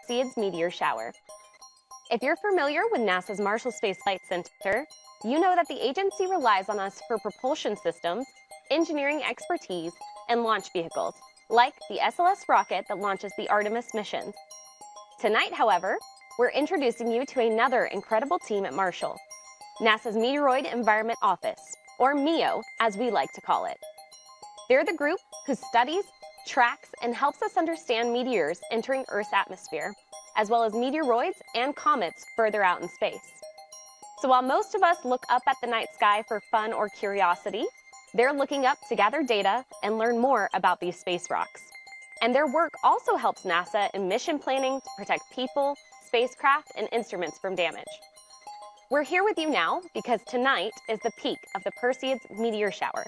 Perseids meteor shower. If you're familiar with NASA's Marshall Space Flight Center, you know that the agency relies on us for propulsion systems, engineering expertise, and launch vehicles, like the SLS rocket that launches the Artemis missions. Tonight, however, we're introducing you to another incredible team at Marshall, NASA's Meteoroid Environment Office, or MEO, as we like to call it. They're the group who studies, tracks, and helps us understand meteors entering Earth's atmosphere, as well as meteoroids and comets further out in space. So while most of us look up at the night sky for fun or curiosity, they're looking up to gather data and learn more about these space rocks. And their work also helps NASA in mission planning to protect people, spacecraft, and instruments from damage. We're here with you now because tonight is the peak of the Perseids meteor shower,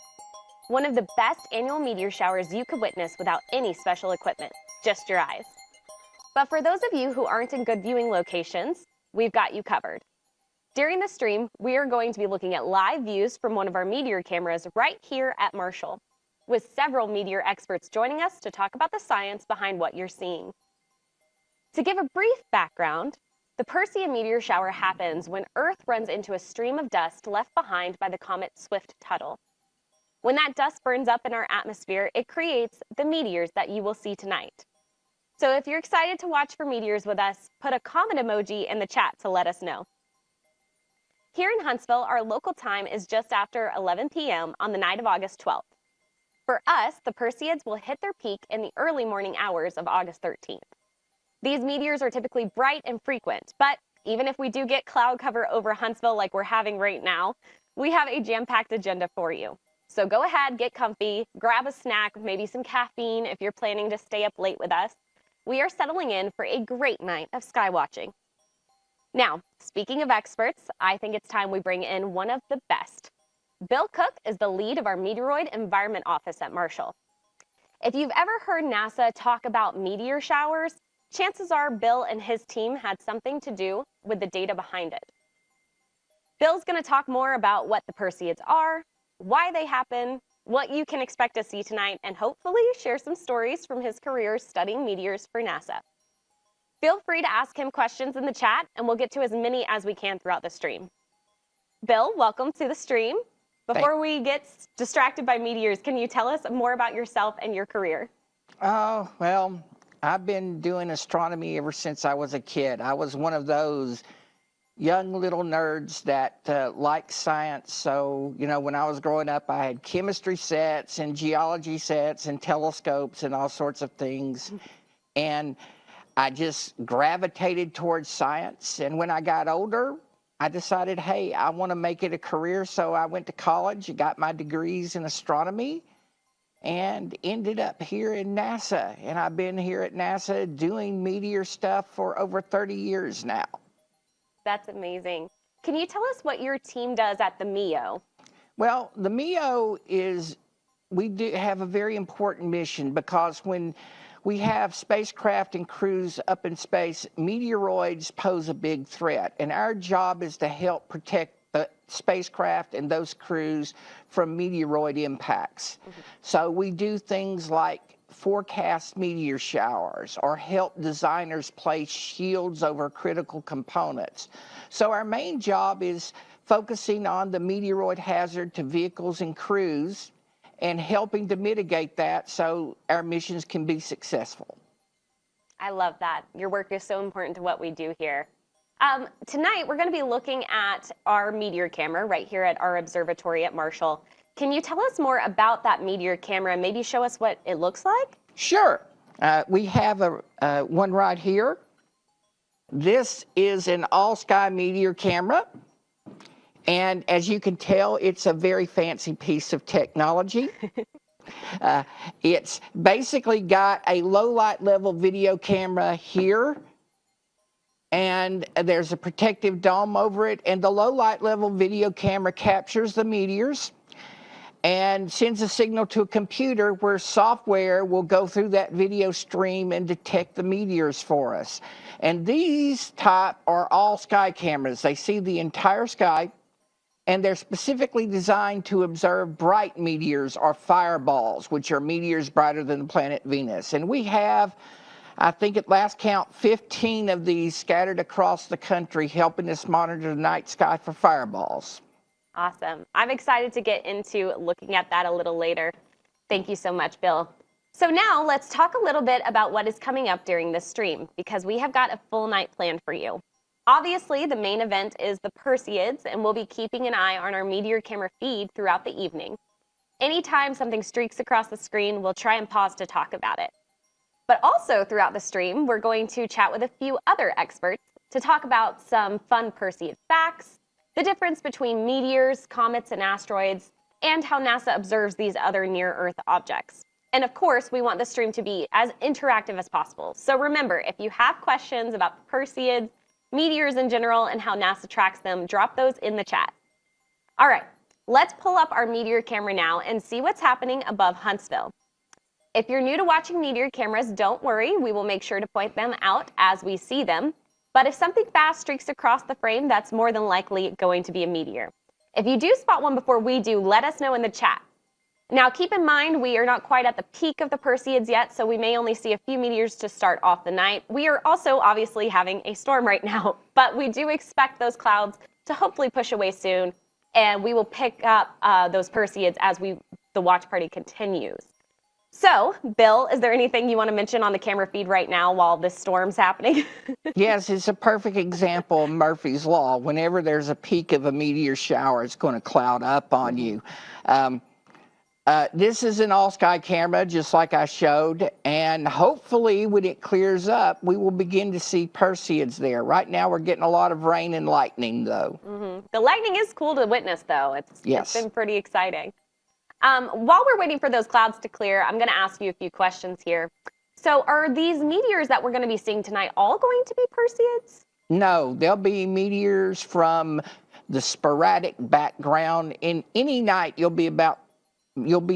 one of the best annual meteor showers you could witness without any special equipment, just your eyes. But for those of you who aren't in good viewing locations, we've got you covered. During the stream, we are going to be looking at live views from one of our meteor cameras right here at Marshall, with several meteor experts joining us to talk about the science behind what you're seeing. To give a brief background, the Perseid meteor shower happens when Earth runs into a stream of dust left behind by the comet Swift-Tuttle. When that dust burns up in our atmosphere, it creates the meteors that you will see tonight. So if you're excited to watch for meteors with us, put a comment emoji in the chat to let us know. Here in Huntsville, our local time is just after 11 p.m. on the night of August 12th. For us, the Perseids will hit their peak in the early morning hours of August 13th. These meteors are typically bright and frequent, but even if we do get cloud cover over Huntsville like we're having right now, we have a jam-packed agenda for you. So go ahead, get comfy, grab a snack, maybe some caffeine if you're planning to stay up late with us. We are settling in for a great night of sky watching. Now, speaking of experts, I think it's time we bring in one of the best. Bill Cook is the lead of our Meteoroid Environment Office at Marshall. If you've ever heard NASA talk about meteor showers, chances are Bill and his team had something to do with the data behind it. Bill's going to talk more about what the Perseids are, why they happen, what you can expect to see tonight, and hopefully share some stories from his career studying meteors for NASA. Feel free to ask him questions in the chat, and we'll get to as many as we can throughout the stream. Bill, welcome to the stream. Before we get distracted by meteors, can you tell us more about yourself and your career? Oh, well, I've been doing astronomy ever since I was a kid. I was one of those young little nerds that like science. So, you know, when I was growing up, I had chemistry sets and geology sets and telescopes and all sorts of things. And I just gravitated towards science. And when I got older, I decided, hey, I want to make it a career. So I went to college, got my degrees in astronomy, and ended up here in NASA. And I've been here at NASA doing meteor stuff for over 30 years now. That's amazing. Can you tell us what your team does at the MEO? Well, the MEO is, we do have a very important mission because when we have spacecraft and crews up in space, meteoroids pose a big threat. And our job is to help protect the spacecraft and those crews from meteoroid impacts. So we do things like forecast meteor showers or help designers place shields over critical components. So our main job is focusing on the meteoroid hazard to vehicles and crews, and helping to mitigate that so our missions can be successful. I love that. Your work is so important to what we do here. Tonight, we're going to be looking at our meteor camera right here at our observatory at Marshall. Can you tell us more about that meteor camera and maybe show us what it looks like? Sure. We have one right here. This is an all-sky meteor camera. And as you can tell, it's a very fancy piece of technology. It's basically got a low light level video camera here, and there's a protective dome over it, and the low light level video camera captures the meteors and sends a signal to a computer where software will go through that video stream and detect the meteors for us. And these type are all sky cameras. They see the entire sky, and they're specifically designed to observe bright meteors or fireballs, which are meteors brighter than the planet Venus. And we have, I think at last count, 15 of these scattered across the country, helping us monitor the night sky for fireballs. Awesome. I'm excited to get into looking at that a little later. Thank you so much, Bill. So now let's talk a little bit about what is coming up during this stream, because we have got a full night planned for you. Obviously, the main event is the Perseids, and we'll be keeping an eye on our meteor camera feed throughout the evening. Anytime something streaks across the screen, we'll try and pause to talk about it. But also throughout the stream, we're going to chat with a few other experts to talk about some fun Perseid facts, the difference between meteors, comets, and asteroids, and how NASA observes these other near-Earth objects. And of course, we want the stream to be as interactive as possible. So remember, if you have questions about the Perseids, meteors in general, and how NASA tracks them, drop those in the chat. All right, let's pull up our meteor camera now and see what's happening above Huntsville. If you're new to watching meteor cameras, don't worry, we will make sure to point them out as we see them. But if something fast streaks across the frame, that's more than likely going to be a meteor. If you do spot one before we do, let us know in the chat. Now keep in mind, we are not quite at the peak of the Perseids yet, so we may only see a few meteors to start off the night. We are also obviously having a storm right now, but we do expect those clouds to hopefully push away soon, and we will pick up those Perseids as the watch party continues. So, Bill, is there anything you want to mention on the camera feed right now while this storm's happening? Yes, it's a perfect example of Murphy's Law. Whenever there's a peak of a meteor shower, it's going to cloud up on you. This is an all-sky camera, just like I showed, and hopefully when it clears up, we will begin to see Perseids there. Right now, we're getting a lot of rain and lightning, though. Mm-hmm. The lightning is cool to witness, though. It's been pretty exciting. While we're waiting for those clouds to clear, I'm going to ask you a few questions here. So are these meteors that we're going to be seeing tonight all going to be Perseids? No, there'll be meteors from the sporadic background. In any night, you'll be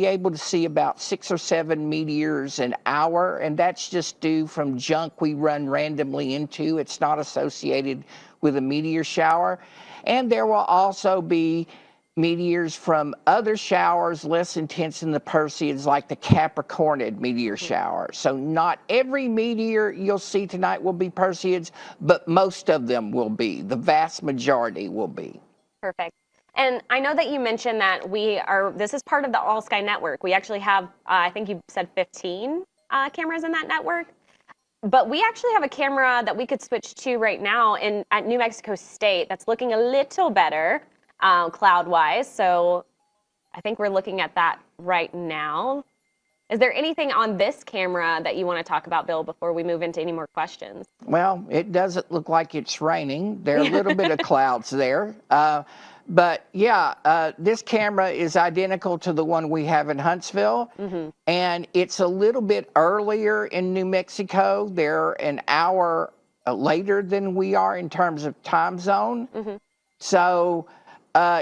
able to see about 6 or 7 meteors an hour, and that's just due from junk we run randomly into. It's not associated with a meteor shower. And there will also be meteors from other showers less intense than the Perseids, like the Capricornid meteor shower. So not every meteor you'll see tonight will be Perseids, but most of them will be. The vast majority will be. Perfect. And I know that you mentioned that this is part of the All Sky Network. We actually have, I think you said 15 cameras in that network. But we actually have a camera that we could switch to right now at New Mexico State that's looking a little better cloud-wise. So I think we're looking at that right now. Is there anything on this camera that you want to talk about, Bill, before we move into any more questions? Well, it doesn't look like it's raining. There are a little bit of clouds there. But yeah, this camera is identical to the one we have in Huntsville, and it's a little bit earlier in New Mexico. They're an hour later than we are in terms of time zone. So,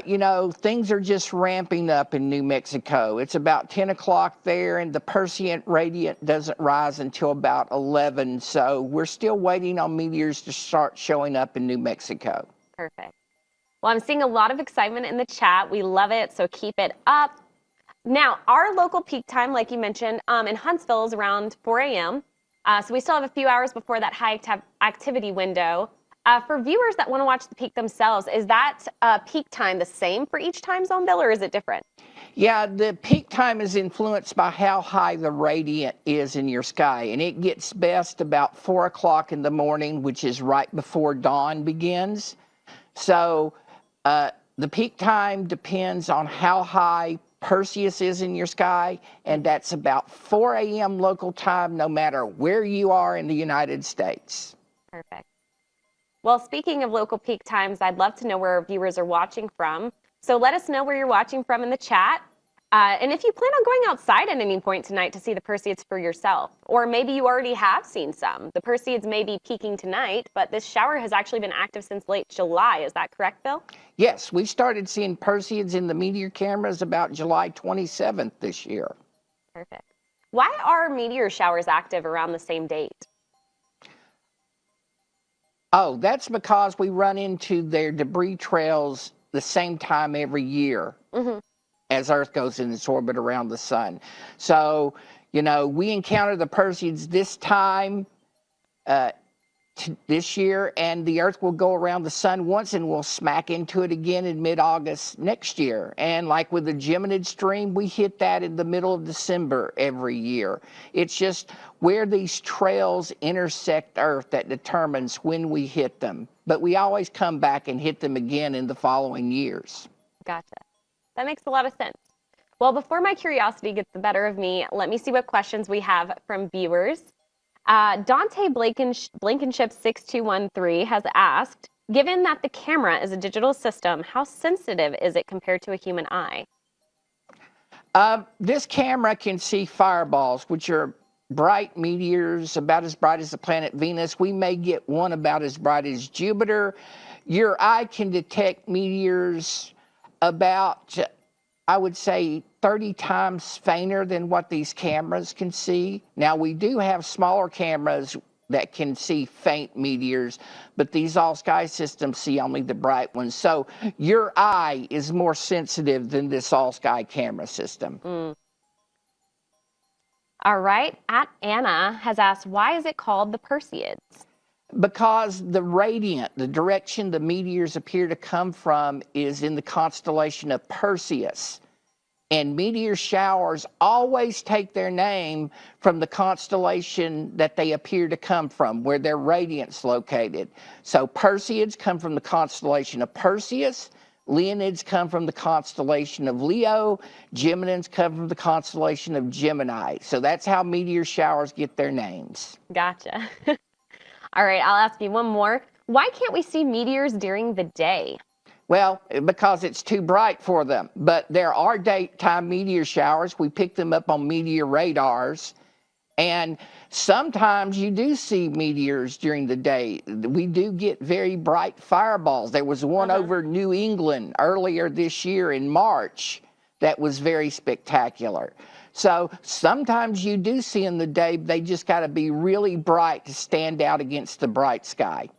you know, things are just ramping up in New Mexico. It's about 10 o'clock there, and the Perseid radiant doesn't rise until about 11. So we're still waiting on meteors to start showing up in New Mexico. Perfect. Well, I'm seeing a lot of excitement in the chat. We love it, so keep it up. Now, our local peak time, like you mentioned, in Huntsville is around 4 a.m. So we still have a few hours before that high activity window. For viewers that want to watch the peak themselves, is that peak time the same for each time zone, Bill, or is it different? Yeah, the peak time is influenced by how high the radiant is in your sky, and it gets best about 4 o'clock in the morning, which is right before dawn begins. So the peak time depends on how high Perseus is in your sky, and that's about 4 a.m. local time, no matter where you are in the United States. Perfect. Well, speaking of local peak times, I'd love to know where our viewers are watching from. So let us know where you're watching from in the chat. And if you plan on going outside at any point tonight to see the Perseids for yourself, or maybe you already have seen some. The Perseids may be peaking tonight, but this shower has actually been active since late July. Is that correct, Bill? Yes, we started seeing Perseids in the meteor cameras about July 27th this year. Perfect. Why are meteor showers active around the same date? Oh, that's because we run into their debris trails the same time every year. As Earth goes in its orbit around the sun. So, you know, we encounter the Perseids this time this year, and the Earth will go around the sun once and we'll smack into it again in mid-August next year. And like with the Geminid stream, we hit that in the middle of December every year. It's just where these trails intersect Earth that determines when we hit them. But we always come back and hit them again in the following years. Gotcha. That makes a lot of sense. Well, before my curiosity gets the better of me, let me see what questions we have from viewers. Dante Blankenship 6213 has asked, given that the camera is a digital system, how sensitive is it compared to a human eye? This camera can see fireballs, which are bright meteors, about as bright as the planet Venus. We may get one about as bright as Jupiter. Your eye can detect meteors about, I would say, 30 times fainter than what these cameras can see. Now, we do have smaller cameras that can see faint meteors, but these all-sky systems see only the bright ones. So your eye is more sensitive than this all-sky camera system. All right. Anna has asked, why is it called the Perseids? Because the radiant, the direction the meteors appear to come from, is in the constellation of Perseus. And meteor showers always take their name from the constellation that they appear to come from, where their radiant's located. So Perseids come from the constellation of Perseus. Leonids come from the constellation of Leo. Geminins come from the constellation of Gemini. So that's how meteor showers get their names. Gotcha. All right, I'll ask you one more. Why can't we see meteors during the day? Well, because it's too bright for them. But there are daytime meteor showers. We pick them up on meteor radars. And sometimes you do see meteors during the day. We do get very bright fireballs. There was one over New England earlier this year in March that was very spectacular. So sometimes you do see in the day, they just got to be really bright to stand out against the bright sky.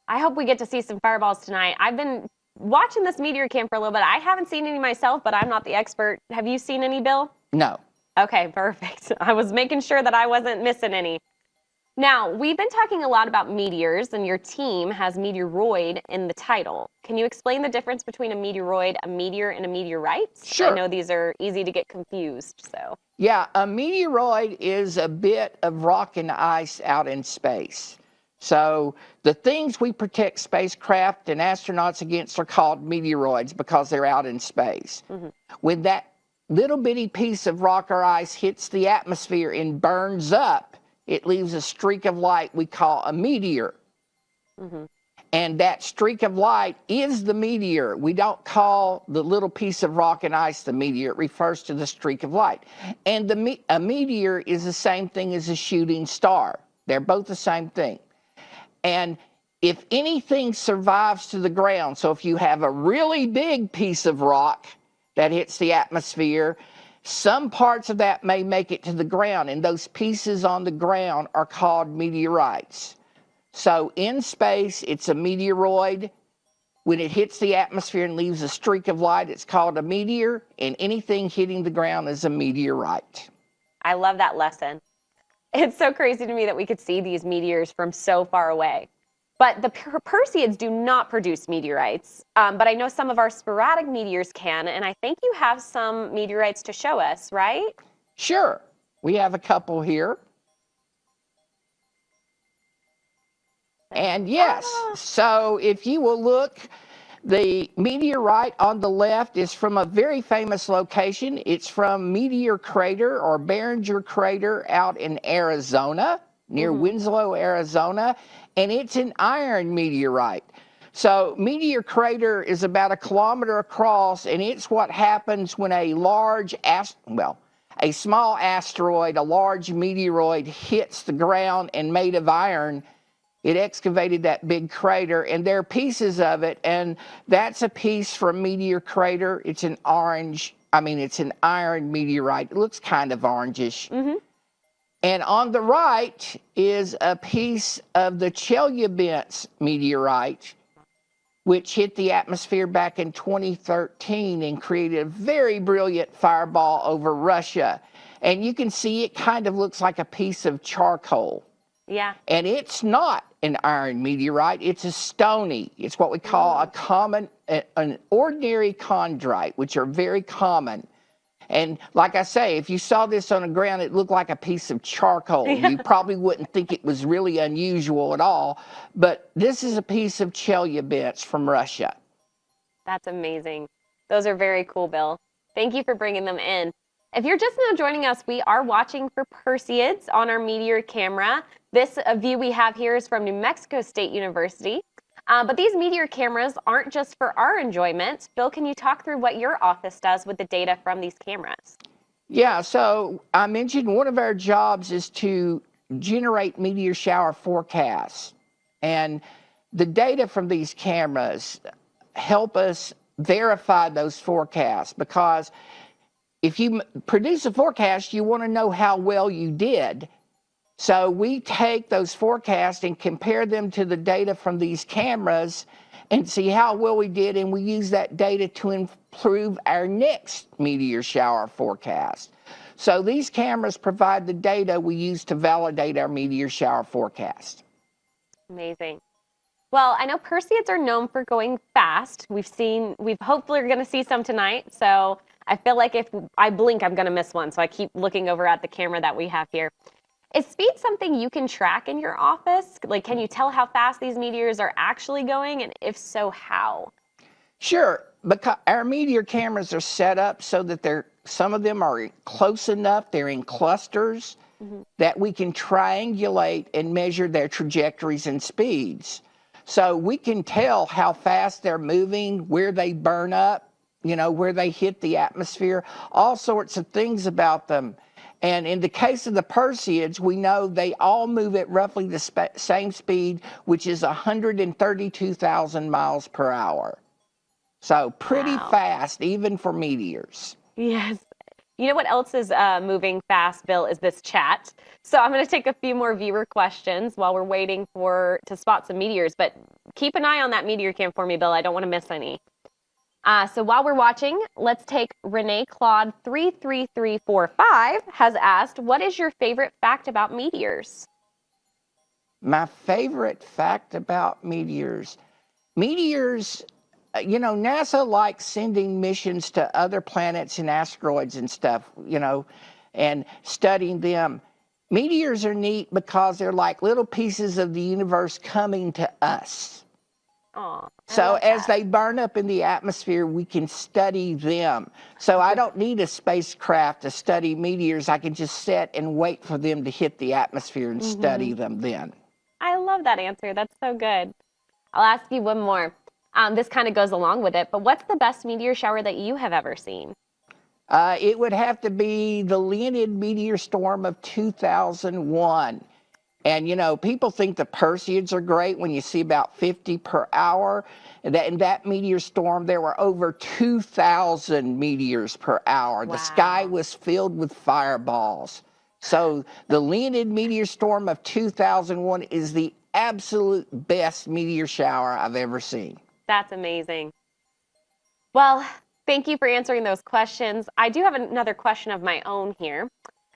I hope we get to see some fireballs tonight. I've been watching this meteor cam for a little bit. I haven't seen any myself, but I'm not the expert. Have you seen any, Bill? No. Okay, perfect. I was making sure that I wasn't missing any. Now, we've been talking a lot about meteors, and your team has meteoroid in the title. Can you explain the difference between a meteoroid, a meteor, and a meteorite? Sure. I know these are easy to get confused, so. Yeah, a meteoroid is a bit of rock and ice out in space. So the things we protect spacecraft and astronauts against are called meteoroids because they're out in space. When that little bitty piece of rock or ice hits the atmosphere and burns up, it leaves a streak of light we call a meteor. And that streak of light is the meteor. We don't call the little piece of rock and ice the meteor. It refers to the streak of light. And a meteor is the same thing as a shooting star. They're both the same thing. And if anything survives to the ground, so if you have a really big piece of rock that hits the atmosphere, some parts of that may make it to the ground, and those pieces on the ground are called meteorites. So in space, it's a meteoroid. When it hits the atmosphere and leaves a streak of light, it's called a meteor, and anything hitting the ground is a meteorite. I love that lesson. It's so crazy to me that we could see these meteors from so far away. But the Perseids do not produce meteorites. But I know some of our sporadic meteors can, and I think you have some meteorites to show us, right? Sure. We have a couple here. And yes, so if you will look, the meteorite on the left is from a very famous location. It's from Meteor Crater or Barringer Crater out in Arizona, near Winslow, Arizona, and it's an iron meteorite. So Meteor Crater is about 1 kilometer across, and it's what happens when a large, a small asteroid, a large meteoroid hits the ground and made of iron. It excavated that big crater, and there are pieces of it, and that's a piece from Meteor Crater. It's an it's an iron meteorite. It looks kind of orangish. And on the right is a piece of the Chelyabinsk meteorite, which hit the atmosphere back in 2013 and created a very brilliant fireball over Russia. And you can see it kind of looks like a piece of charcoal. Yeah. And it's not an iron meteorite, it's a stony. It's what we call an ordinary chondrite, which are very common. And like I say, if you saw this on the ground, it looked like a piece of charcoal. Yeah. You probably wouldn't think it was really unusual at all. But this is a piece of Chelyabinsk from Russia. That's amazing. Those are very cool, Bill. Thank you for bringing them in. If you're just now joining us, we are watching for Perseids on our meteor camera. This view we have here is from New Mexico State University. But these meteor cameras aren't just for our enjoyment. Bill, can you talk through what your office does with the data from these cameras? Yeah, so I mentioned one of our jobs is to generate meteor shower forecasts. And the data from these cameras help us verify those forecasts, because if you produce a forecast, you want to know how well you did. So we take those forecasts and compare them to the data from these cameras and see how well we did, and we use that data to improve our next meteor shower forecast. So these cameras provide the data we use to validate our meteor shower forecast. Amazing. Well, I know Perseids are known for going fast. We've hopefully are going to see some tonight. So I feel like if I blink, I'm going to miss one. So I keep looking over at the camera that we have here. Is speed something you can track in your office? Like, can you tell how fast these meteors are actually going? And if so, how? Sure, because our meteor cameras are set up so that some of them are close enough, they're in clusters, that we can triangulate and measure their trajectories and speeds. So we can tell how fast they're moving, where they burn up, where they hit the atmosphere, all sorts of things about them. And in the case of the Perseids, we know they all move at roughly the same speed, which is 132,000 miles per hour. So pretty fast, even for meteors. Yes. You know what else is moving fast, Bill, is this chat. So I'm going to take a few more viewer questions while we're waiting to spot some meteors. But keep an eye on that meteor cam for me, Bill. I don't want to miss any. So while we're watching, let's take Renee Claude 33345 has asked, what is your favorite fact about meteors? My favorite fact about meteors. Meteors, NASA likes sending missions to other planets and asteroids and stuff, and studying them. Meteors are neat because they're like little pieces of the universe coming to us. Aw, so as they burn up in the atmosphere, we can study them. So I don't need a spacecraft to study meteors. I can just sit and wait for them to hit the atmosphere and study them then. I love that answer. That's so good. I'll ask you one more. This kind of goes along with it, but what's the best meteor shower that you have ever seen? It would have to be the Leonid meteor storm of 2001. And, people think the Perseids are great when you see about 50 per hour. And in that meteor storm, there were over 2,000 meteors per hour. Wow. The sky was filled with fireballs. So the Leonid meteor storm of 2001 is the absolute best meteor shower I've ever seen. That's amazing. Well, thank you for answering those questions. I do have another question of my own here.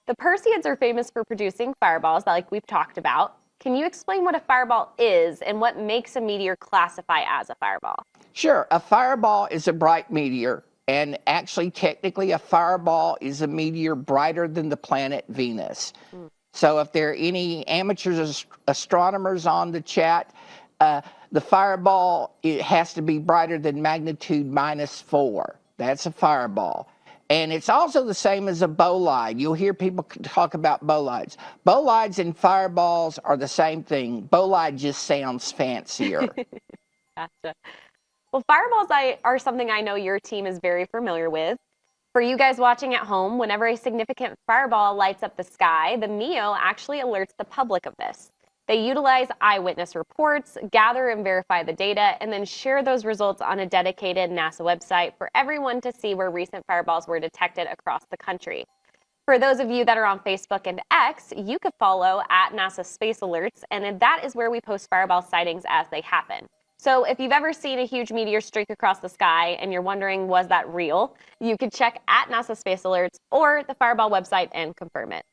The Perseids are famous for producing fireballs, like we've talked about. Can you explain what a fireball is and what makes a meteor classify as a fireball? Sure. A fireball is a bright meteor. And actually, technically, a fireball is a meteor brighter than the planet Venus. So if there are any amateurs astronomers on the chat, the fireball, it has to be brighter than magnitude -4. That's a fireball. And it's also the same as a bolide. You'll hear people talk about bolides. Bolides and fireballs are the same thing. Bolide just sounds fancier. Gotcha. Well, fireballs are something I know your team is very familiar with. For you guys watching at home, whenever a significant fireball lights up the sky, the MEO actually alerts the public of this. They utilize eyewitness reports, gather and verify the data, and then share those results on a dedicated NASA website for everyone to see where recent fireballs were detected across the country. For those of you that are on Facebook and X, you could follow at NASA Space Alerts, and that is where we post fireball sightings as they happen. So if you've ever seen a huge meteor streak across the sky and you're wondering, was that real? You could check at NASA Space Alerts or the Fireball website and confirm it.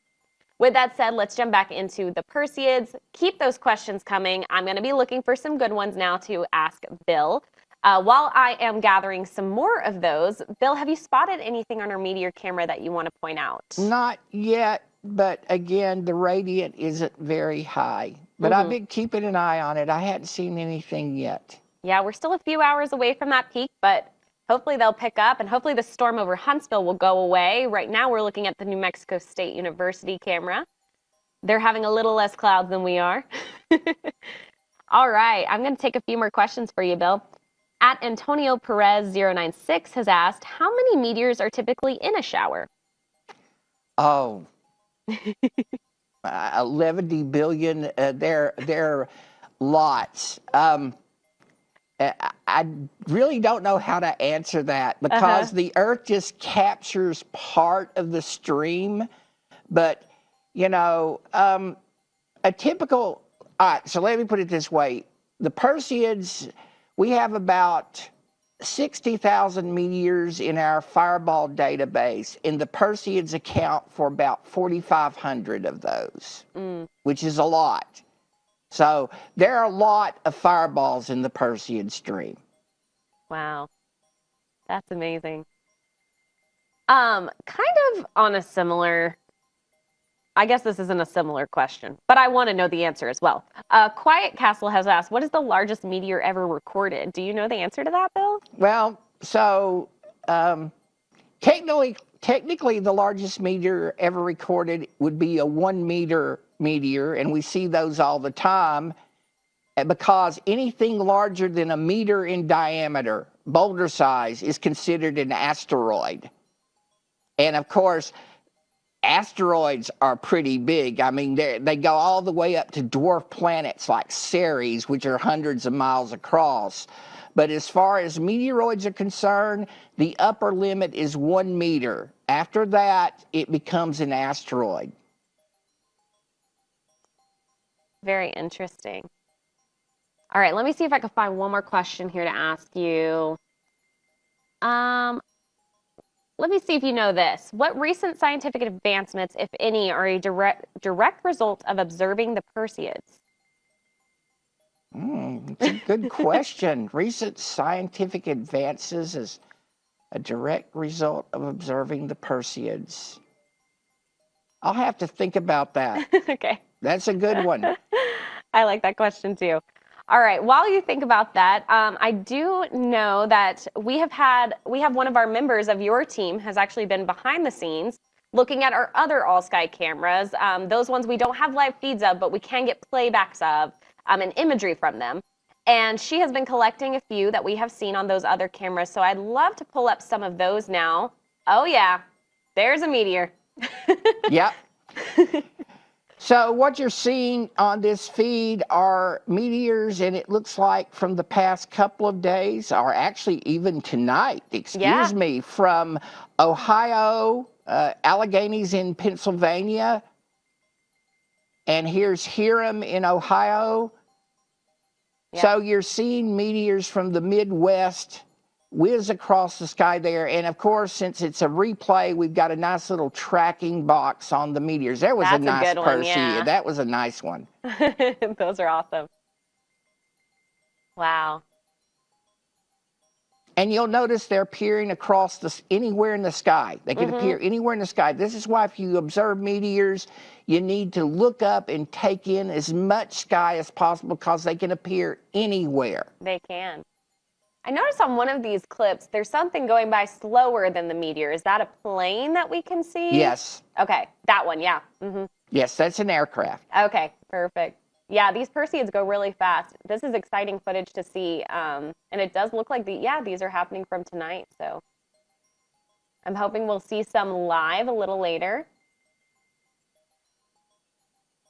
With that said, let's jump back into the Perseids. Keep those questions coming. I'm going to be looking for some good ones now to ask Bill. While I am gathering some more of those, Bill, have you spotted anything on our meteor camera that you want to point out? Not yet, but again, the radiant isn't very high. But I've been keeping an eye on it. I hadn't seen anything yet. Yeah, we're still a few hours away from that peak, but hopefully they'll pick up, and hopefully the storm over Huntsville will go away. Right now we're looking at the New Mexico State University camera. They're having a little less clouds than we are. All right, I'm going to take a few more questions for you, Bill. At Antonio Perez 096 has asked, how many meteors are typically in a shower? Oh. 11 billion, they're lots. I really don't know how to answer that because the Earth just captures part of the stream. But, you know, a typical, all right, so let me put it this way. The Perseids, we have about 60,000 meteors in our fireball database, and the Perseids account for about 4,500 of those, which is a lot. So there are a lot of fireballs in the Perseid stream. Wow, that's amazing. Kind of on a similar, I guess this isn't a similar question, but I want to know the answer as well. Quiet Castle has asked, what is the largest meteor ever recorded? Do you know the answer to that, Bill? Well, so technically the largest meteor ever recorded would be a 1 meter meteor, and we see those all the time because anything larger than a meter in diameter, boulder size, is considered an asteroid. And of course, asteroids are pretty big. I mean, they go all the way up to dwarf planets like Ceres, which are hundreds of miles across. But as far as meteoroids are concerned, the upper limit is 1 meter. After that, it becomes an asteroid. Very interesting. All right, let me see if I can find one more question here to ask you. Let me see if you know this. What recent scientific advancements, if any, are a direct result of observing the Perseids? It's a good question. Recent scientific advances is a direct result of observing the Perseids. I'll have to think about that. Okay. That's a good one. I like that question too. All right, while you think about that, I do know that we have one of our members of your team has actually been behind the scenes looking at our other all-sky cameras, those ones we don't have live feeds of, but we can get playbacks of and imagery from them. And she has been collecting a few that we have seen on those other cameras, so I'd love to pull up some of those now. Oh yeah, there's a meteor. Yep. So what you're seeing on this feed are meteors, and it looks like from the past couple of days, or actually even tonight, excuse me, from Ohio, Alleghenies in Pennsylvania, and here's Hiram in Ohio. Yep. So you're seeing meteors from the Midwest whiz across the sky there. And of course, since it's a replay, we've got a nice little tracking box on the meteors. There was a nice good one, Perseid. yeah. That was a nice one. Those are awesome. Wow. And you'll notice they're appearing across anywhere in the sky. They can appear anywhere in the sky. This is why if you observe meteors, you need to look up and take in as much sky as possible because they can appear anywhere. They can. I noticed on one of these clips, there's something going by slower than the meteor. Is that a plane that we can see? Yes. Okay, that one, yeah. Yes, that's an aircraft. Okay, perfect. Yeah, these Perseids go really fast. This is exciting footage to see, and it does look like these are happening from tonight. So I'm hoping we'll see some live a little later.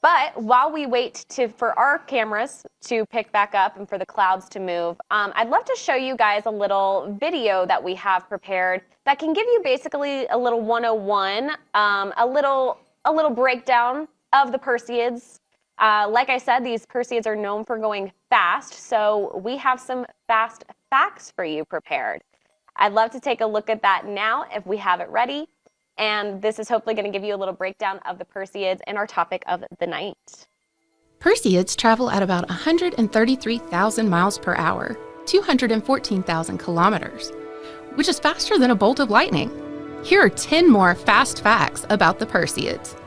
But while we wait for our cameras to pick back up and for the clouds to move, I'd love to show you guys a little video that we have prepared that can give you basically a little 101, a little breakdown of the Perseids. Like I said, these Perseids are known for going fast, so we have some fast facts for you prepared. I'd love to take a look at that now if we have it ready. And this is hopefully going to give you a little breakdown of the Perseids and our topic of the night. Perseids travel at about 133,000 miles per hour, 214,000 kilometers, which is faster than a bolt of lightning. Here are 10 more fast facts about the Perseids.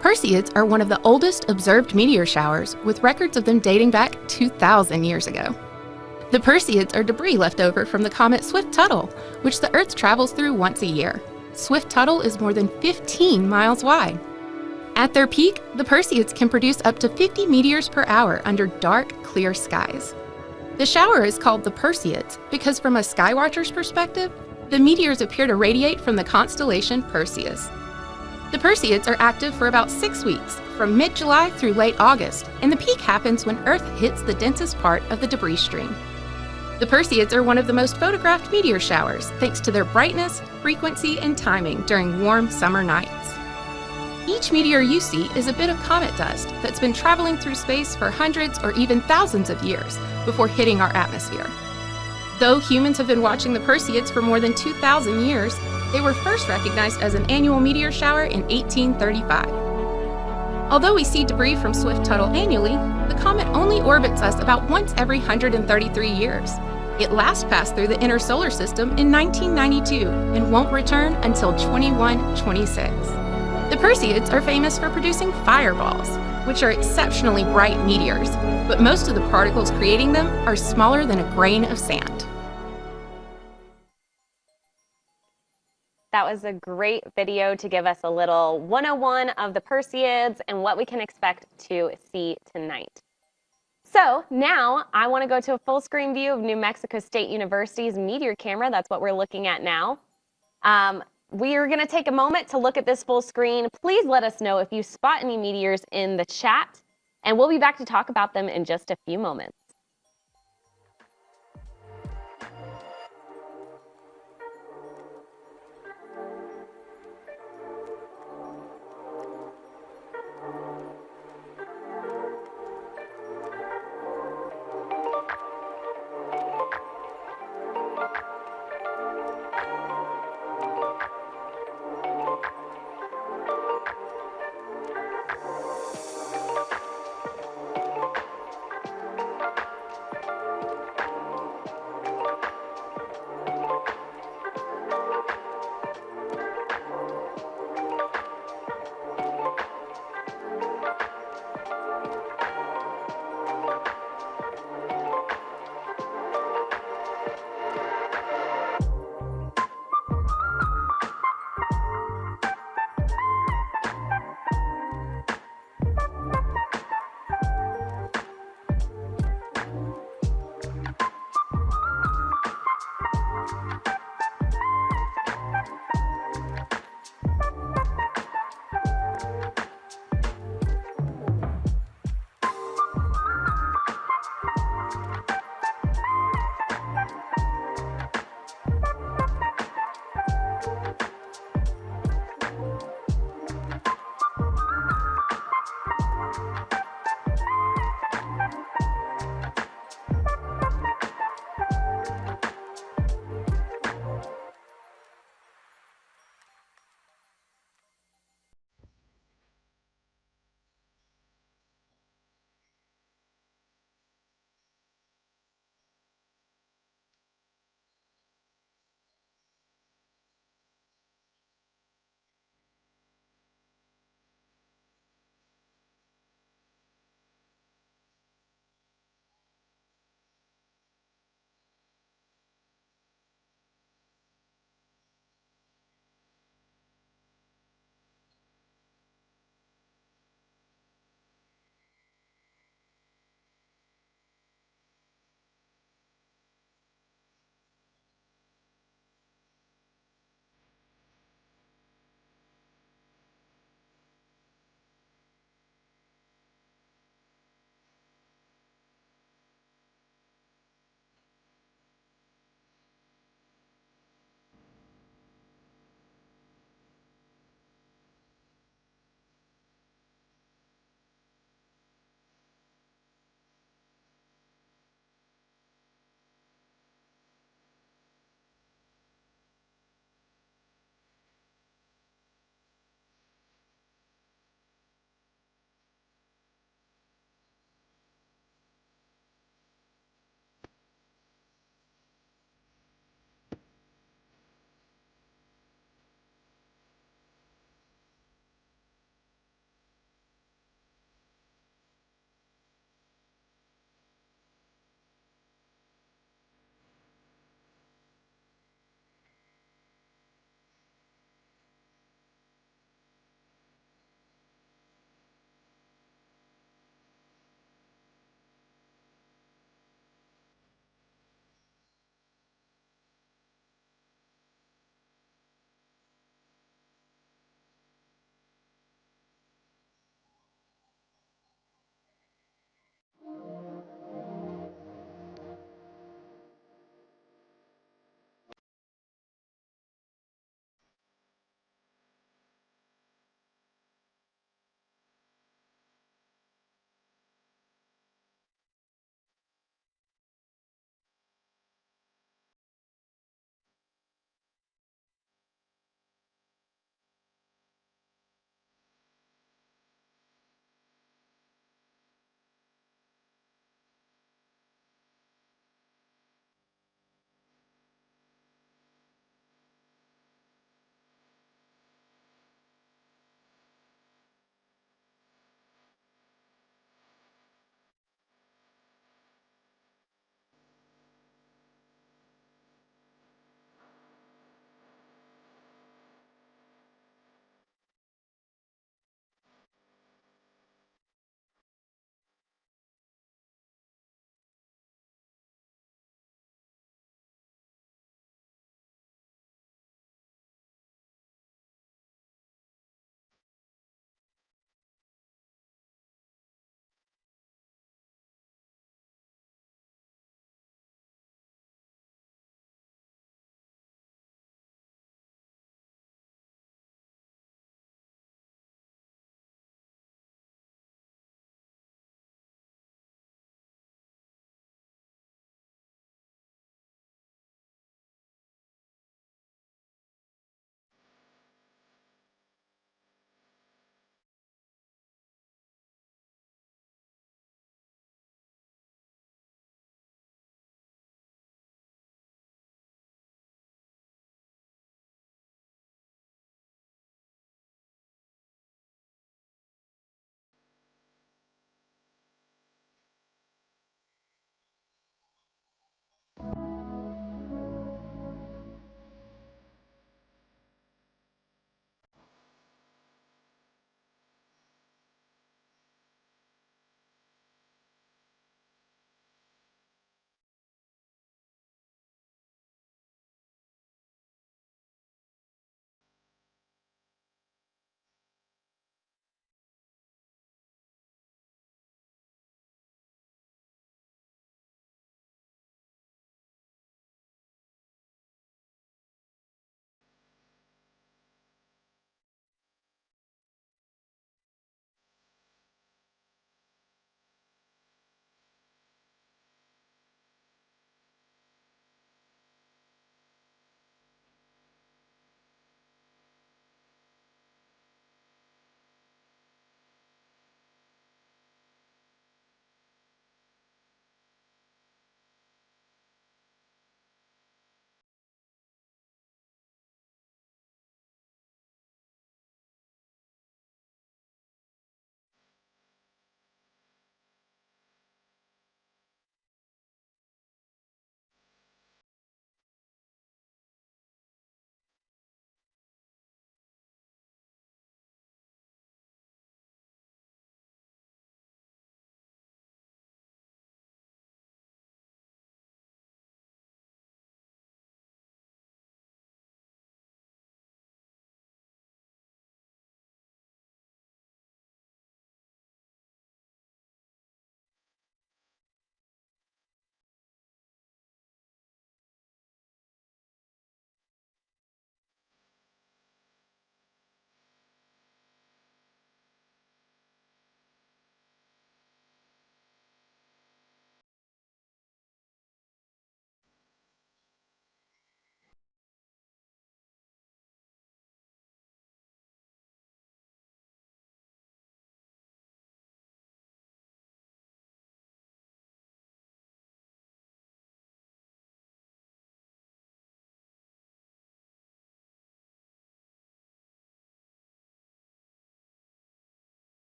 Perseids are one of the oldest observed meteor showers, with records of them dating back 2,000 years ago. The Perseids are debris left over from the comet Swift-Tuttle, which the Earth travels through once a year. Swift-Tuttle is more than 15 miles wide. At their peak, the Perseids can produce up to 50 meteors per hour under dark, clear skies. The shower is called the Perseids because from a skywatcher's perspective, the meteors appear to radiate from the constellation Perseus. The Perseids are active for about 6 weeks, from mid-July through late August, and the peak happens when Earth hits the densest part of the debris stream. The Perseids are one of the most photographed meteor showers, thanks to their brightness, frequency, and timing during warm summer nights. Each meteor you see is a bit of comet dust that's been traveling through space for hundreds or even thousands of years before hitting our atmosphere. Though humans have been watching the Perseids for more than 2,000 years, they were first recognized as an annual meteor shower in 1835. Although we see debris from Swift-Tuttle annually, the comet only orbits us about once every 133 years. It last passed through the inner solar system in 1992 and won't return until 2126. The Perseids are famous for producing fireballs, which are exceptionally bright meteors, but most of the particles creating them are smaller than a grain of sand. That was a great video to give us a little 101 of the Perseids and what we can expect to see tonight. So now I want to go to a full screen view of New Mexico State University's meteor camera. That's what we're looking at now. We are going to take a moment to look at this full screen. Please let us know if you spot any meteors in the chat, and we'll be back to talk about them in just a few moments.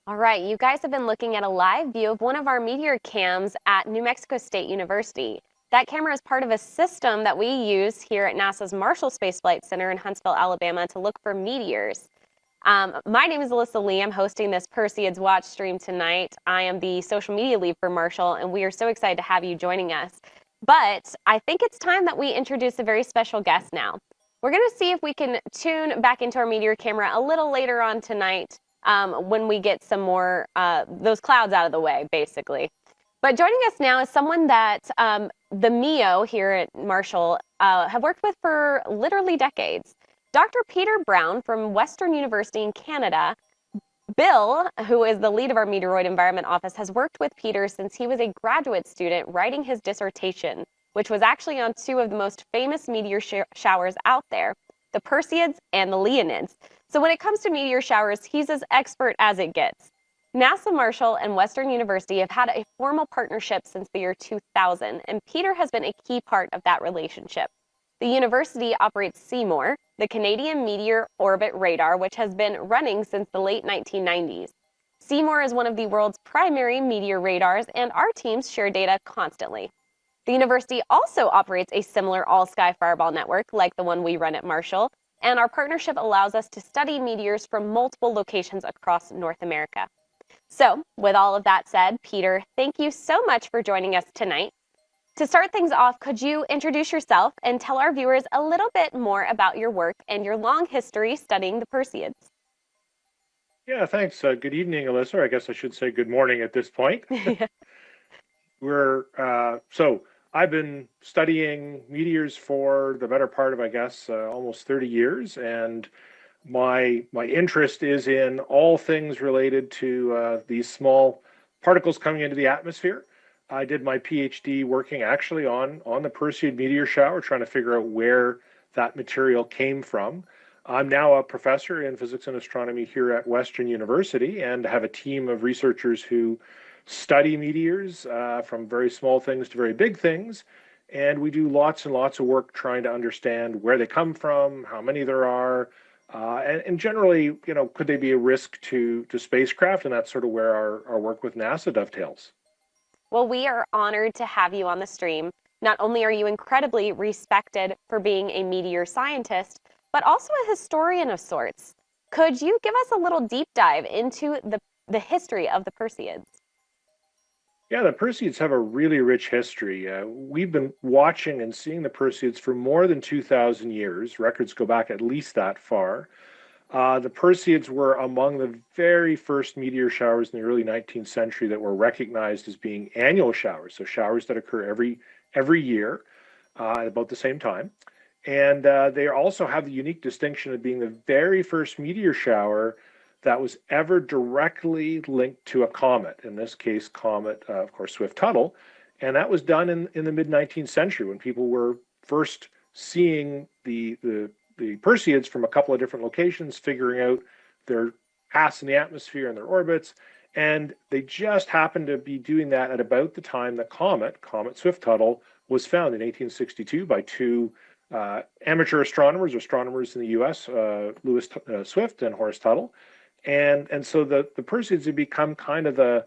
All right, you guys have been looking at a live view of one of our meteor cams at New Mexico State University. That camera is part of a system that we use here at NASA's Marshall Space Flight Center in Huntsville, Alabama, to look for meteors. My name is Alyssa Lee. I'm hosting this Perseids Watch stream tonight. I am the social media lead for Marshall, and we are so excited to have you joining us. But I think it's time that we introduce a very special guest now. We're going to see if we can tune back into our meteor camera a little later on tonight when we get some more those clouds out of the way, basically. But joining us now is someone that the MEO here at Marshall have worked with for literally decades. Dr. Peter Brown from Western University in Canada. Bill, who is the lead of our Meteoroid Environment Office, has worked with Peter since he was a graduate student writing his dissertation, which was actually on two of the most famous meteor showers out there, the Perseids and the Leonids. So when it comes to meteor showers, he's as expert as it gets. NASA Marshall and Western University have had a formal partnership since the year 2000, and Peter has been a key part of that relationship. The university operates Seymour, the Canadian Meteor Orbit Radar, which has been running since the late 1990s. Seymour is one of the world's primary meteor radars, and our teams share data constantly. The university also operates a similar all-sky fireball network like the one we run at Marshall, and our partnership allows us to study meteors from multiple locations across North America. So, with all of that said, Peter, thank you so much for joining us tonight. To start things off, could you introduce yourself and tell our viewers a little bit more about your work and your long history studying the Perseids? Yeah, thanks. Good evening, Alyssa. I guess I should say good morning at this point. So I've been studying meteors for the better part of, I guess, almost 30 years, and my interest is in all things related to these small particles coming into the atmosphere. I did my PhD working actually on the Perseid meteor shower, trying to figure out where that material came from. I'm now a professor in physics and astronomy here at Western University and have a team of researchers who study meteors from very small things to very big things. And we do lots and lots of work trying to understand where they come from, how many there are, and generally, could they be a risk to spacecraft? And that's sort of where our work with NASA dovetails. Well, we are honored to have you on the stream. Not only are you incredibly respected for being a meteor scientist, but also a historian of sorts. Could you give us a little deep dive into the history of the Perseids? Yeah, the Perseids have a really rich history. We've been watching and seeing the Perseids for more than 2,000 years. Records go back at least that far. The Perseids were among the very first meteor showers in the early 19th century that were recognized as being annual showers, so showers that occur every year at about the same time. And they also have the unique distinction of being the very first meteor shower that was ever directly linked to a comet, in this case, comet, of course, Swift-Tuttle. And that was done in the mid-19th century when people were first seeing the Perseids from a couple of different locations, figuring out their paths in the atmosphere and their orbits. And they just happened to be doing that at about the time the comet Swift-Tuttle, was found in 1862 by two amateur astronomers in the U.S., Lewis Swift and Horace Tuttle. And so the Perseids have become kind of the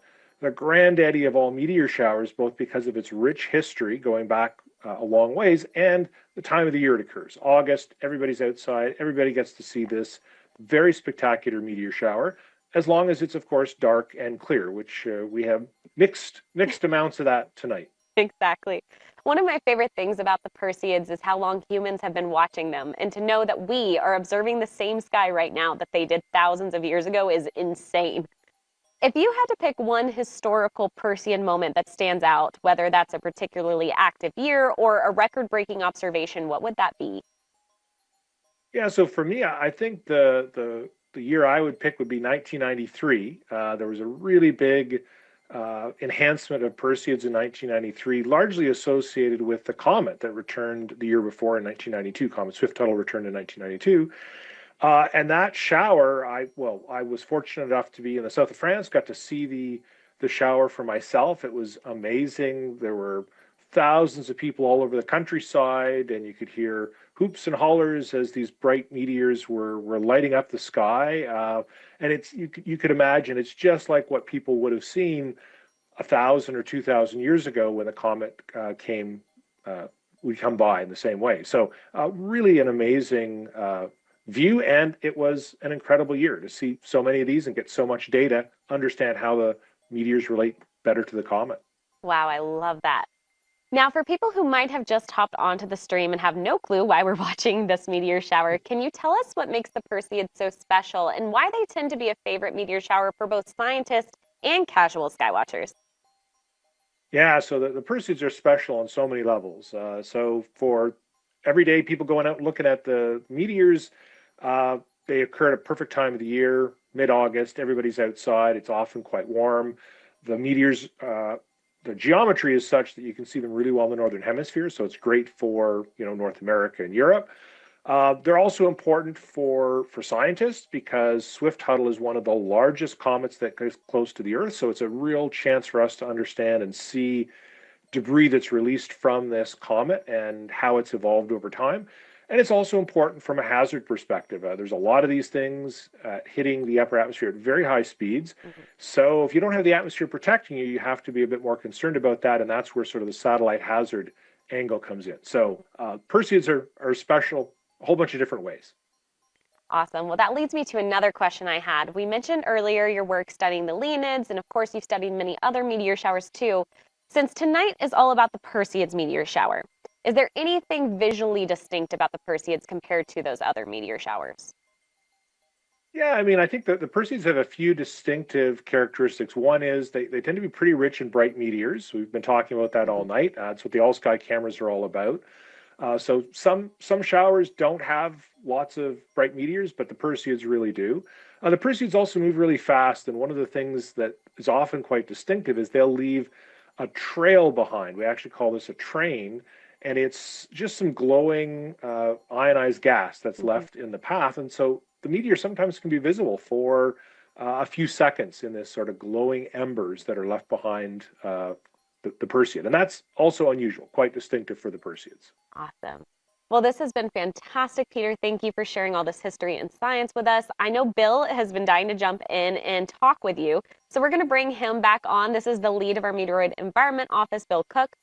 granddaddy of all meteor showers, both because of its rich history going back a long ways and the time of the year it occurs. August, everybody's outside, everybody gets to see this very spectacular meteor shower, as long as it's, of course, dark and clear, which we have mixed amounts of that tonight. Exactly. One of my favorite things about the Perseids is how long humans have been watching them, and to know that we are observing the same sky right now that they did thousands of years ago is insane. If you had to pick one historical Perseid moment that stands out, whether that's a particularly active year or a record-breaking observation, what would that be? Yeah, so for me, I think the year I would pick would be 1993. There was a really big enhancement of Perseids in 1993, largely associated with the comet that returned the year before in 1992. Comet Swift-Tuttle returned in 1992. And that shower, I was fortunate enough to be in the south of France, got to see the shower for myself. It was amazing. There were thousands of people all over the countryside, and you could hear hoops and hollers as these bright meteors were lighting up the sky. And you could imagine it's just like what people would have seen 1,000 or 2,000 years ago when a comet would come by in the same way. So really an amazing view, and it was an incredible year to see so many of these and get so much data, understand how the meteors relate better to the comet. Wow, I love that. Now, for people who might have just hopped onto the stream and have no clue why we're watching this meteor shower, can you tell us what makes the Perseids so special and why they tend to be a favorite meteor shower for both scientists and casual skywatchers? Yeah, so the Perseids are special on so many levels. So for everyday people going out and looking at the meteors, they occur at a perfect time of the year, mid-August. Everybody's outside. It's often quite warm. The meteors, the geometry is such that you can see them really well in the Northern Hemisphere, so it's great for North America and Europe. They're also important for scientists because Swift-Tuttle is one of the largest comets that goes close to the Earth, so it's a real chance for us to understand and see debris that's released from this comet and how it's evolved over time. And it's also important from a hazard perspective. There's a lot of these things hitting the upper atmosphere at very high speeds. Mm-hmm. So if you don't have the atmosphere protecting you, you have to be a bit more concerned about that. And that's where sort of the satellite hazard angle comes in. So Perseids are special a whole bunch of different ways. Awesome. Well, that leads me to another question I had. We mentioned earlier your work studying the Leonids, and of course you've studied many other meteor showers too. Since tonight is all about the Perseids meteor shower, is there anything visually distinct about the Perseids compared to those other meteor showers? Yeah, I mean, I think that the Perseids have a few distinctive characteristics. One is they tend to be pretty rich in bright meteors. We've been talking about that all night. That's what the all-sky cameras are all about. So some showers don't have lots of bright meteors, but the Perseids really do. The Perseids also move really fast, and one of the things that is often quite distinctive is they'll leave a trail behind. We actually call this a train, and it's just some glowing ionized gas that's left in the path. And so the meteor sometimes can be visible for a few seconds in this sort of glowing embers that are left behind the Perseid. And that's also unusual, quite distinctive for the Perseids. Awesome. Well, this has been fantastic, Peter. Thank you for sharing all this history and science with us. I know Bill has been dying to jump in and talk with you, so we're going to bring him back on. This is the lead of our Meteoroid Environment Office, Bill Cook.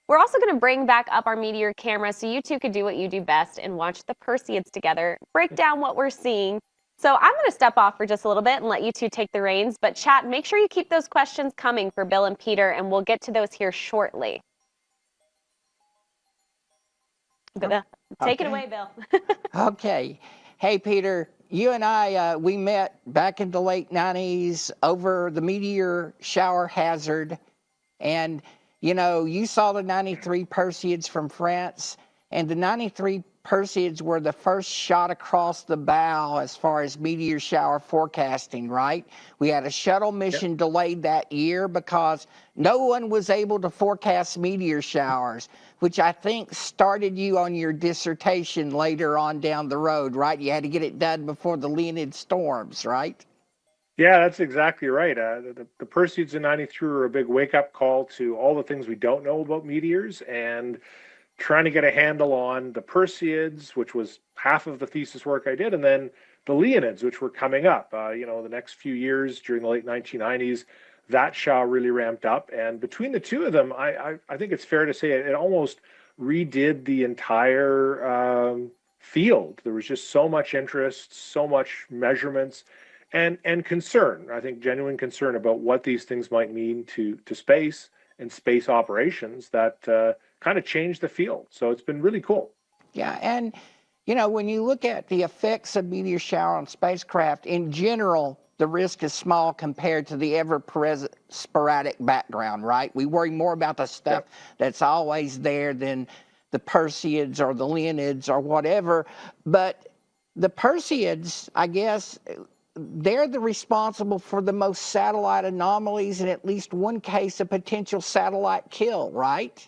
We're also going to bring back up our meteor camera so you two could do what you do best and watch the Perseids together, break down what we're seeing. So I'm going to step off for just a little bit and let you two take the reins, but chat, make sure you keep those questions coming for Bill and Peter, and we'll get to those here shortly. Take it away, Bill. Okay. Hey, Peter, you and I, we met back in the late 90s over the meteor shower hazard. And, you saw the 93 Perseids from France, and the 93 Perseids were the first shot across the bow as far as meteor shower forecasting, right? We had a shuttle mission delayed that year because no one was able to forecast meteor showers, which I think started you on your dissertation later on down the road, right? You had to get it done before the Leonid storms, right? Yeah, that's exactly right. The Perseids in 93 were a big wake-up call to all the things we don't know about meteors, and trying to get a handle on the Perseids, which was half of the thesis work I did, and then the Leonids, which were coming up. The next few years during the late 1990s, that shower really ramped up. And between the two of them, I think it's fair to say it almost redid the entire field. There was just so much interest, so much measurements, and concern. I think genuine concern about what these things might mean to space and space operations that kind of changed the field. So it's been really cool. Yeah, and when you look at the effects of meteor shower on spacecraft, in general, the risk is small compared to the ever-present sporadic background, right? We worry more about the stuff that's always there than the Perseids or the Leonids or whatever. But the Perseids, I guess, they're the responsible for the most satellite anomalies, in at least one case, a potential satellite kill, right?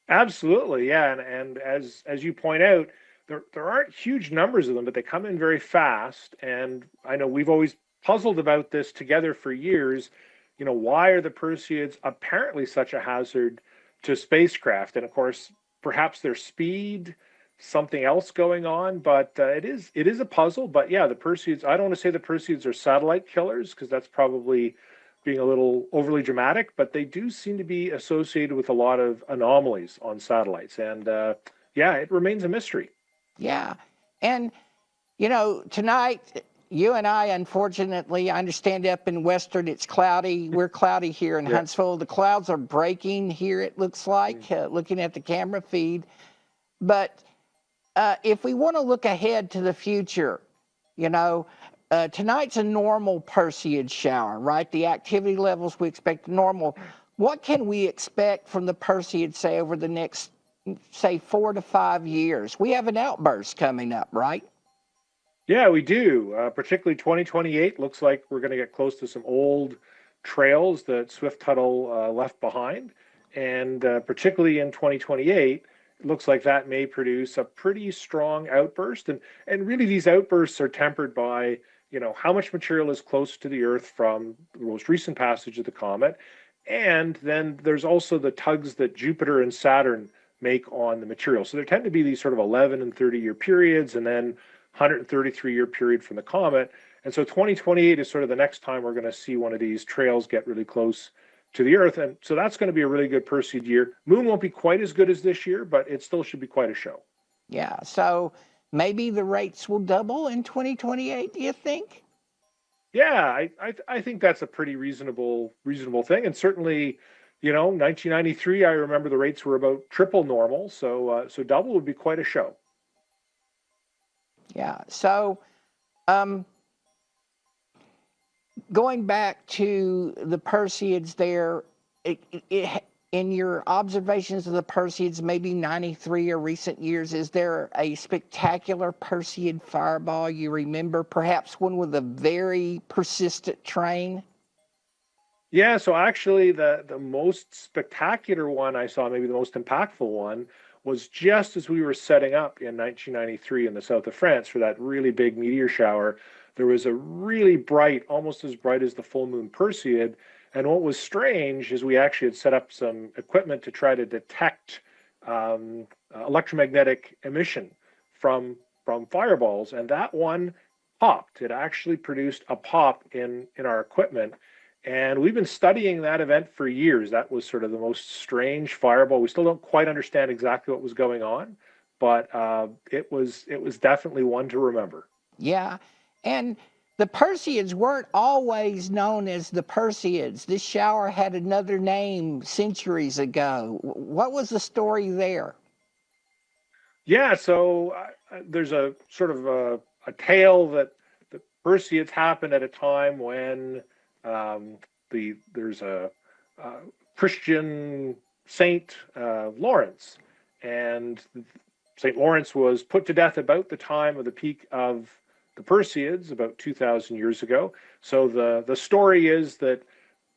Absolutely, yeah. And as you point out, there aren't huge numbers of them, but they come in very fast. And I know we've always puzzled about this together for years. Why are the Perseids apparently such a hazard spacecraft. And of course, perhaps their speed, something else going on, but it is a puzzle. But yeah, the Perseids, I don't want to say the Perseids are satellite killers, because that's probably being a little overly dramatic, but they do seem to be associated with a lot of anomalies on satellites. And yeah, it remains a mystery. Yeah. And, you know, tonight, you and I, unfortunately, I understand up in Western, it's cloudy. We're cloudy here in Huntsville. The clouds are breaking here, it looks like, looking at the camera feed. But if we want to look ahead to the future, you know, tonight's a normal Perseid shower, right? The activity levels we expect normal. What can we expect from the Perseid, say, over the next, say, 4 to 5 years? We have an outburst coming up, right? Yeah, we do. Particularly 2028 looks like we're going to get close to some old trails that Swift Tuttle left behind. And particularly in 2028, it looks like that may produce a pretty strong outburst. And really, these outbursts are tempered by, you know, how much material is close to the Earth from the most recent passage of the comet. And then there's also the tugs that Jupiter and Saturn make on the material. So there tend to be these sort of 11 and 30-year periods, and then 133-year period from the comet. And so 2028 is sort of the next time we're going to see one of these trails get really close to the Earth. And so that's going to be a really good Perseid year. Moon won't be quite as good as this year, but it still should be quite a show. Yeah, so maybe the rates will double in 2028, do you think? Yeah, I think that's a pretty reasonable thing. And certainly, you know, 1993, I remember the rates were about triple normal. So double would be quite a show. Yeah, so going back to the Perseids there, in your observations of the Perseids, maybe 93 or recent years, is there a spectacular Perseid fireball you remember? Perhaps one with a very persistent train? Yeah, so actually the most spectacular one I saw, maybe the most impactful one, was just as we were setting up in 1993 in the south of France for that really big meteor shower. There was a really bright, almost as bright as the full moon Perseid. And what was strange is we actually had set up some equipment to try to detect electromagnetic emission from fireballs, and that one popped. It actually produced a pop in our equipment. And we've been studying that event for years. That was sort of the most strange fireball. We still don't quite understand exactly what was going on, but it was definitely one to remember. Yeah, and the Perseids weren't always known as the Perseids. This shower had another name centuries ago. What was the story there? Yeah, so there's a sort of a tale that the Perseids happened at a time when there's a Christian saint, Lawrence, and Saint Lawrence was put to death about the time of the peak of the Perseids, about 2,000 years ago. So the story is that,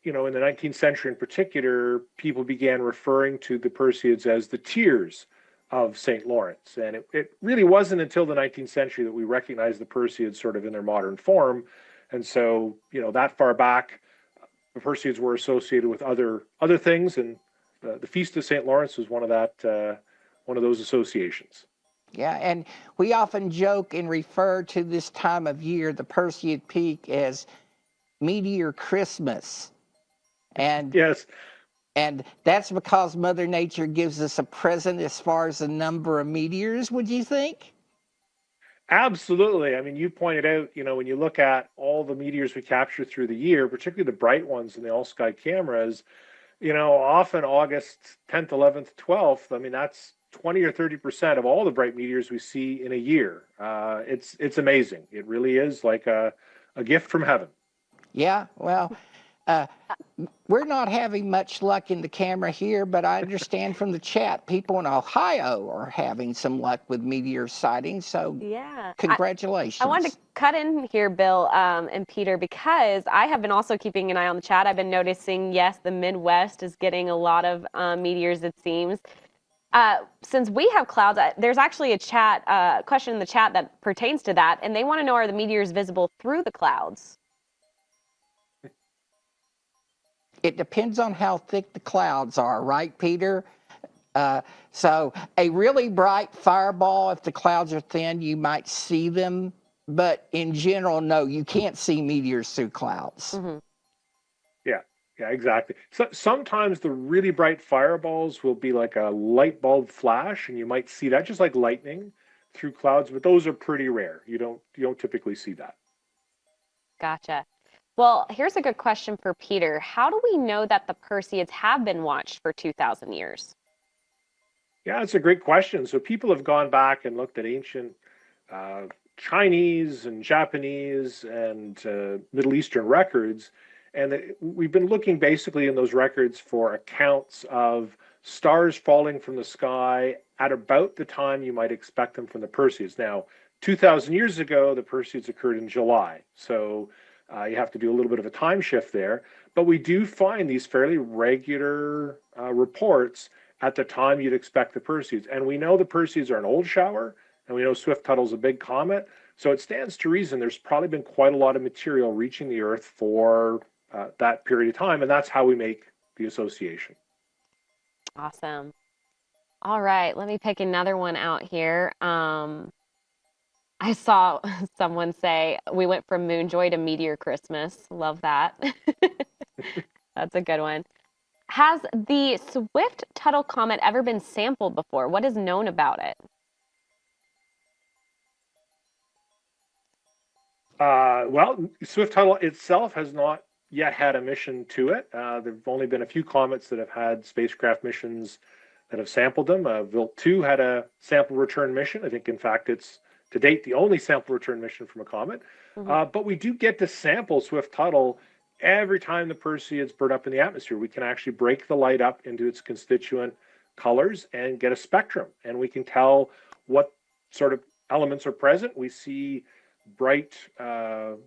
you know, in the 19th century in particular, people began referring to the Perseids as the tears of Saint Lawrence. And it really wasn't until the 19th century that we recognized the Perseids sort of in their modern form. And so, you know, that far back, the Perseids were associated with other things, and the Feast of St. Lawrence was one of those associations. Yeah, and we often joke and refer to this time of year, the Perseid peak, as Meteor Christmas. And yes, and that's because Mother Nature gives us a present as far as the number of meteors, would you think? absolutely. I mean, you pointed out, you know, when you look at all the meteors we capture through the year, particularly the bright ones in the all-sky cameras, you know, often August 10th, 11th, 12th, I mean, that's 20 or 30% of all the bright meteors we see in a year. It's amazing. It really is like a gift from heaven. Yeah, well, we're not having much luck in the camera here, but I understand from the chat, people in Ohio are having some luck with meteor sightings. So yeah, congratulations. I wanted to cut in here, Bill and Peter, because I have been also keeping an eye on the chat. I've been noticing, yes, the Midwest is getting a lot of meteors, it seems. Since we have clouds, there's actually a chat question in the chat that pertains to that, and they want to know, are the meteors visible through the clouds? it depends on how thick the clouds are, right, Peter? So a really bright fireball, if the clouds are thin, you might see them. But in general, no, you can't see meteors through clouds. Mm-hmm. Yeah, exactly. So sometimes the really bright fireballs will be like a light bulb flash, and you might see that just like lightning through clouds, but those are pretty rare. You don't typically see that. Gotcha. Well, here's a good question for Peter. How do we know that the Perseids have been watched for 2,000 years? Yeah, it's a great question. So people have gone back and looked at ancient Chinese and Japanese and Middle Eastern records. And we've been looking basically in those records for accounts of stars falling from the sky at about the time you might expect them from the Perseids. Now, 2,000 years ago, the Perseids occurred in July. So you have to do a little bit of a time shift there. But we do find these fairly regular reports at the time you'd expect the Perseids. And we know the Perseids are an old shower, and we know Swift-Tuttle's a big comet. So it stands to reason there's probably been quite a lot of material reaching the Earth for that period of time, and that's how we make the association. Awesome. All right, let me pick another one out here. I saw someone say we went from Moonjoy to Meteor Christmas. Love that. That's a good one. Has the Swift-Tuttle comet ever been sampled before? What is known about it? Well, Swift-Tuttle itself has not yet had a mission to it. There have only been a few comets that have had spacecraft missions that have sampled them. Vilt 2 had a sample return mission. I think, in fact, it's to date the only sample return mission from a comet. Mm-hmm. But we do get to sample Swift-Tuttle every time the Perseids burn up in the atmosphere. We can actually break the light up into its constituent colors and get a spectrum. And we can tell what sort of elements are present. We see bright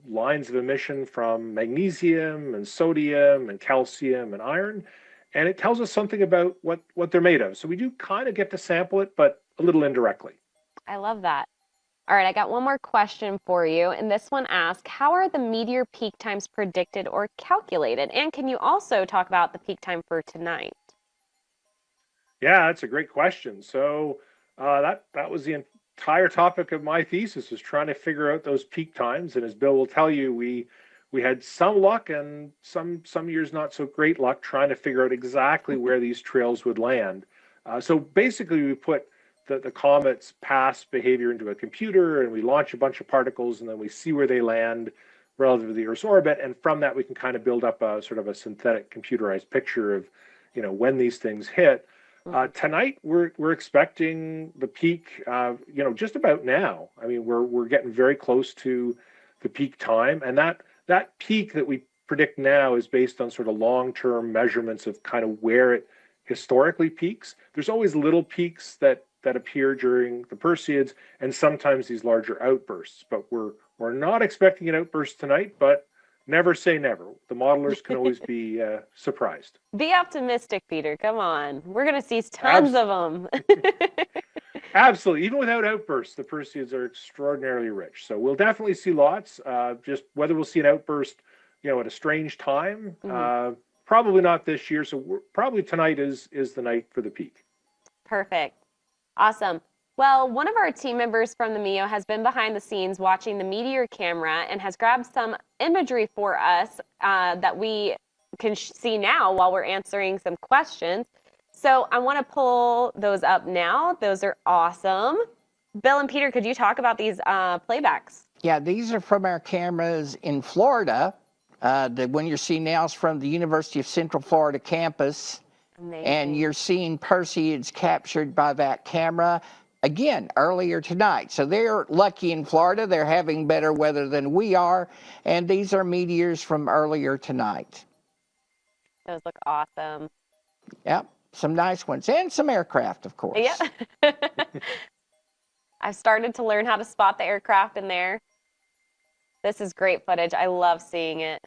lines of emission from magnesium and sodium and calcium and iron, and it tells us something about what they're made of. So we do kind of get to sample it, but a little indirectly. I love that. All right, I got one more question for you, and this one asks, how are the meteor peak times predicted or calculated? And can you also talk about the peak time for tonight? Yeah, that's a great question. So that was the entire topic of my thesis, was trying to figure out those peak times. And as Bill will tell you, we had some luck and some years not so great luck trying to figure out exactly where these trails would land. So basically, we put the comet's past behavior into a computer, and we launch a bunch of particles, and then we see where they land relative to the Earth's orbit. And from that, we can kind of build up a sort of a synthetic computerized picture of, when these things hit. Tonight, we're expecting the peak, just about now. I mean, we're getting very close to the peak time, and that peak that we predict now is based on sort of long-term measurements of kind of where it historically peaks. There's always little peaks that appear during the Perseids, and sometimes these larger outbursts. But we're not expecting an outburst tonight, but never say never. The modelers can always be surprised. Be optimistic, Peter. Come on. We're going to see tons of them. Absolutely. Even without outbursts, the Perseids are extraordinarily rich. So we'll definitely see lots. Just whether we'll see an outburst, at a strange time, probably not this year. So probably tonight is the night for the peak. Perfect. Awesome. Well, one of our team members from the MEO has been behind the scenes watching the meteor camera and has grabbed some imagery for us that we can see now while we're answering some questions. So I want to pull those up now. Those are awesome. Bill and Peter, could you talk about these playbacks? Yeah, these are from our cameras in Florida. The one you're seeing now is from the University of Central Florida campus. Amazing. And you're seeing Perseids captured by that camera. Again, earlier tonight. So they're lucky in Florida. They're having better weather than we are. And these are meteors from earlier tonight. Those look awesome. Yep, some nice ones. And some aircraft, of course. Yeah. I've started to learn how to spot the aircraft in there. This is great footage. I love seeing it.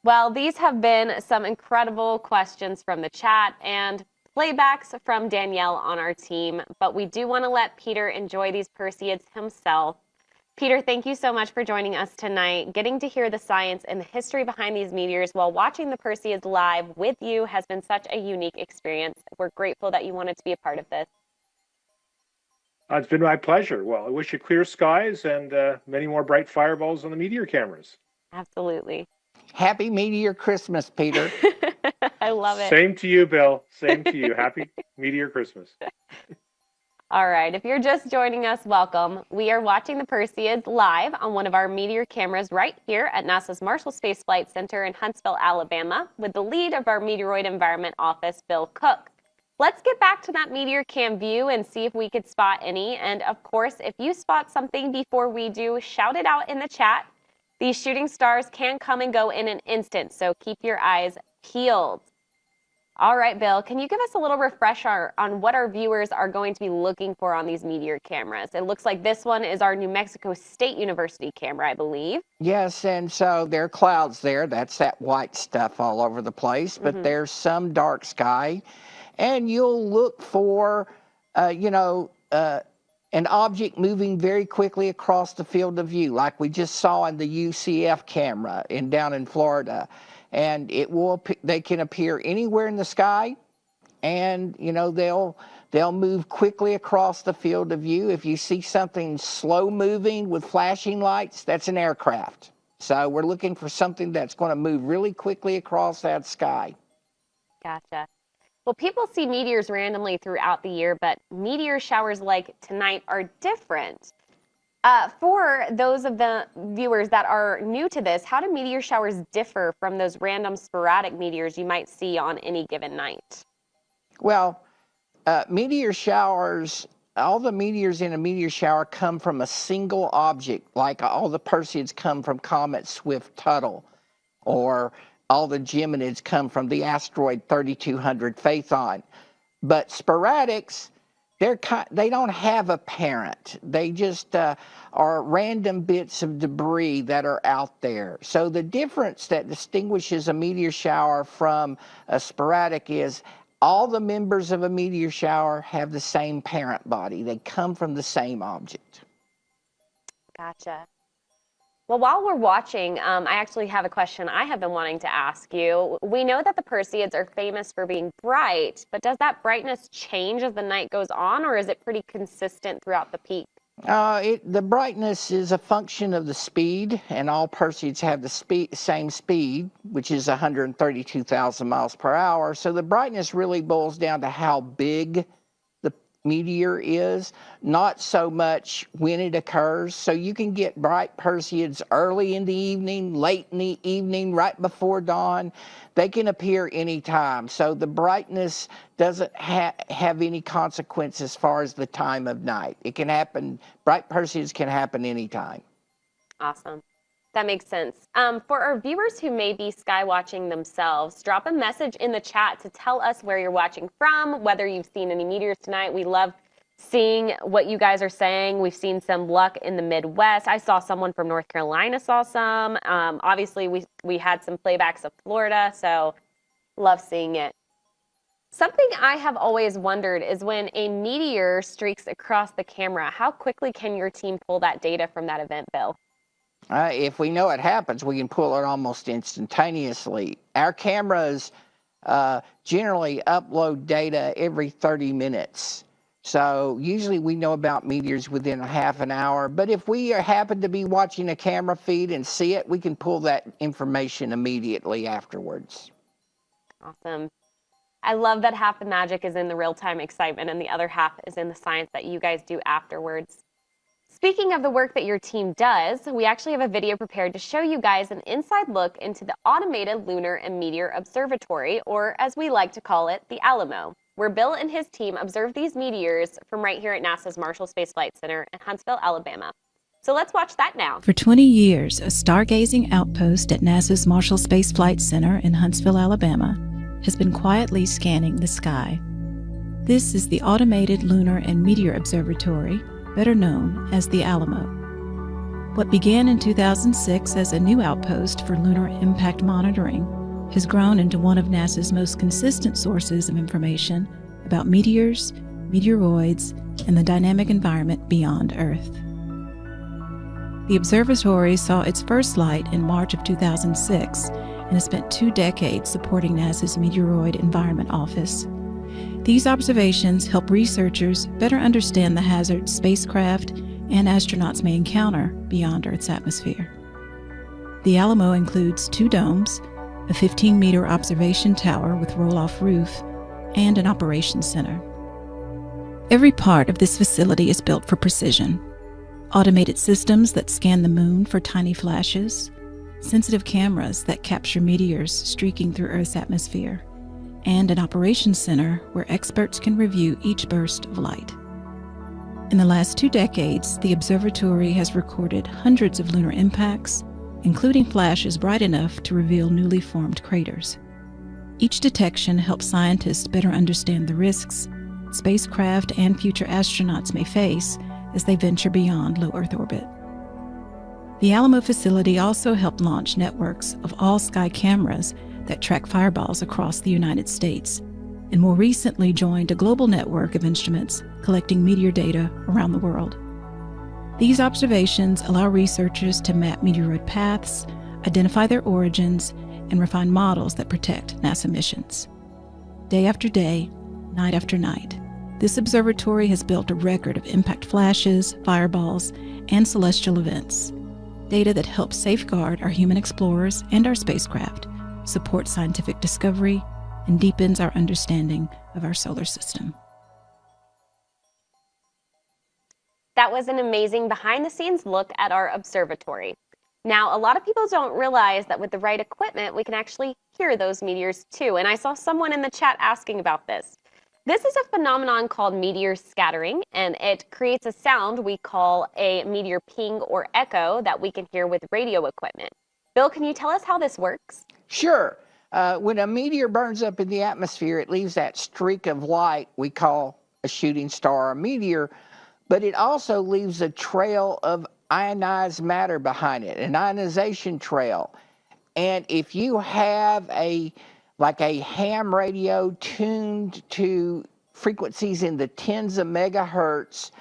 Well, these have been some incredible questions from the chat and playbacks from Danielle on our team, but we do want to let Peter enjoy these Perseids himself. Peter, thank you so much for joining us tonight. Getting to hear the science and the history behind these meteors while watching the Perseids live with you has been such a unique experience. We're grateful that you wanted to be a part of this. It's been my pleasure. Well, I wish you clear skies and many more bright fireballs on the meteor cameras. Absolutely. Happy Meteor Christmas, Peter. I love it. Same to you, Bill. Same to you. Happy Meteor Christmas. All right, if you're just joining us, welcome. We are watching the Perseids live on one of our meteor cameras right here at NASA's Marshall Space Flight Center in Huntsville, Alabama, with the lead of our Meteoroid Environment Office, Bill Cook. Let's get back to that meteor cam view and see if we could spot any. And of course, if you spot something before we do, shout it out in the chat. These shooting stars can come and go in an instant, so keep your eyes peeled. All right, Bill, can you give us a little refresher on what our viewers are going to be looking for on these meteor cameras? It looks like this one is our New Mexico State University camera, I believe. Yes, and so there are clouds there. That's that white stuff all over the place, but there's some dark sky. And you'll look for, an object moving very quickly across the field of view, like we just saw in the UCF camera down in Florida. And they can appear anywhere in the sky, and they'll move quickly across the field of view. If you see something slow moving with flashing lights, that's an aircraft. So we're looking for something that's going to move really quickly across that sky. Gotcha. Well, people see meteors randomly throughout the year, but meteor showers like tonight are different. For those of the viewers that are new to this, how do meteor showers differ from those random sporadic meteors you might see on any given night? Well, meteor showers, all the meteors in a meteor shower come from a single object, like all the Perseids come from Comet Swift-Tuttle, or all the Geminids come from the asteroid 3200 Phaethon. But sporadics, they don't have a parent. They just are random bits of debris that are out there. So the difference that distinguishes a meteor shower from a sporadic is all the members of a meteor shower have the same parent body. They come from the same object. Gotcha. Well, while we're watching, I actually have a question I have been wanting to ask you. We know that the Perseids are famous for being bright, but does that brightness change as the night goes on, or is it pretty consistent throughout the peak? The brightness is a function of the speed, and all Perseids have the same speed, which is 132,000 miles per hour. So the brightness really boils down to how big the meteor is, not so much when it occurs. So you can get bright Perseids early in the evening, late in the evening, right before dawn. They can appear anytime. So the brightness doesn't have any consequence as far as the time of night. It can happen, bright Perseids can happen anytime. Awesome. That makes sense. For our viewers who may be sky watching themselves, drop a message in the chat to tell us where you're watching from, whether you've seen any meteors tonight. We love seeing what you guys are saying. We've seen some luck in the Midwest. I saw someone from North Carolina saw some. Obviously, we had some playbacks of Florida, so love seeing it. Something I have always wondered is when a meteor streaks across the camera, how quickly can your team pull that data from that event, Bill? If we know it happens, we can pull it almost instantaneously. Our cameras generally upload data every 30 minutes. So usually we know about meteors within a half an hour. But if we happen to be watching a camera feed and see it, we can pull that information immediately afterwards. Awesome. I love that half the magic is in the real-time excitement and the other half is in the science that you guys do afterwards. Speaking of the work that your team does, we actually have a video prepared to show you guys an inside look into the Automated Lunar and Meteor Observatory, or as we like to call it, the Alamo, where Bill and his team observe these meteors from right here at NASA's Marshall Space Flight Center in Huntsville, Alabama. So let's watch that now. For 20 years, a stargazing outpost at NASA's Marshall Space Flight Center in Huntsville, Alabama, has been quietly scanning the sky. This is the Automated Lunar and Meteor Observatory, better known as the Alamo. What began in 2006 as a new outpost for lunar impact monitoring has grown into one of NASA's most consistent sources of information about meteors, meteoroids, and the dynamic environment beyond Earth. The observatory saw its first light in March of 2006 and has spent 2 decades supporting NASA's Meteoroid Environment Office. These observations help researchers better understand the hazards spacecraft and astronauts may encounter beyond Earth's atmosphere. The Alamo includes 2 domes, a 15-meter observation tower with roll-off roof, and an operations center. Every part of this facility is built for precision. Automated systems that scan the moon for tiny flashes, sensitive cameras that capture meteors streaking through Earth's atmosphere, and an operations center where experts can review each burst of light. In the last 2 decades, the observatory has recorded hundreds of lunar impacts, including flashes bright enough to reveal newly formed craters. Each detection helps scientists better understand the risks spacecraft and future astronauts may face as they venture beyond low Earth orbit. The Alamo facility also helped launch networks of all-sky cameras that track fireballs across the United States, and more recently joined a global network of instruments collecting meteor data around the world. These observations allow researchers to map meteoroid paths, identify their origins, and refine models that protect NASA missions. Day after day, night after night, this observatory has built a record of impact flashes, fireballs, and celestial events, data that helps safeguard our human explorers and our spacecraft, supports scientific discovery, and deepens our understanding of our solar system. That was an amazing behind-the-scenes look at our observatory. Now, a lot of people don't realize that with the right equipment, we can actually hear those meteors too. And I saw someone in the chat asking about this. This is a phenomenon called meteor scattering, and it creates a sound we call a meteor ping or echo that we can hear with radio equipment. Bill, can you tell us how this works? Sure. When a meteor burns up in the atmosphere, it leaves that streak of light we call a shooting star or meteor, but it also leaves a trail of ionized matter behind it, an ionization trail. And if you have a ham radio tuned to frequencies in the tens of megahertz,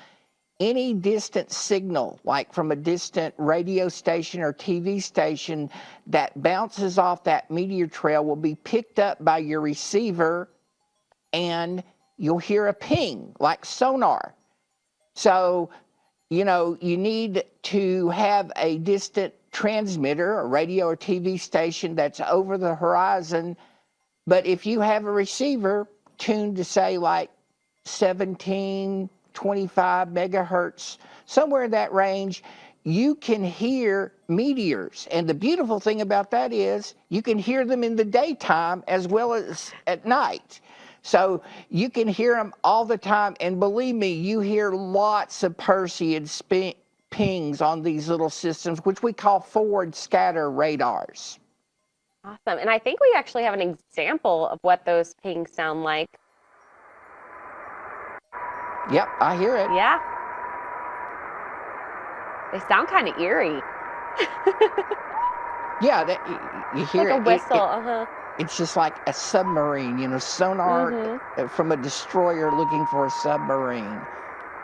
any distant signal, like from a distant radio station or TV station that bounces off that meteor trail will be picked up by your receiver and you'll hear a ping, like sonar. So, you need to have a distant transmitter, a radio or TV station that's over the horizon. But if you have a receiver tuned to, say, like 1725 megahertz, somewhere in that range, you can hear meteors. And the beautiful thing about that is you can hear them in the daytime as well as at night. So you can hear them all the time. And believe me, you hear lots of Perseid pings on these little systems, which we call forward scatter radars. Awesome. And I think we actually have an example of what those pings sound like. Yep, I hear it. Yeah. They sound kind of eerie. Yeah, you hear like a whistle. It's just like a submarine, sonar from a destroyer looking for a submarine.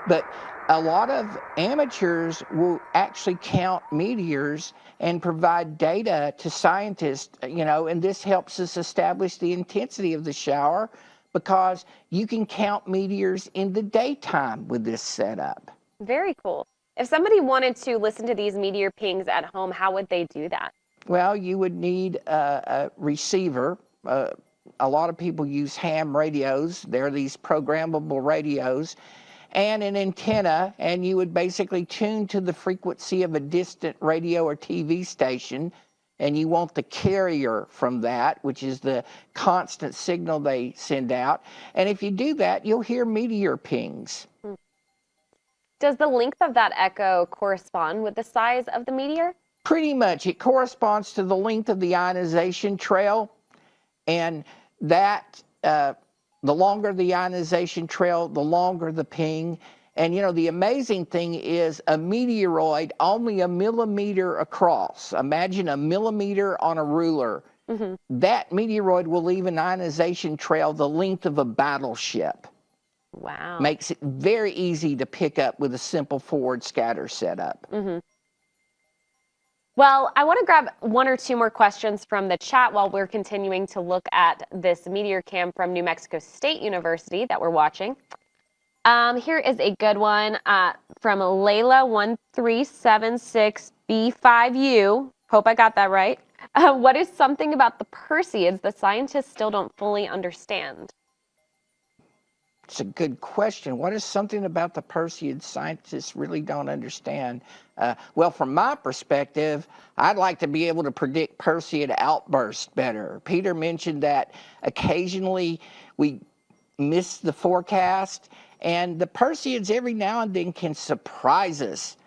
But a lot of amateurs will actually count meteors and provide data to scientists, and this helps us establish the intensity of the shower because you can count meteors in the daytime with this setup. Very cool. If somebody wanted to listen to these meteor pings at home, how would they do that? Well, you would need a receiver. A lot of people use ham radios. They're these programmable radios. And an antenna, and you would basically tune to the frequency of a distant radio or TV station, and you want the carrier from that, which is the constant signal they send out. And if you do that, you'll hear meteor pings. Does the length of that echo correspond with the size of the meteor? Pretty much. It corresponds to the length of the ionization trail, and that the longer the ionization trail, the longer the ping. And, the amazing thing is a meteoroid only a millimeter across. Imagine a millimeter on a ruler. That meteoroid will leave an ionization trail the length of a battleship. Wow. Makes it very easy to pick up with a simple forward scatter setup. Well, I want to grab one or two more questions from the chat while we're continuing to look at this meteor cam from New Mexico State University that we're watching. Here is a good one from Layla1376B5U. Hope I got that right. What is something about the Perseids that scientists still don't fully understand? It's a good question. What is something about the Perseids scientists really don't understand? Well, from my perspective, I'd like to be able to predict Perseid outbursts better. Peter mentioned that occasionally we miss the forecast, and the Perseids every now and then can surprise us.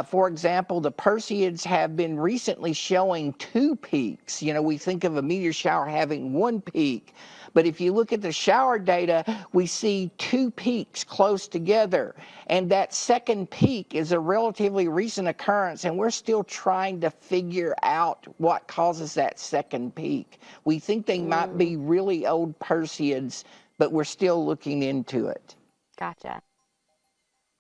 For example, the Perseids have been recently showing 2 peaks. You know, we think of a meteor shower having 1 peak. But if you look at the shower data, we see 2 peaks close together. And that second peak is a relatively recent occurrence, and we're still trying to figure out what causes that second peak. We think they might be really old Perseids, but we're still looking into it. Gotcha.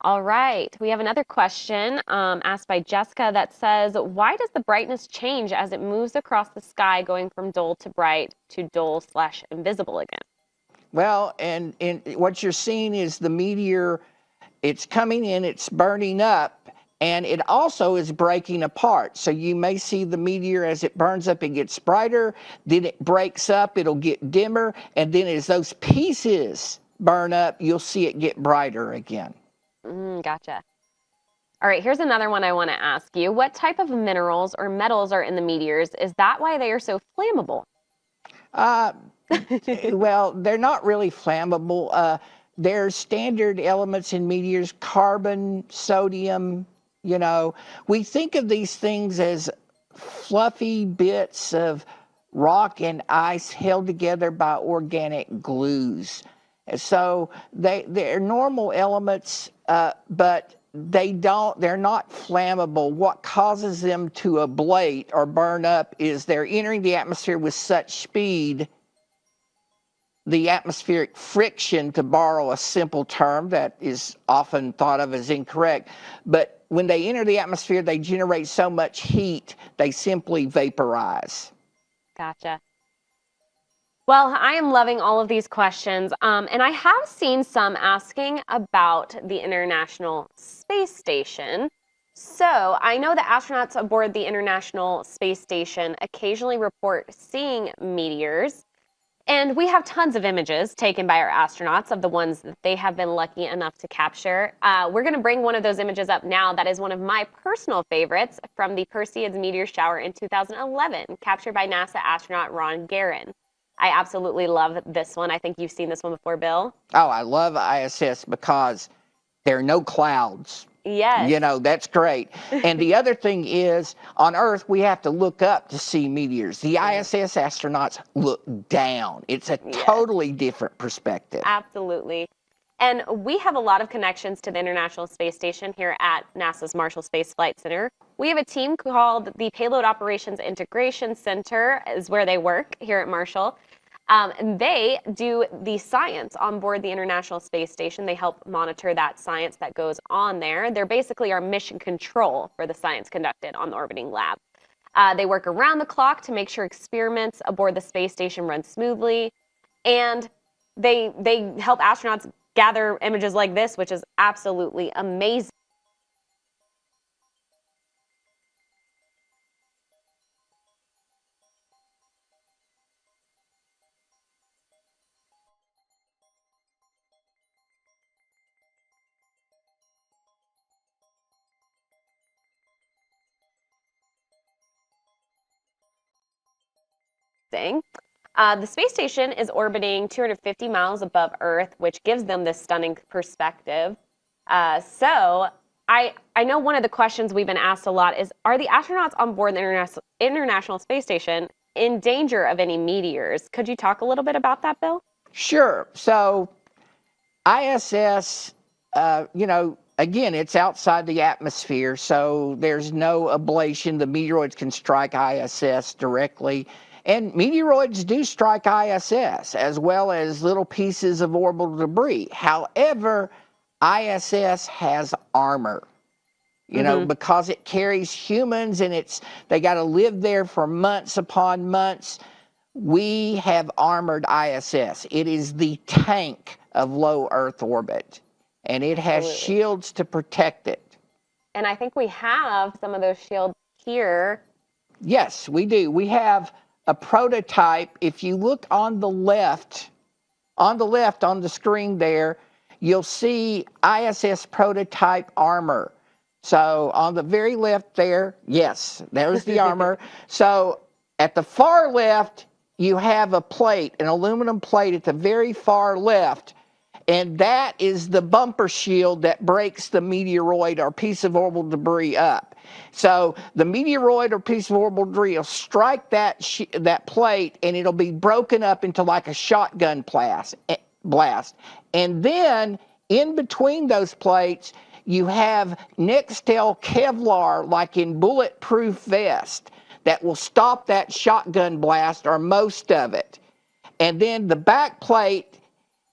All right. We have another question asked by Jessica that says, why does the brightness change as it moves across the sky, going from dull to bright to dull/invisible again? Well, and what you're seeing is the meteor, it's coming in, it's burning up, and it also is breaking apart. So you may see the meteor as it burns up, it gets brighter, then it breaks up, it'll get dimmer, and then as those pieces burn up, you'll see it get brighter again. Gotcha. All right, here's another one I want to ask you. What type of minerals or metals are in the meteors? Is that why they are so flammable? Well, they're not really flammable. There's standard elements in meteors, carbon, sodium, you know. We think of these things as fluffy bits of rock and ice held together by organic glues. So they're normal elements, but they're not flammable. What causes them to ablate or burn up is they're entering the atmosphere with such speed, the atmospheric friction, to borrow a simple term that is often thought of as incorrect, but when they enter the atmosphere, they generate so much heat, they simply vaporize. Gotcha. Well, I am loving all of these questions, and I have seen some asking about the International Space Station. So I know that astronauts aboard the International Space Station occasionally report seeing meteors, and we have tons of images taken by our astronauts of the ones that they have been lucky enough to capture. We're going to bring one of those images up now. That is one of my personal favorites from the Perseids meteor shower in 2011, captured by NASA astronaut Ron Guerin. I absolutely love this one. I think you've seen this one before, Bill. Oh, I love ISS because there are no clouds. Yes. You know, that's great. And the other thing is, on Earth, we have to look up to see meteors. The ISS astronauts look down. It's a totally different perspective. Absolutely. And we have a lot of connections to the International Space Station here at NASA's Marshall Space Flight Center. We have a team called the Payload Operations Integration Center, is where they work here at Marshall. And they do the science on board the International Space Station. They help monitor that science that goes on there. They're basically our mission control for the science conducted on the orbiting lab. They work around the clock to make sure experiments aboard the space station run smoothly. And they help astronauts gather images like this, which is absolutely amazing. The space station is orbiting 250 miles above Earth, which gives them this stunning perspective. So I know one of the questions we've been asked a lot is, are the astronauts on board the International Space Station in danger of any meteors? Could you talk a little bit about that, Bill? Sure. So ISS, you know, again, it's outside the atmosphere, so there's no ablation. The meteoroids can strike ISS directly. And meteoroids do strike ISS, as well as little pieces of orbital debris. However, ISS has armor. you know, because it carries humans and they got to live there for months upon months. We have armored ISS. It is the tank of low Earth orbit, and it has shields to protect it. And I think we have some of those shields here. Yes, we do. We have a prototype. If you look on the left on the screen there, you'll see ISS prototype armor. So on the very left there, yes, there's the armor. So at the far left, you have a plate, an aluminum plate at the very far left, and that is the bumper shield that breaks the meteoroid or piece of orbital debris up. So the meteoroid or piece of orbital debris will strike that plate, and it'll be broken up into like a shotgun blast. And then in between those plates, you have Nextel Kevlar, like in bulletproof vest, that will stop that shotgun blast or most of it. And then the back plate,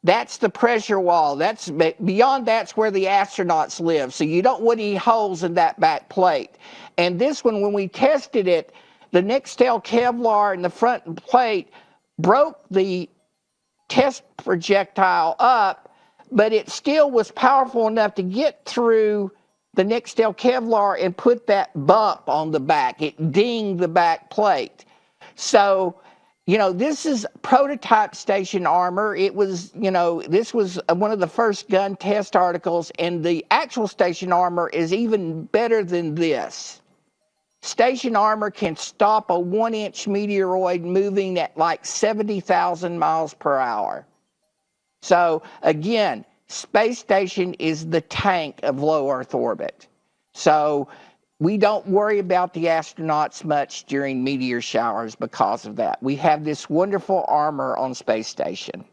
that's the pressure wall. Beyond that's where the astronauts live. So you don't want any holes in that back plate. And this one, when we tested it, the Nextel Kevlar in the front plate broke the test projectile up, but it still was powerful enough to get through the Nextel Kevlar and put that bump on the back. It dinged the back plate. So, you know, this is prototype station armor. It was, you know, this was one of the first gun test articles, and the actual station armor is even better than this. Station armor can stop a 1-inch meteoroid moving at like 70,000 miles per hour. So again, space station is the tank of low Earth orbit. So we don't worry about the astronauts much during meteor showers because of that. We have this wonderful armor on space station.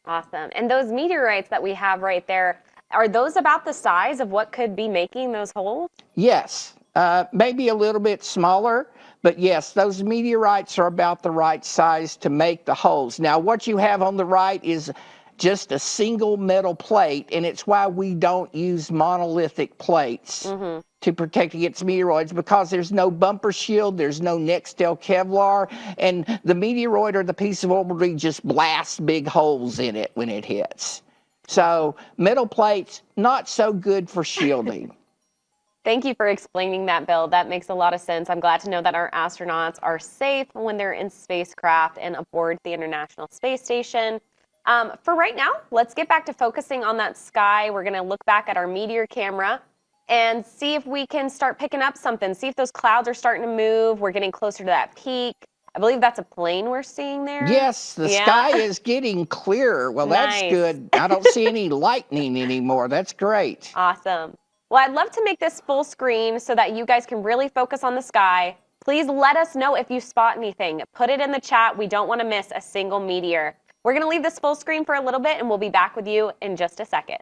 Awesome. And those meteorites that we have right there, are those about the size of what could be making those holes? Yes, maybe a little bit smaller, but yes, those meteorites are about the right size to make the holes. Now, what you have on the right is just a single metal plate, and it's why we don't use monolithic plates to protect against meteoroids, because there's no bumper shield, there's no Nextel Kevlar, and the meteoroid or the piece of orbital debris just blasts big holes in it when it hits. So metal plates, not so good for shielding. Thank you for explaining that, Bill. That makes a lot of sense. I'm glad to know that our astronauts are safe when they're in spacecraft and aboard the International Space Station. For right now, let's get back to focusing on that sky. We're going to look back at our meteor camera and see if we can start picking up something, see if those clouds are starting to move. We're getting closer to that peak. I believe that's a plane we're seeing there. Yes, the sky is getting clearer. Well, that's good. I don't see any lightning anymore. That's great. Awesome. Well, I'd love to make this full screen so that you guys can really focus on the sky. Please let us know if you spot anything. Put it in the chat. We don't want to miss a single meteor. We're going to leave this full screen for a little bit, and we'll be back with you in just a second.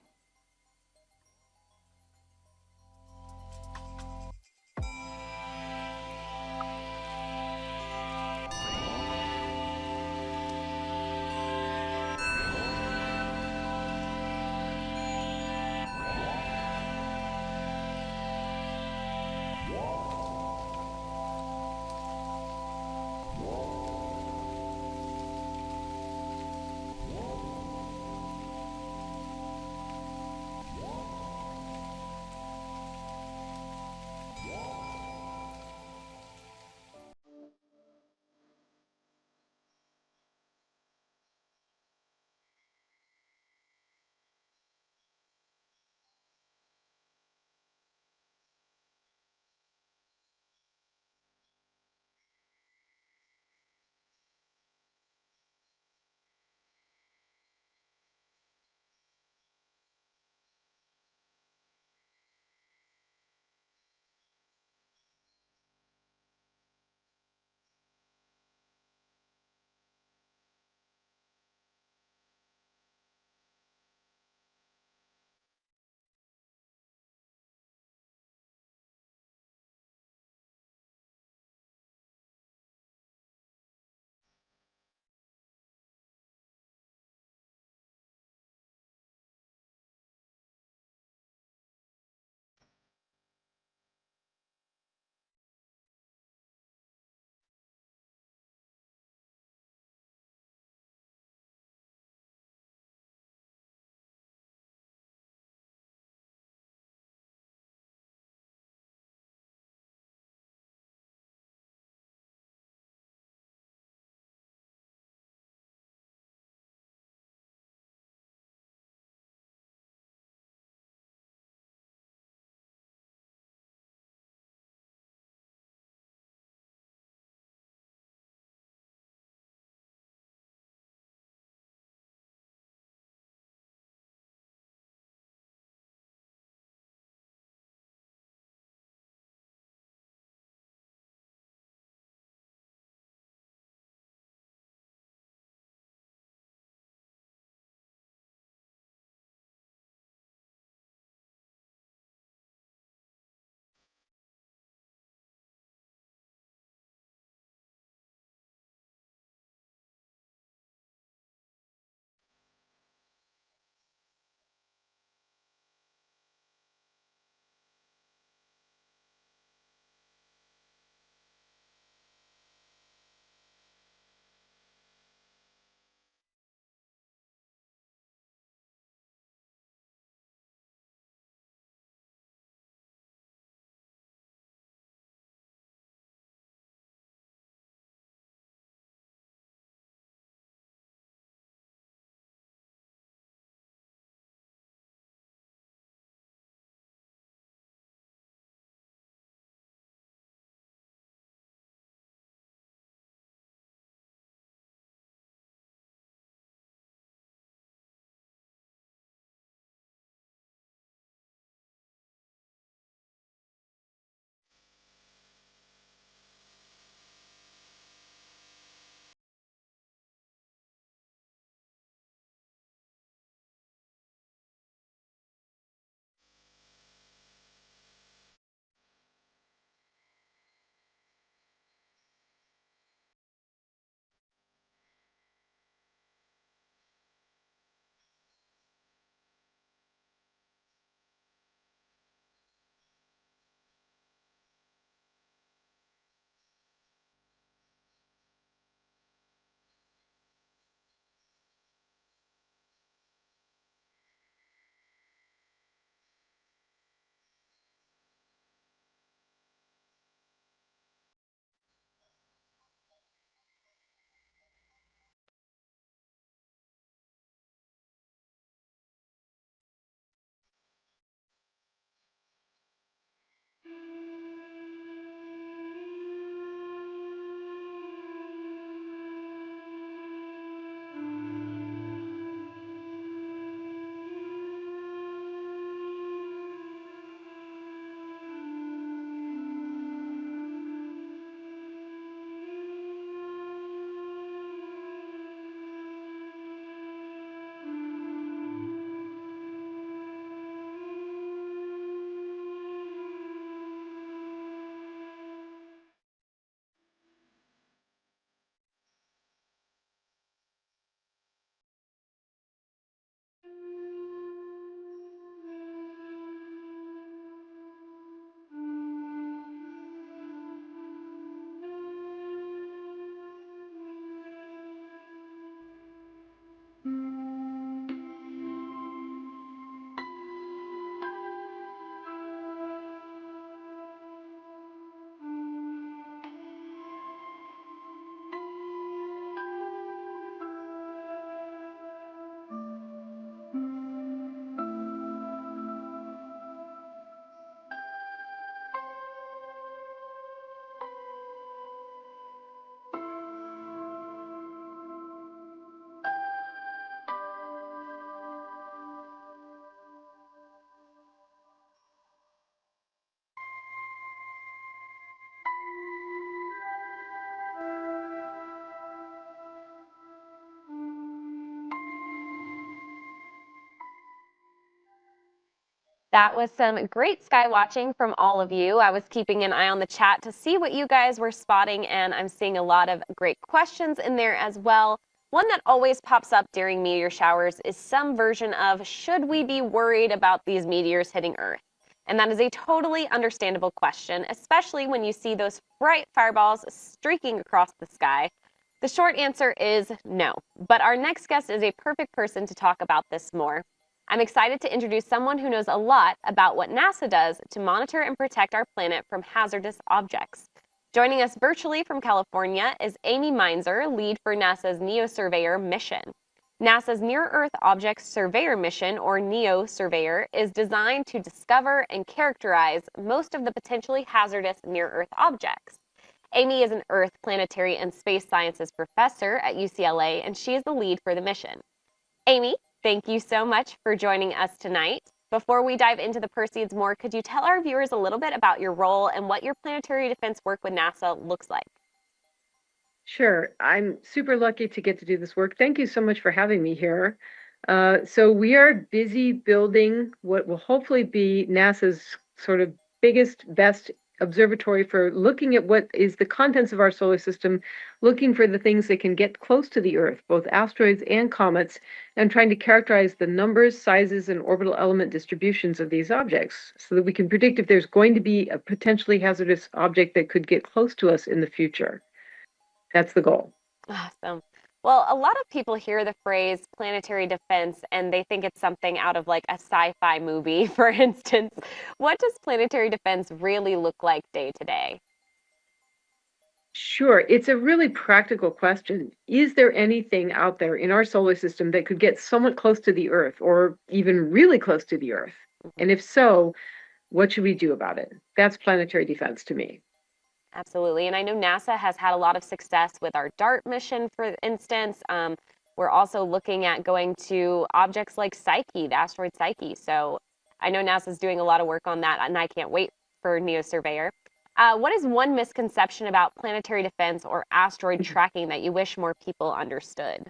That was some great sky watching from all of you. I was keeping an eye on the chat to see what you guys were spotting, and I'm seeing a lot of great questions in there as well. One that always pops up during meteor showers is some version of, should we be worried about these meteors hitting Earth? And that is a totally understandable question, especially when you see those bright fireballs streaking across the sky. The short answer is no, but our next guest is a perfect person to talk about this more. I'm excited to introduce someone who knows a lot about what NASA does to monitor and protect our planet from hazardous objects. Joining us virtually from California is Amy Meinzer, lead for NASA's NEO Surveyor mission. NASA's Near-Earth Objects Surveyor mission, or NEO Surveyor, is designed to discover and characterize most of the potentially hazardous near-Earth objects. Amy is an Earth, planetary, and space sciences professor at UCLA, and she is the lead for the mission. Amy, thank you so much for joining us tonight. Before we dive into the Perseids more, could you tell our viewers a little bit about your role and what your planetary defense work with NASA looks like? Sure. I'm super lucky to get to do this work. Thank you so much for having me here. So we are busy building what will hopefully be NASA's sort of biggest, best observatory for looking at what is the contents of our solar system, looking for the things that can get close to the Earth, both asteroids and comets, and trying to characterize the numbers, sizes, and orbital element distributions of these objects so that we can predict if there's going to be a potentially hazardous object that could get close to us in the future. That's the goal. Awesome. Well, a lot of people hear the phrase planetary defense and they think it's something out of like a sci-fi movie, for instance. What does planetary defense really look like day to day? Sure. It's a really practical question. Is there anything out there in our solar system that could get somewhat close to the Earth or even really close to the Earth? And if so, what should we do about it? That's planetary defense to me. Absolutely. And I know NASA has had a lot of success with our DART mission, for instance. We're also looking at going to objects like Psyche, the asteroid Psyche. So I know NASA's doing a lot of work on that, and I can't wait for NEO Surveyor. What is one misconception about planetary defense or asteroid tracking that you wish more people understood?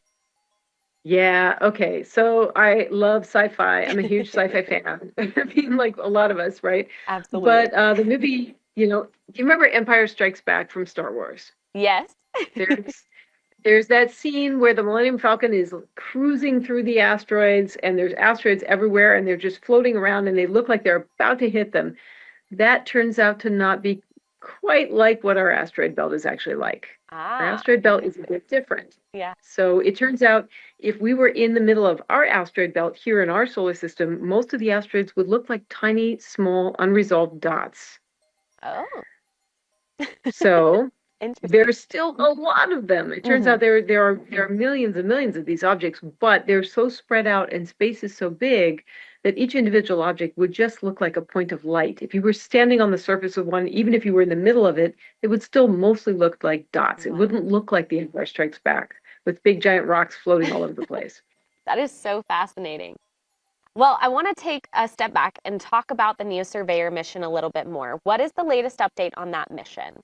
Yeah, okay. So I love sci-fi. I'm a huge sci-fi fan. I mean, like a lot of us, right? Absolutely. But the movie, do you remember Empire Strikes Back from Star Wars? Yes. There's that scene where the Millennium Falcon is cruising through the asteroids, and there's asteroids everywhere, and they're just floating around, and they look like they're about to hit them. That turns out to not be quite like what our asteroid belt is actually like. Our asteroid belt is a bit different. Yeah. So it turns out if we were in the middle of our asteroid belt here in our solar system, most of the asteroids would look like tiny, small, unresolved dots. Oh. So there's still a lot of them. It turns out there are millions and millions of these objects, but they're so spread out and space is so big that each individual object would just look like a point of light. If you were standing on the surface of one, even if you were in the middle of it, it would still mostly look like dots. It wouldn't look like the Empire Strikes Back with big giant rocks floating all over the place. That is so fascinating. Well, I want to take a step back and talk about the NEO Surveyor mission a little bit more. What is the latest update on that mission?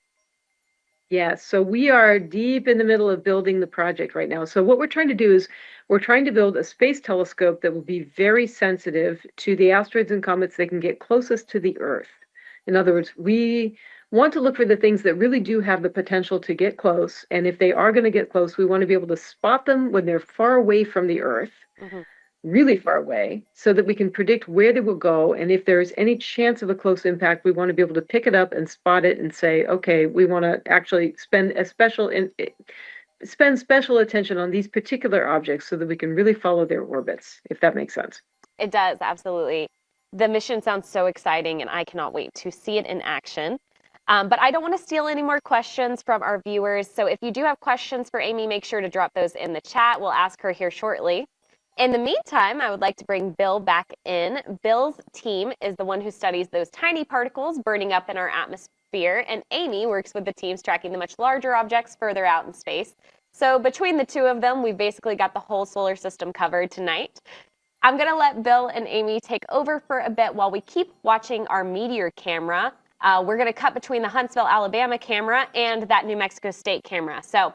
Yeah, so we are deep in the middle of building the project right now. So what we're trying to do is we're trying to build a space telescope that will be very sensitive to the asteroids and comets that can get closest to the Earth. In other words, we want to look for the things that really do have the potential to get close. And if they are going to get close, we want to be able to spot them when they're far away from the Earth. Really far away, so that we can predict where they will go. And if there's any chance of a close impact, we want to be able to pick it up and spot it and say, okay, we want to actually spend special attention on these particular objects so that we can really follow their orbits, if that makes sense. It does, absolutely. The mission sounds so exciting, and I cannot wait to see it in action. But I don't want to steal any more questions from our viewers. So if you do have questions for Amy, make sure to drop those in the chat. We'll ask her here shortly. In the meantime, I would like to bring Bill back in. Bill's team is the one who studies those tiny particles burning up in our atmosphere, and Amy works with the teams tracking the much larger objects further out in space. So between the two of them, we've basically got the whole solar system covered tonight. I'm going to let Bill and Amy take over for a bit while we keep watching our meteor camera. We're going to cut between the Huntsville, Alabama camera and that New Mexico State camera. So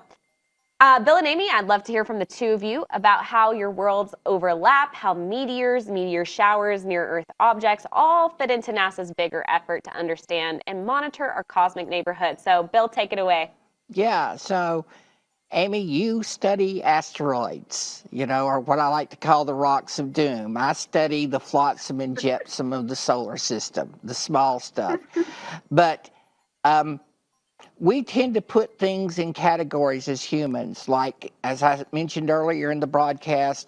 Bill and Amy, I'd love to hear from the two of you about how your worlds overlap, how meteors, meteor showers, near-Earth objects all fit into NASA's bigger effort to understand and monitor our cosmic neighborhood. So, Bill, take it away. Yeah, so Amy, you study asteroids, or what I like to call the rocks of doom. I study the flotsam and jetsam of the solar system, the small stuff. But we tend to put things in categories as humans, like, as I mentioned earlier in the broadcast,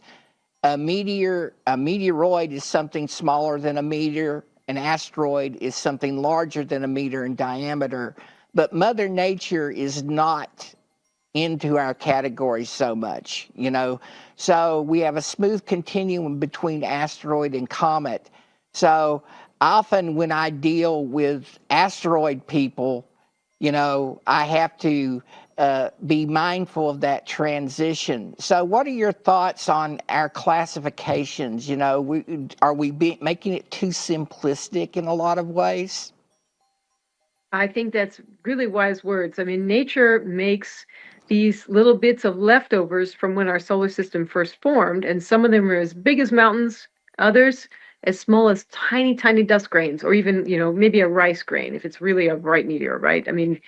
a meteoroid is something smaller than a meteor. An asteroid is something larger than a meter in diameter. But Mother Nature is not into our categories so much, So we have a smooth continuum between asteroid and comet. So often when I deal with asteroid people, I have to be mindful of that transition. So what are your thoughts on our classifications? Are we making it too simplistic in a lot of ways? I think that's really wise words. I mean, nature makes these little bits of leftovers from when our solar system first formed, and some of them are as big as mountains, others as small as tiny, tiny dust grains, or even, maybe a rice grain if it's really a bright meteor, right? I mean,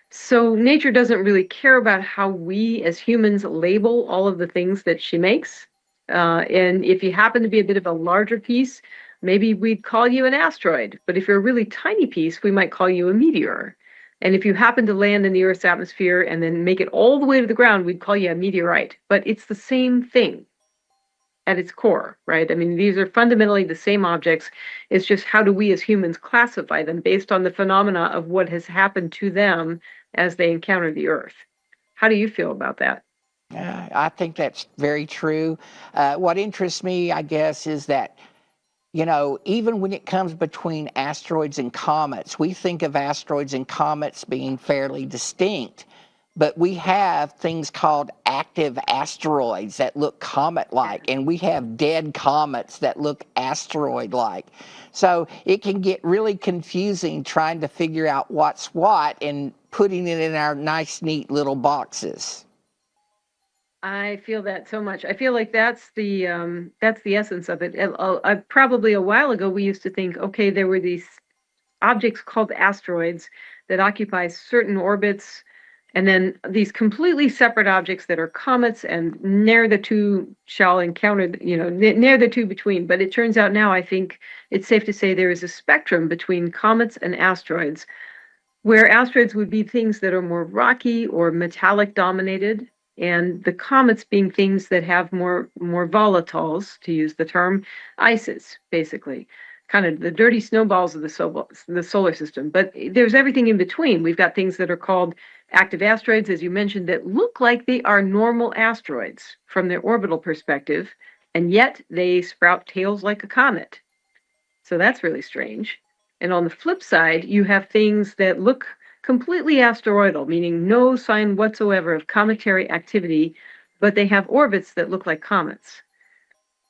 so nature doesn't really care about how we as humans label all of the things that she makes. And if you happen to be a bit of a larger piece, maybe we'd call you an asteroid. But if you're a really tiny piece, we might call you a meteor. And if you happen to land in the Earth's atmosphere and then make it all the way to the ground, we'd call you a meteorite. But it's the same thing at its core, right? I mean, these are fundamentally the same objects. It's just how do we as humans classify them based on the phenomena of what has happened to them as they encounter the Earth. How do you feel about that? I think that's very true. What interests me, I guess, is that even when it comes between asteroids and comets, we think of asteroids and comets being fairly distinct, but we have things called active asteroids that look comet-like, and we have dead comets that look asteroid-like. So it can get really confusing trying to figure out what's what and putting it in our nice, neat little boxes. I feel that so much. I feel like that's the essence of it. Probably a while ago, we used to think, okay, there were these objects called asteroids that occupy certain orbits, and then these completely separate objects that are comets, and ne'er the two shall encounter, ne'er the two between. But it turns out now, I think it's safe to say there is a spectrum between comets and asteroids, where asteroids would be things that are more rocky or metallic dominated, and the comets being things that have more volatiles, to use the term, ices, basically, kind of the dirty snowballs of the solar system. But there's everything in between. We've got things that are called active asteroids, as you mentioned, that look like they are normal asteroids from their orbital perspective, and yet they sprout tails like a comet. So that's really strange. And on the flip side, you have things that look completely asteroidal, meaning no sign whatsoever of cometary activity, but they have orbits that look like comets.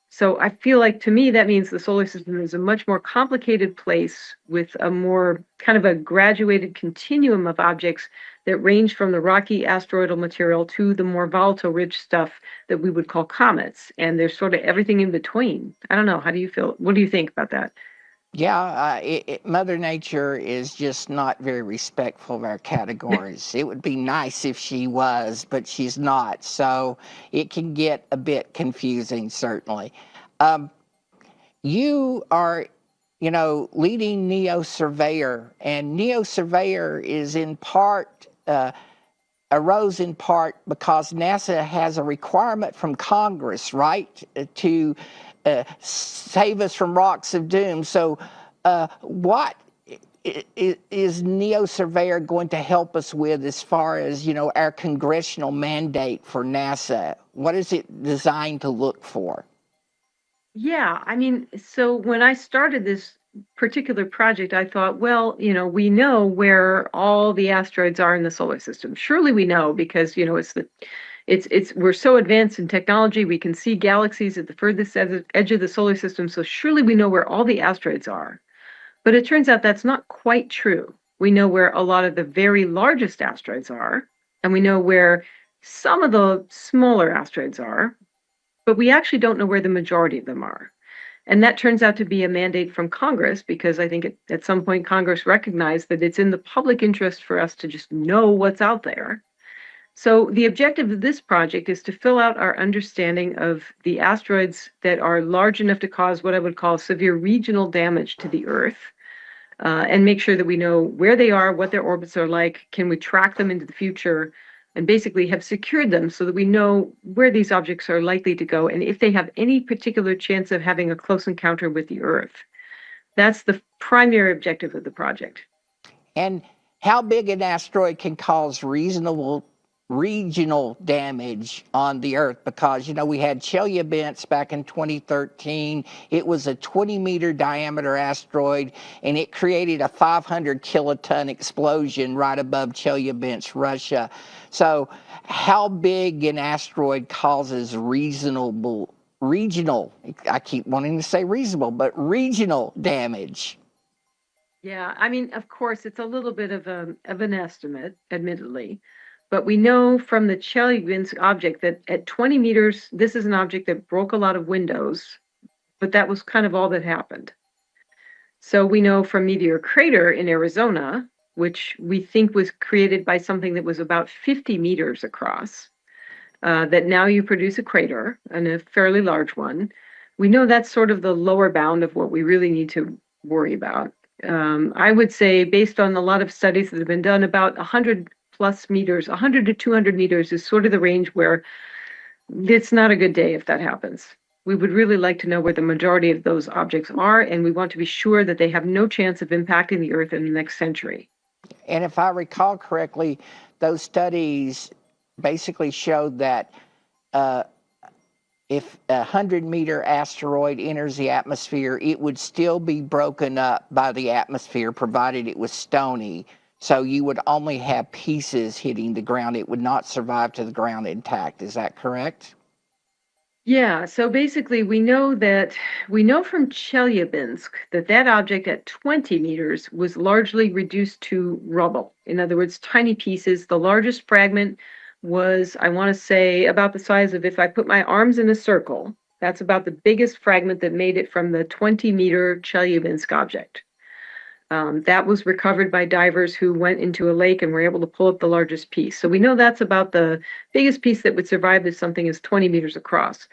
So I feel like, to me, that means the solar system is a much more complicated place with a more kind of a graduated continuum of objects that range from the rocky asteroidal material to the more volatile-rich stuff that we would call comets. And there's sort of everything in between. I don't know. How do you feel? What do you think about that? Yeah, Mother Nature is just not very respectful of our categories. It would be nice if she was, but she's not. So it can get a bit confusing, certainly. You are, leading Neo Surveyor, and Neo Surveyor is in part, arose in part because NASA has a requirement from Congress, right, to save us from rocks of doom. So what is Neo Surveyor going to help us with as far as, our congressional mandate for NASA? What is it designed to look for? Yeah, I mean, so when I started this particular project, I thought, well, we know where all the asteroids are in the solar system. Surely we know, because, we're so advanced in technology, we can see galaxies at the furthest edge of the solar system, so surely we know where all the asteroids are. But it turns out that's not quite true. We know where a lot of the very largest asteroids are, and we know where some of the smaller asteroids are, but we actually don't know where the majority of them are. And that turns out to be a mandate from Congress, because I think at some point Congress recognized that it's in the public interest for us to just know what's out there. So the objective of this project is to fill out our understanding of the asteroids that are large enough to cause what I would call severe regional damage to the Earth, and make sure that we know where they are, what their orbits are like, can we track them into the future, and basically have secured them so that we know where these objects are likely to go and if they have any particular chance of having a close encounter with the Earth. That's the primary objective of the project. And how big an asteroid can cause regional damage on the Earth? Because, we had Chelyabinsk back in 2013. It was a 20-meter diameter asteroid, and it created a 500 kiloton explosion right above Chelyabinsk, Russia. So how big an asteroid causes regional, I keep wanting to say reasonable, but regional damage? Yeah, I mean, of course, it's a little bit of an estimate, admittedly. But we know from the Chelyabinsk object that at 20 meters, this is an object that broke a lot of windows, but that was kind of all that happened. So we know from Meteor Crater in Arizona, which we think was created by something that was about 50 meters across, that now you produce a crater, and a fairly large one. We know that's sort of the lower bound of what we really need to worry about. I would say, based on a lot of studies that have been done, about 100 plus meters, 100 to 200 meters is sort of the range where it's not a good day if that happens. We would really like to know where the majority of those objects are, and we want to be sure that they have no chance of impacting the Earth in the next century. And if I recall correctly, those studies basically showed that if a 100-meter asteroid enters the atmosphere, it would still be broken up by the atmosphere, provided it was stony. So you would only have pieces hitting the ground. It would not survive to the ground intact. Is that correct? Yeah, so basically we know from Chelyabinsk that object at 20 meters was largely reduced to rubble. In other words, tiny pieces. The largest fragment was, I want to say, about the size of, if I put my arms in a circle, that's about the biggest fragment that made it from the 20-meter Chelyabinsk object. That was recovered by divers who went into a lake and were able to pull up the largest piece. So we know that's about the biggest piece that would survive if something is 20 meters across.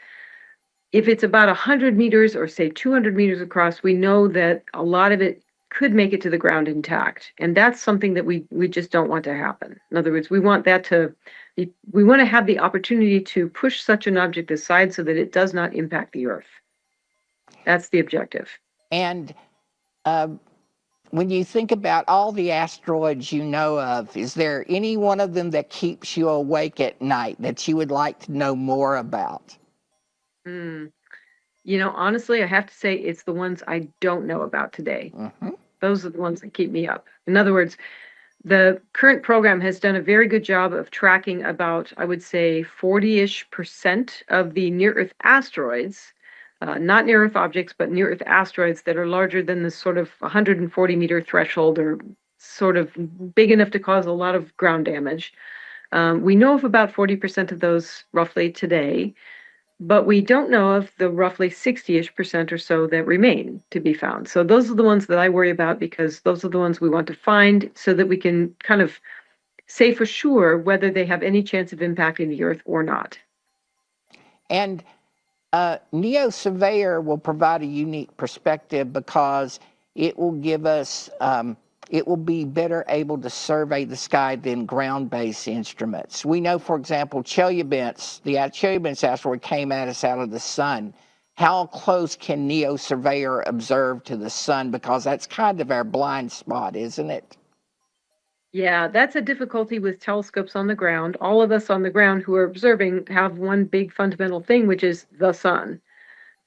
If it's about 100 meters or say 200 meters across, we know that a lot of it could make it to the ground intact. And that's something that we just don't want to happen. In other words, we want to have the opportunity to push such an object aside so that it does not impact the Earth. That's the objective. And when you think about all the asteroids you know of, is there any one of them that keeps you awake at night that you would like to know more about? Honestly, I have to say it's the ones I don't know about today. Mm-hmm. Those are the ones that keep me up. In other words, the current program has done a very good job of tracking about, I would say, 40-ish% of the near-Earth asteroids, not near-Earth objects, but near-Earth asteroids that are larger than the sort of 140-meter threshold, or sort of big enough to cause a lot of ground damage. We know of about 40% of those roughly today, but we don't know of the roughly 60-ish% or so that remain to be found. So those are the ones that I worry about, because those are the ones we want to find so that we can kind of say for sure whether they have any chance of impacting the Earth or not. And NEO Surveyor will provide a unique perspective because it will give us, it will be better able to survey the sky than ground-based instruments. We know, for example, Chelyabinsk, the Chelyabinsk asteroid came at us out of the sun. How close can NEO Surveyor observe to the sun? Because that's kind of our blind spot, isn't it? Yeah, that's a difficulty with telescopes on the ground. All of us on the ground who are observing have one big fundamental thing, which is the sun.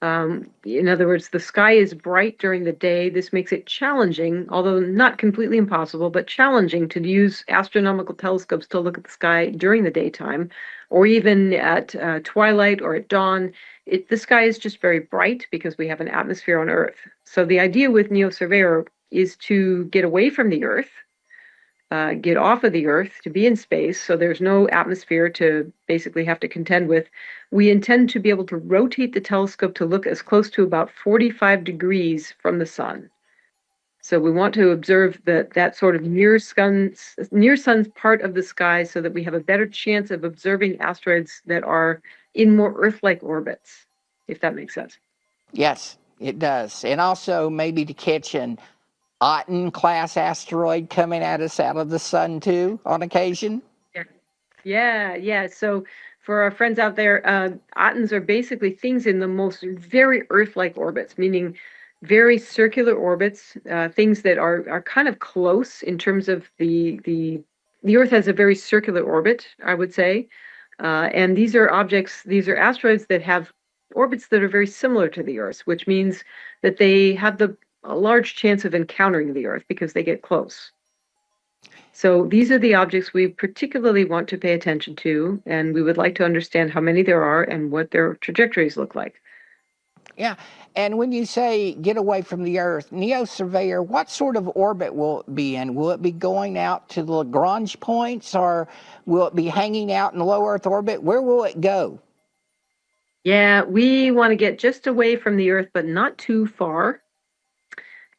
In other words, the sky is bright during the day. This makes it challenging, although not completely impossible, but challenging to use astronomical telescopes to look at the sky during the daytime, or even at twilight or at dawn. The sky is just very bright because we have an atmosphere on Earth. So the idea with NEO Surveyor is to get away from the Earth, get off of the Earth to be in space, so there's no atmosphere to basically have to contend with, we intend to be able to rotate the telescope to look as close to about 45 degrees from the sun. So we want to observe that sort of near sun's part of the sky so that we have a better chance of observing asteroids that are in more Earth-like orbits, if that makes sense. Yes, it does. And also maybe to catch an Otten-class asteroid coming at us out of the sun, too, on occasion? Yeah. So for our friends out there, Ottens are basically things in the most very Earth-like orbits, meaning very circular orbits, things that are kind of close in terms of the Earth has a very circular orbit, I would say. And these are asteroids that have orbits that are very similar to the Earth, which means that they have a large chance of encountering the Earth because they get close. So these are the objects we particularly want to pay attention to, and we would like to understand how many there are and what their trajectories look like. Yeah, and when you say get away from the Earth, NEO Surveyor, what sort of orbit will it be in? Will it be going out to the Lagrange points, or will it be hanging out in low Earth orbit? Where will it go? Yeah, we want to get just away from the Earth, but not too far.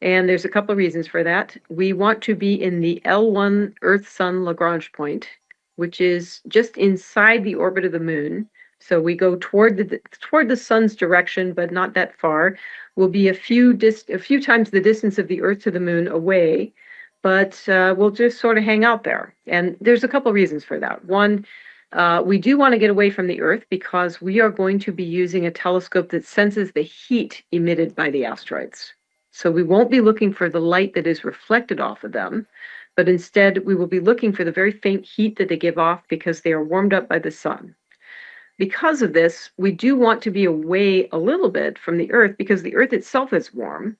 And there's a couple of reasons for that. We want to be in the L1 Earth-Sun Lagrange point, which is just inside the orbit of the moon. So we go toward the sun's direction, but not that far. We'll be a few times the distance of the Earth to the moon away, but we'll just sort of hang out there. And there's a couple of reasons for that. One, we do want to get away from the Earth because we are going to be using a telescope that senses the heat emitted by the asteroids. So we won't be looking for the light that is reflected off of them, but instead we will be looking for the very faint heat that they give off because they are warmed up by the sun. Because of this, we do want to be away a little bit from the Earth because the Earth itself is warm.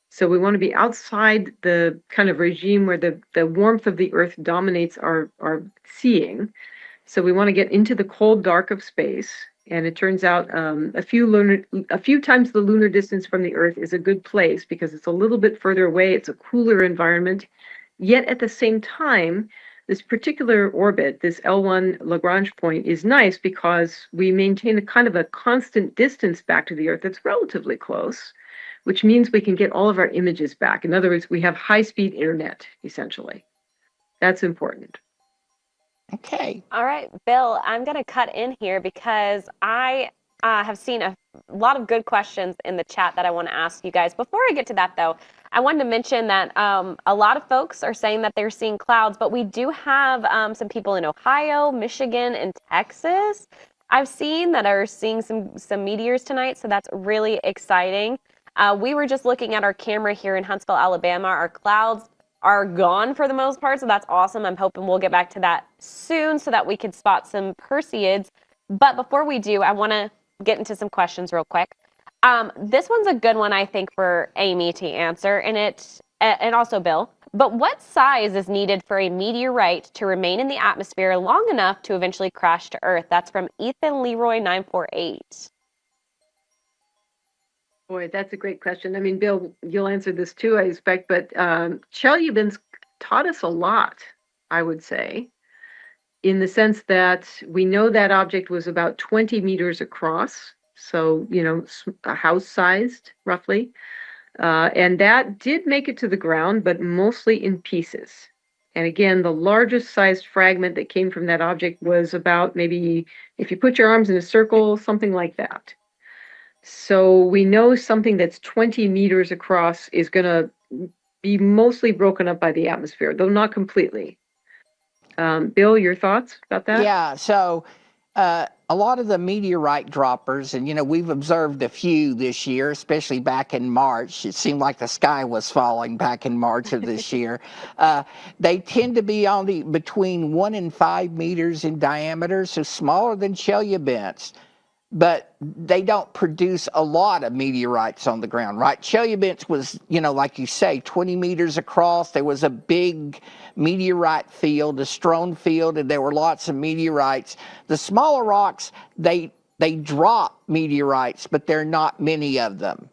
So we want to be outside the kind of regime where the warmth of the Earth dominates our seeing. So we want to get into the cold dark of space. And it turns out a few times the lunar distance from the Earth is a good place because it's a little bit further away. It's a cooler environment. Yet at the same time, this particular orbit, this L1 Lagrange point, is nice because we maintain a kind of a constant distance back to the Earth that's relatively close, which means we can get all of our images back. In other words, we have high-speed internet, essentially. That's important. Okay. All right, Bill, I'm going to cut in here because I have seen a lot of good questions in the chat that I want to ask you guys. Before I get to that, though, I wanted to mention that a lot of folks are saying that they're seeing clouds, but we do have some people in Ohio, Michigan, and Texas I've seen that are seeing some meteors tonight, so that's really exciting. We were just looking at our camera here in Huntsville, Alabama. Our clouds are gone for the most part, so that's awesome. I'm hoping we'll get back to that soon so that we can spot some Perseids. But before we do, I want to get into some questions real quick. This one's a good one, I think, for Amy to answer, and also Bill. But what size is needed for a meteorite to remain in the atmosphere long enough to eventually crash to Earth? That's from Ethan Leroy 948. Boy, that's a great question. I mean, Bill, you'll answer this too, I expect, but Chelyabinsk taught us a lot, I would say, in the sense that we know that object was about 20 meters across, so, a house-sized, roughly. And that did make it to the ground, but mostly in pieces. And again, the largest sized fragment that came from that object was about maybe, if you put your arms in a circle, something like that. So we know something that's 20 meters across is going to be mostly broken up by the atmosphere, though not completely. Bill, your thoughts about that? Yeah, so a lot of the meteorite droppers, and we've observed a few this year, especially back in March. It seemed like the sky was falling back in March of this year. They tend to be between 1 and 5 meters in diameter, so smaller than Chelyabinsk. But they don't produce a lot of meteorites on the ground, right? Chelyabinsk was, like you say, 20 meters across. There was a big meteorite field, a strewn field, and there were lots of meteorites. The smaller rocks, they drop meteorites, but there are not many of them.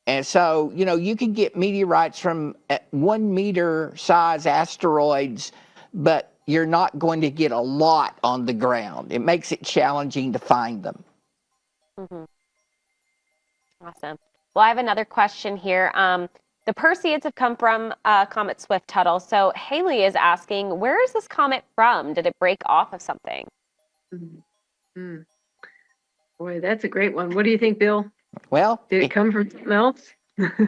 And so, you can get meteorites from 1 meter size asteroids, but you're not going to get a lot on the ground. It makes it challenging to find them. Mm-hmm. Awesome. Well, I have another question here. The Perseids have come from Comet Swift-Tuttle. So Haley is asking, where is this comet from? Did it break off of something? Mm-hmm. Boy, that's a great one. What do you think, Bill? Well, did it come from something else?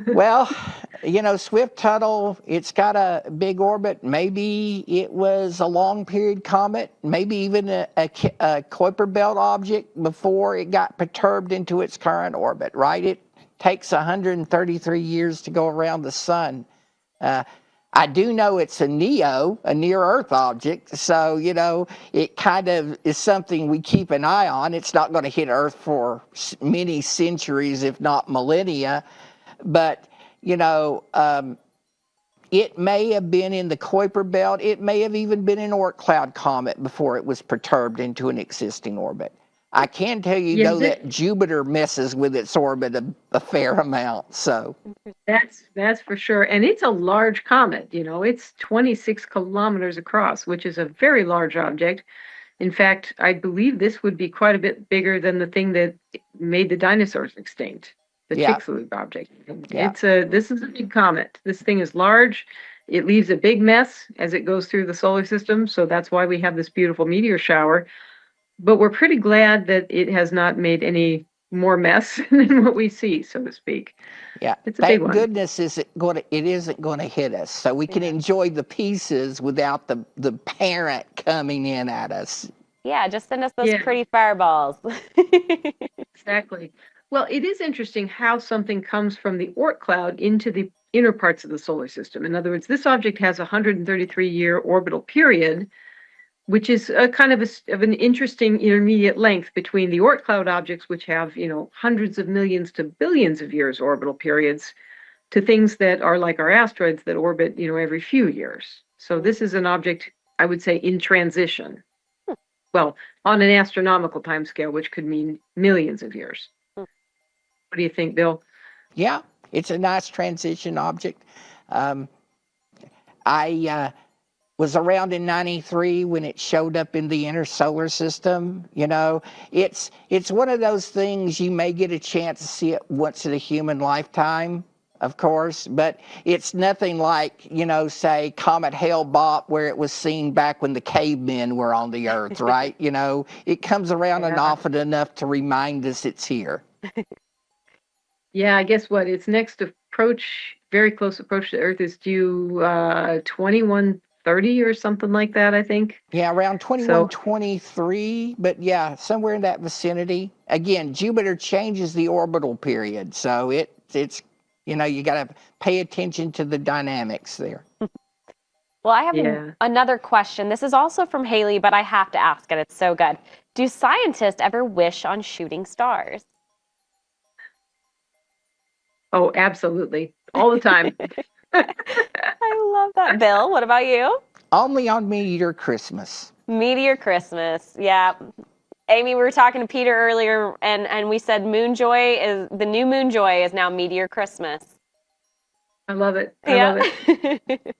Well, Swift-Tuttle, it's got a big orbit. Maybe it was a long period comet, maybe even a Kuiper belt object before it got perturbed into its current orbit, right? It takes 133 years to go around the sun. I do know it's a NEO, a near-Earth object, so, it kind of is something we keep an eye on. It's not going to hit Earth for many centuries, if not millennia. But, it may have been in the Kuiper belt. It may have even been an Oort cloud comet before it was perturbed into an existing orbit. I can tell you, though, that Jupiter messes with its orbit a fair amount. So that's for sure. And it's a large comet. It's 26 kilometers across, which is a very large object. In fact, I believe this would be quite a bit bigger than the thing that made the dinosaurs extinct. The Chicxulub object. Yeah. This is a big comet. This thing is large. It leaves a big mess as it goes through the solar system. So that's why we have this beautiful meteor shower. But we're pretty glad that it has not made any more mess than what we see, so to speak. Yeah. It's a big one. Thank goodness it isn't going to hit us. So we can enjoy the pieces without the parent coming in at us. Yeah, just send us those pretty fireballs. Exactly. Well, it is interesting how something comes from the Oort cloud into the inner parts of the solar system. In other words, this object has a 133-year orbital period, which is a kind of an interesting intermediate length between the Oort cloud objects, which have, hundreds of millions to billions of years orbital periods, to things that are like our asteroids that orbit, every few years. So this is an object, I would say, in transition. Well, on an astronomical timescale, which could mean millions of years. What do you think, Bill? Yeah, it's a nice transition object. I was around in 93 when it showed up in the inner solar system. It's one of those things you may get a chance to see it once in a human lifetime, of course, but it's nothing like, say, Comet Hale-Bopp, where it was seen back when the cavemen were on the Earth, right? It comes around and often enough to remind us it's here. Yeah, I guess its next approach, very close approach to Earth, is due 2130 or something like that, I think. Yeah, around 2123, but yeah, somewhere in that vicinity. Again, Jupiter changes the orbital period, so it's you got to pay attention to the dynamics there. Well, I have another question. This is also from Haley, but I have to ask it. It's so good. Do scientists ever wish on shooting stars? Oh, absolutely. All the time. I love that. Bill, what about you? Only on Meteor Christmas. Meteor Christmas, yeah. Amy, we were talking to Peter earlier, and we said the new Moonjoy is now Meteor Christmas. I love it. I love it.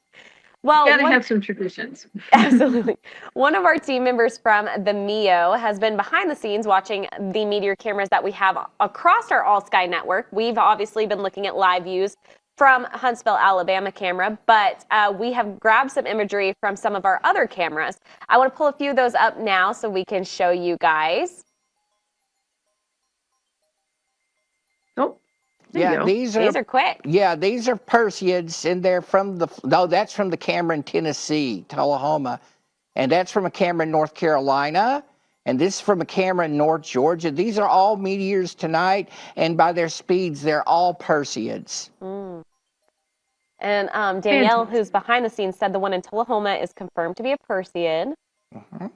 Well, gotta have some traditions. Absolutely. One of our team members from the MEO has been behind the scenes watching the meteor cameras that we have across our all-sky network. We've obviously been looking at live views from Huntsville, Alabama camera, but we have grabbed some imagery from some of our other cameras. I want to pull a few of those up now so we can show you guys. Oh. Yeah, these are quick. Yeah, these are Perseids, and they're from that's from the camera in Tennessee, Tullahoma, and that's from a camera in North Carolina, and this is from a camera in North Georgia. These are all meteors tonight, and by their speeds, they're all Perseids. Mm. And Danielle, who's behind the scenes, said the one in Tullahoma is confirmed to be a Perseid. Mm-hmm.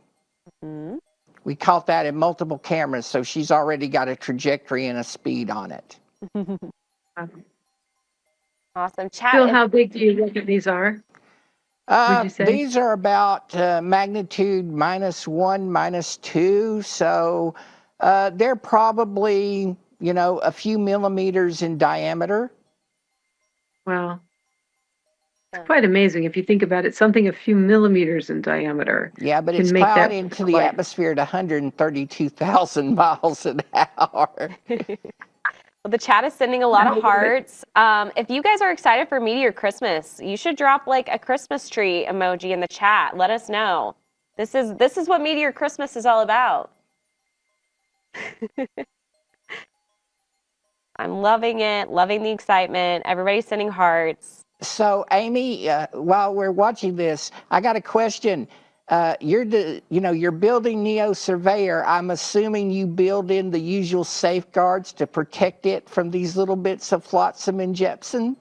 Mm-hmm. We caught that in multiple cameras, so she's already got a trajectory and a speed on it. Awesome. Chat. Phil, how big do you reckon these are? Would you say? These are about magnitude -1, -2, so they're probably a few millimeters in diameter. Wow. It's quite amazing if you think about it. Something a few millimeters in diameter. Yeah, but can it's make plowed that into the light. atmosphere at 132,000 miles an hour. Well, the chat is sending a lot of hearts. If you guys are excited for Meteor Christmas, you should drop like a Christmas tree emoji in the chat. Let us know. This is what Meteor Christmas is all about. I'm loving it, loving the excitement. Everybody's sending hearts. So, Amy, while we're watching this, I got a question. You're building Neo Surveyor. I'm assuming you build in the usual safeguards to protect it from these little bits of flotsam and jetsam.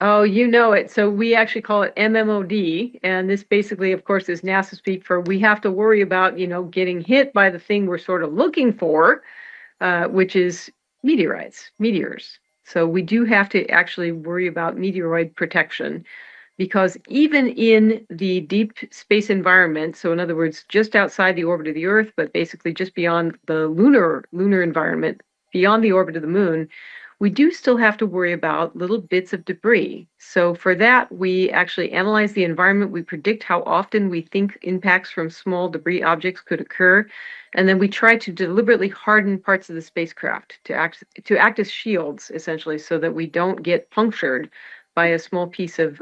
Oh, you know it. So we actually call it MMOD, and this basically, of course, is NASA speak for we have to worry about, getting hit by the thing we're sort of looking for, which is meteors. So we do have to actually worry about meteoroid protection, because even in the deep space environment, so in other words, just outside the orbit of the Earth, but basically just beyond the lunar environment, beyond the orbit of the moon, we do still have to worry about little bits of debris. So for that, we actually analyze the environment. We predict how often we think impacts from small debris objects could occur. And then we try to deliberately harden parts of the spacecraft to act as shields, essentially, so that we don't get punctured by a small piece of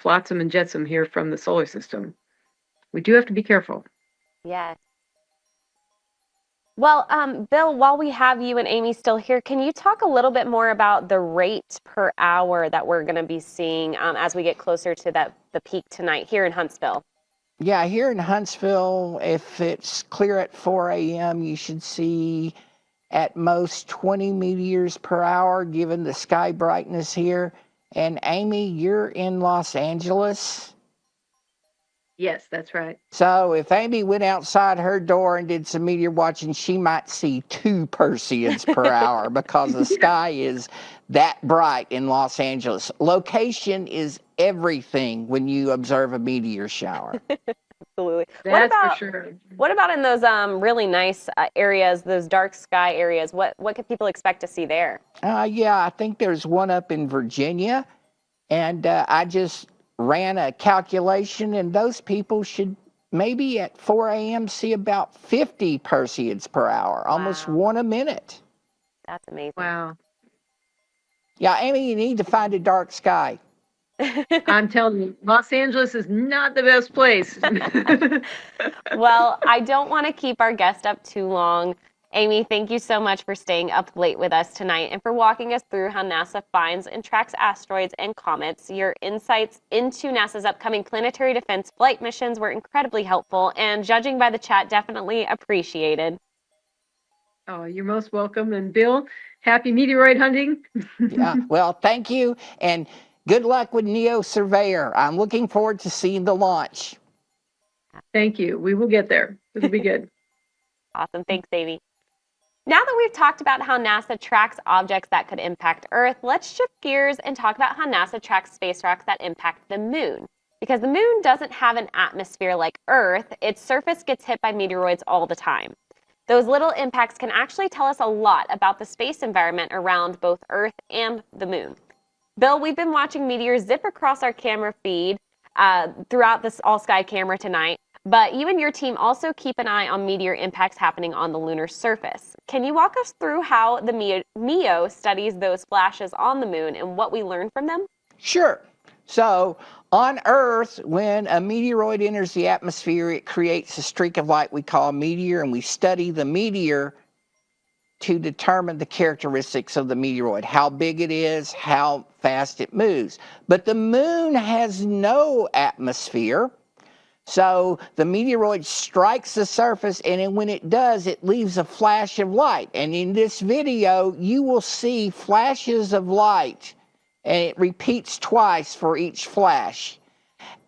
flotsam and jetsam here from the solar system. We do have to be careful. Yes. Well, Bill, while we have you and Amy still here, can you talk a little bit more about the rate per hour that we're going to be seeing as we get closer to the peak tonight here in Huntsville? Yeah, here in Huntsville, if it's clear at 4 a.m., you should see at most 20 meteors per hour, given the sky brightness here. And Amy, you're in Los Angeles. Yes, that's right. So if Amy went outside her door and did some meteor watching, she might see 2 Perseids per hour because the sky is that bright in Los Angeles. Location is everything when you observe a meteor shower. Absolutely. That's for sure. What about in those really nice areas, those dark sky areas? What can people expect to see there? Yeah, I think there's one up in Virginia, and I just ran a calculation, and those people should maybe at 4 a.m. see about 50 Perseids per hour, almost one a minute. That's amazing. Wow. Yeah, Amy, you need to find a dark sky. I'm telling you, Los Angeles is not the best place. Well, I don't want to keep our guest up too long. Amy, thank you so much for staying up late with us tonight and for walking us through how NASA finds and tracks asteroids and comets. Your insights into NASA's upcoming planetary defense flight missions were incredibly helpful, and judging by the chat, definitely appreciated. Oh, you're most welcome. And Bill, happy meteoroid hunting. Yeah, well, thank you, and good luck with Neo Surveyor. I'm looking forward to seeing the launch. Thank you. We will get there. It'll be good. Awesome. Thanks, Amy. Now that we've talked about how NASA tracks objects that could impact Earth, let's shift gears and talk about how NASA tracks space rocks that impact the moon. Because the moon doesn't have an atmosphere like Earth, its surface gets hit by meteoroids all the time. Those little impacts can actually tell us a lot about the space environment around both Earth and the moon. Bill, we've been watching meteors zip across our camera feed throughout this all-sky camera tonight. But you and your team also keep an eye on meteor impacts happening on the lunar surface. Can you walk us through how the MEO studies those flashes on the moon and what we learn from them? Sure. So on Earth, when a meteoroid enters the atmosphere, it creates a streak of light we call a meteor, and we study the meteor to determine the characteristics of the meteoroid, how big it is, how fast it moves. But the moon has no atmosphere. So the meteoroid strikes the surface, and then when it does, it leaves a flash of light. And in this video, you will see flashes of light, and it repeats twice for each flash.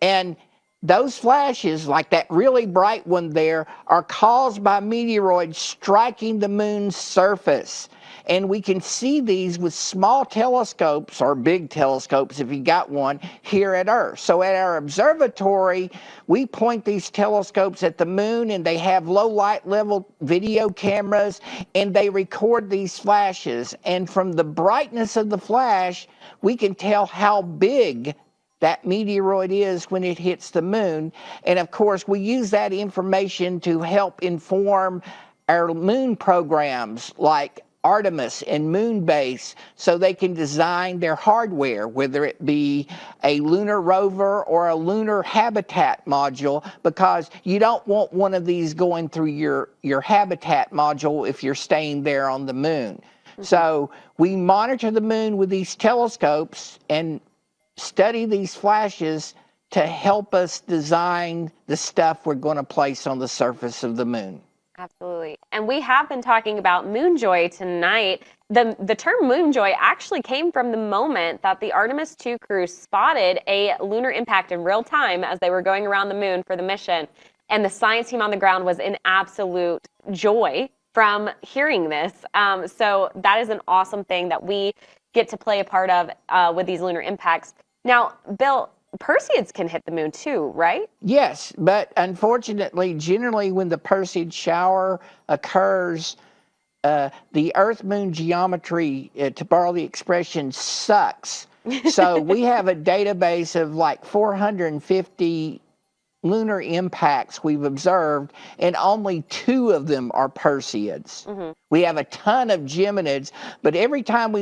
And those flashes, like that really bright one there, are caused by meteoroids striking the moon's surface. And we can see these with small telescopes or big telescopes, if you got one, here at Earth. So at our observatory, we point these telescopes at the moon, and they have low light level video cameras, and they record these flashes. And from the brightness of the flash, we can tell how big that meteoroid is when it hits the moon. And of course, we use that information to help inform our moon programs like Artemis and Moonbase, so they can design their hardware, whether it be a lunar rover or a lunar habitat module, because you don't want one of these going through your habitat module if you're staying there on the moon. So we monitor the moon with these telescopes and study these flashes to help us design the stuff we're going to place on the surface of the moon. Absolutely. And we have been talking about moonjoy tonight. The term moonjoy actually came from the moment that the Artemis 2 crew spotted a lunar impact in real time as they were going around the moon for the mission. And the science team on the ground was in absolute joy from hearing this. So that is an awesome thing that we get to play a part of with these lunar impacts. Now, Bill, Perseids can hit the moon too, right? Yes, but unfortunately, generally when the Perseid shower occurs, the Earth-Moon geometry, to borrow the expression, sucks. So we have a database of like 450 lunar impacts we've observed, and only 2 of them are Perseids. We have a ton of Geminids, but every time we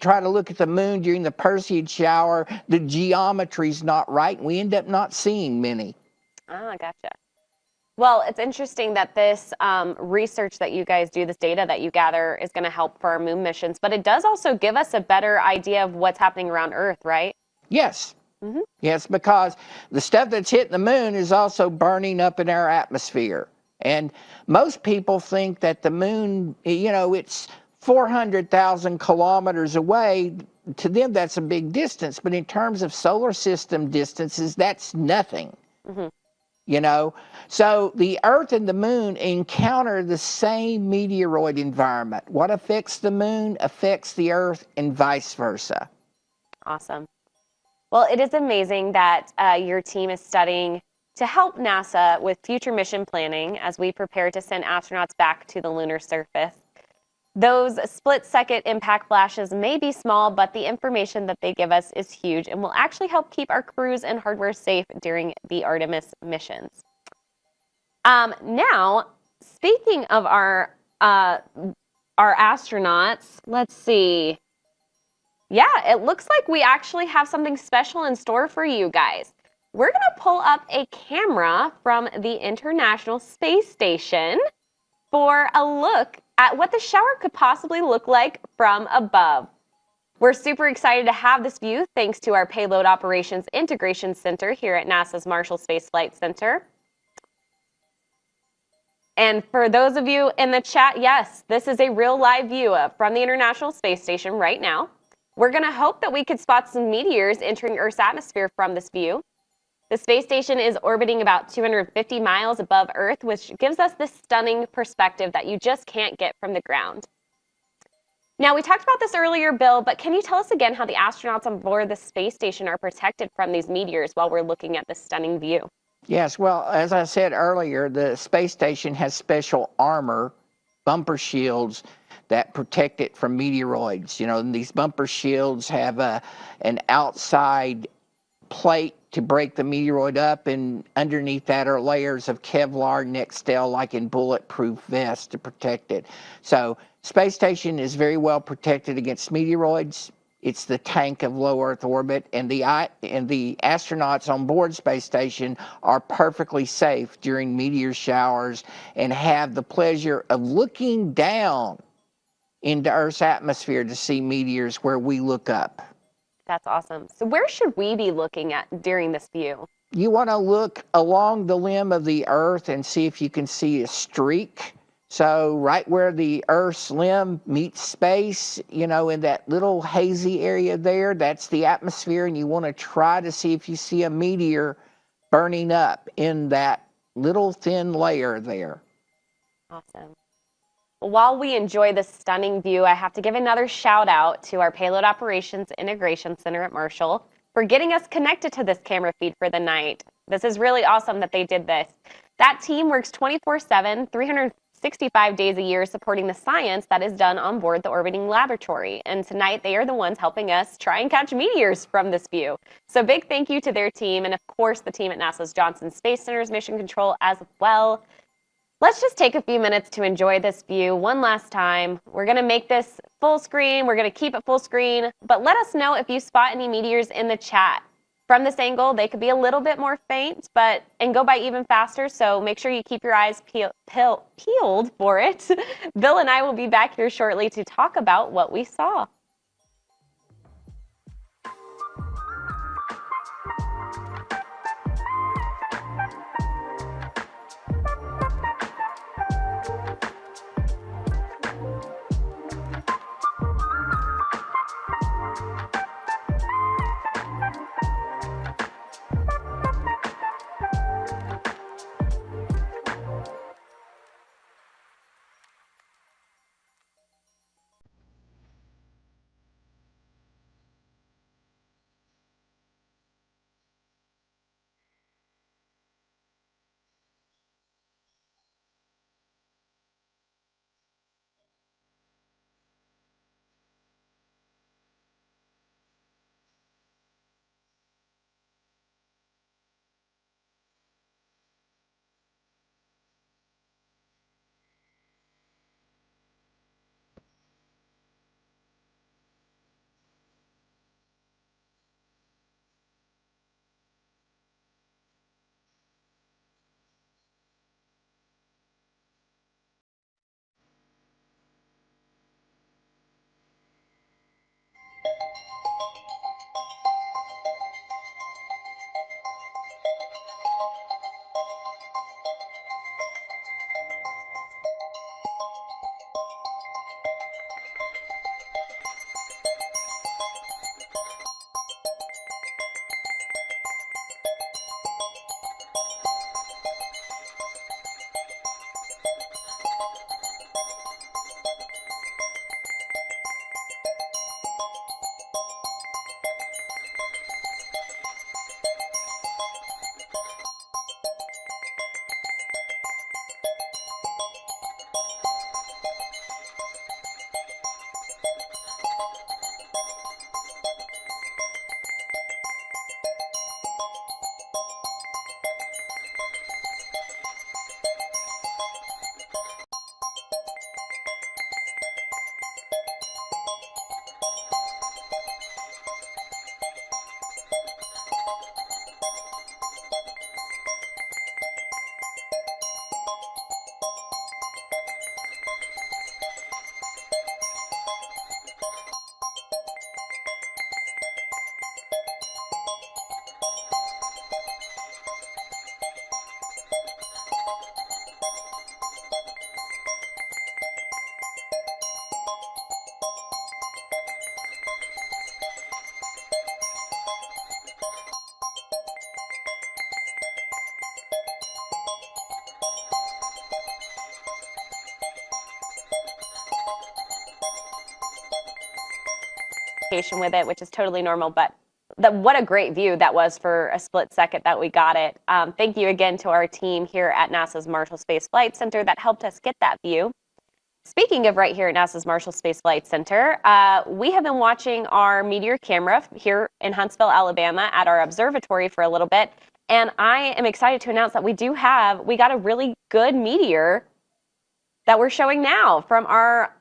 try to look at the moon during the Perseid shower, the geometry's not right, and we end up not seeing many. Ah, gotcha. Well, it's interesting that this research that you guys do, this data that you gather, is going to help for our moon missions, but it does also give us a better idea of what's happening around Earth, right? Yes. Yes, because the stuff that's hitting the moon is also burning up in our atmosphere. And most people think that the moon, it's 400,000 kilometers away. To them, that's a big distance. But in terms of solar system distances, that's nothing. So the Earth and the moon encounter the same meteoroid environment. What affects the moon affects the Earth, and vice versa. Awesome. Well, it is amazing that your team is studying to help NASA with future mission planning as we prepare to send astronauts back to the lunar surface. Those split-second impact flashes may be small, but the information that they give us is huge and will actually help keep our crews and hardware safe during the Artemis missions. Now, speaking of our astronauts, let's see. Yeah, it looks like we actually have something special in store for you guys. We're going to pull up a camera from the International Space Station for a look at what the shower could possibly look like from above. We're super excited to have this view thanks to our Payload Operations Integration Center here at NASA's Marshall Space Flight Center. And for those of you in the chat, yes, this is a real live view from the International Space Station right now. We're going to hope that we could spot some meteors entering Earth's atmosphere from this view. The space station is orbiting about 250 miles above Earth, which gives us this stunning perspective that you just can't get from the ground. Now, we talked about this earlier, Bill, but can you tell us again how the astronauts on board the space station are protected from these meteors while we're looking at this stunning view? Yes, well, as I said earlier, the space station has special armor, bumper shields, that protect it from meteoroids. And these bumper shields have an outside plate to break the meteoroid up, and underneath that are layers of Kevlar Nextel, like in bulletproof vests, to protect it. So space station is very well protected against meteoroids. It's the tank of low Earth orbit, and the astronauts on board space station are perfectly safe during meteor showers and have the pleasure of looking down into Earth's atmosphere to see meteors where we look up. That's awesome. So where should we be looking at during this view? You want to look along the limb of the Earth and see if you can see a streak. So right where the Earth's limb meets space, in that little hazy area there, that's the atmosphere, and you want to try to see if you see a meteor burning up in that little thin layer there. Awesome. While we enjoy this stunning view, I have to give another shout out to our Payload Operations Integration Center at Marshall for getting us connected to this camera feed for the night. This is really awesome that they did this. That team works 24/7, 365 days a year supporting the science that is done on board the orbiting laboratory. And tonight they are the ones helping us try and catch meteors from this view. So big thank you to their team, and of course the team at NASA's Johnson Space Center's Mission Control as well. Let's just take a few minutes to enjoy this view one last time. We're going to make this full screen. We're going to keep it full screen, but let us know if you spot any meteors in the chat. From this angle, they could be a little bit more faint, and go by even faster, so make sure you keep your eyes peeled for it. Bill and I will be back here shortly to talk about what we saw. With it, which is totally normal, but what a great view that was for a split second that we got it. Thank you again to our team here at NASA's Marshall Space Flight Center that helped us get that view. Speaking of right here at NASA's Marshall Space Flight Center, we have been watching our meteor camera here in Huntsville, Alabama at our observatory for a little bit, and I am excited to announce that we got a really good meteor that we're showing now from our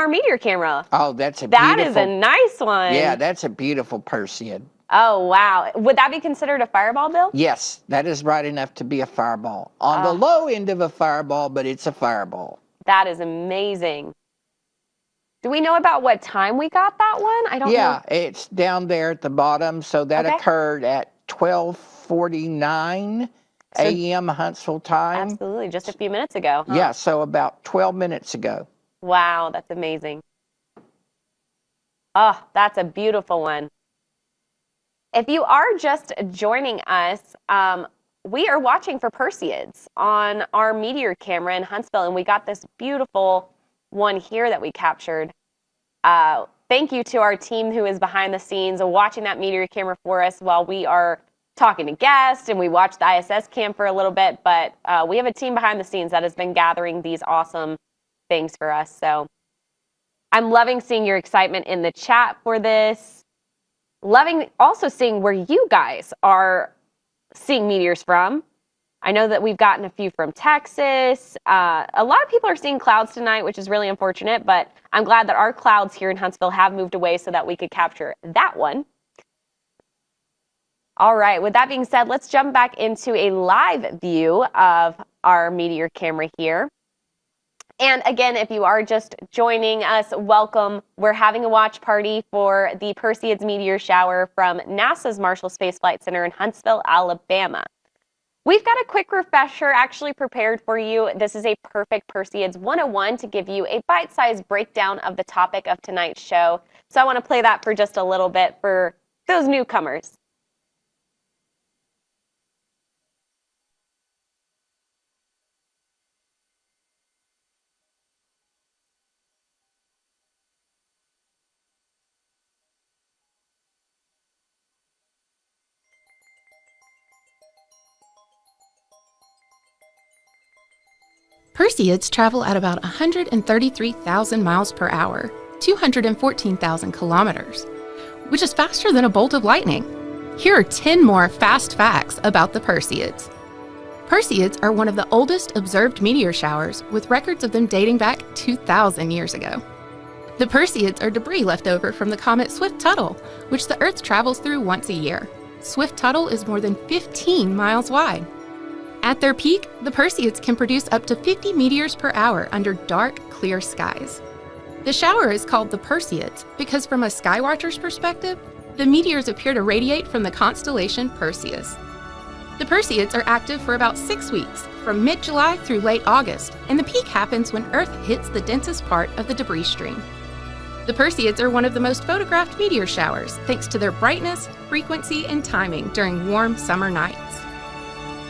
meteor camera. Oh, that's a beautiful... That is a nice one. Yeah, that's a beautiful Perseid. Oh, wow. Would that be considered a fireball, Bill? Yes, that is right enough to be a fireball. On the low end of a fireball, but it's a fireball. That is amazing. Do we know about what time we got that one? I don't know. Yeah, it's down there at the bottom. So that occurred at 12:49 a.m. Huntsville time. Absolutely, just a few minutes ago. Huh? Yeah, so about 12 minutes ago. Wow, that's amazing. Oh, that's a beautiful one. If you are just joining us, we are watching for Perseids on our meteor camera in Huntsville, and we got this beautiful one here that we captured. Thank you to our team who is behind the scenes watching that meteor camera for us while we are talking to guests, and we watched the ISS cam for a little bit, but we have a team behind the scenes that has been gathering these awesome things for us. So I'm loving seeing your excitement in the chat for this. Loving also seeing where you guys are seeing meteors from. I know that we've gotten a few from Texas. A lot of people are seeing clouds tonight, which is really unfortunate, but I'm glad that our clouds here in Huntsville have moved away so that we could capture that one. All right, with that being said, let's jump back into a live view of our meteor camera here. And again, if you are just joining us, welcome. We're having a watch party for the Perseids meteor shower from NASA's Marshall Space Flight Center in Huntsville, Alabama. We've got a quick refresher actually prepared for you. This is a perfect Perseids 101 to give you a bite-sized breakdown of the topic of tonight's show. So I want to play that for just a little bit for those newcomers. Perseids travel at about 133,000 miles per hour, 214,000 kilometers, which is faster than a bolt of lightning. Here are 10 more fast facts about the Perseids. Perseids are one of the oldest observed meteor showers, with records of them dating back 2,000 years ago. The Perseids are debris left over from the comet Swift-Tuttle, which the Earth travels through once a year. Swift-Tuttle is more than 15 miles wide. At their peak, the Perseids can produce up to 50 meteors per hour under dark, clear skies. The shower is called the Perseids because from a skywatcher's perspective, the meteors appear to radiate from the constellation Perseus. The Perseids are active for about 6 weeks, from mid-July through late August, and the peak happens when Earth hits the densest part of the debris stream. The Perseids are one of the most photographed meteor showers, thanks to their brightness, frequency, and timing during warm summer nights.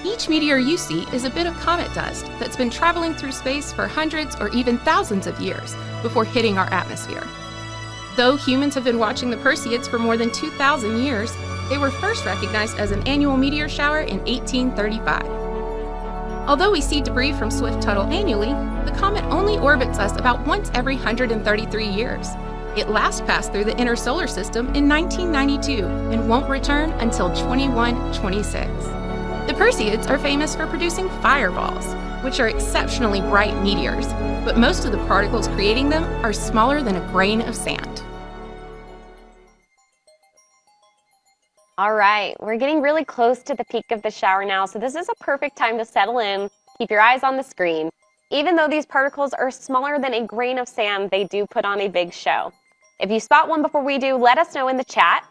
Each meteor you see is a bit of comet dust that's been traveling through space for hundreds or even thousands of years before hitting our atmosphere. Though humans have been watching the Perseids for more than 2,000 years, they were first recognized as an annual meteor shower in 1835. Although we see debris from Swift-Tuttle annually, the comet only orbits us about once every 133 years. It last passed through the inner solar system in 1992 and won't return until 2126. The Perseids are famous for producing fireballs, which are exceptionally bright meteors, but most of the particles creating them are smaller than a grain of sand. All right, we're getting really close to the peak of the shower now, so this is a perfect time to settle in. Keep your eyes on the screen. Even though these particles are smaller than a grain of sand, they do put on a big show. If you spot one before we do, let us know in the chat.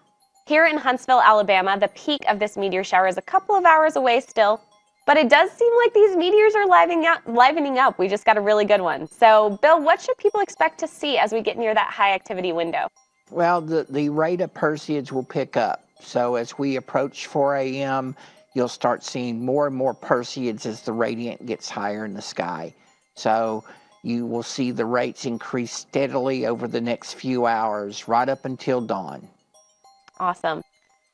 Here in Huntsville, Alabama, the peak of this meteor shower is a couple of hours away still, but it does seem like these meteors are livening up. We just got a really good one. So, Bill, what should people expect to see as we get near that high activity window? Well, the rate of Perseids will pick up. So as we approach 4 a.m., you'll start seeing more and more Perseids as the radiant gets higher in the sky. So you will see the rates increase steadily over the next few hours, right up until dawn. Awesome.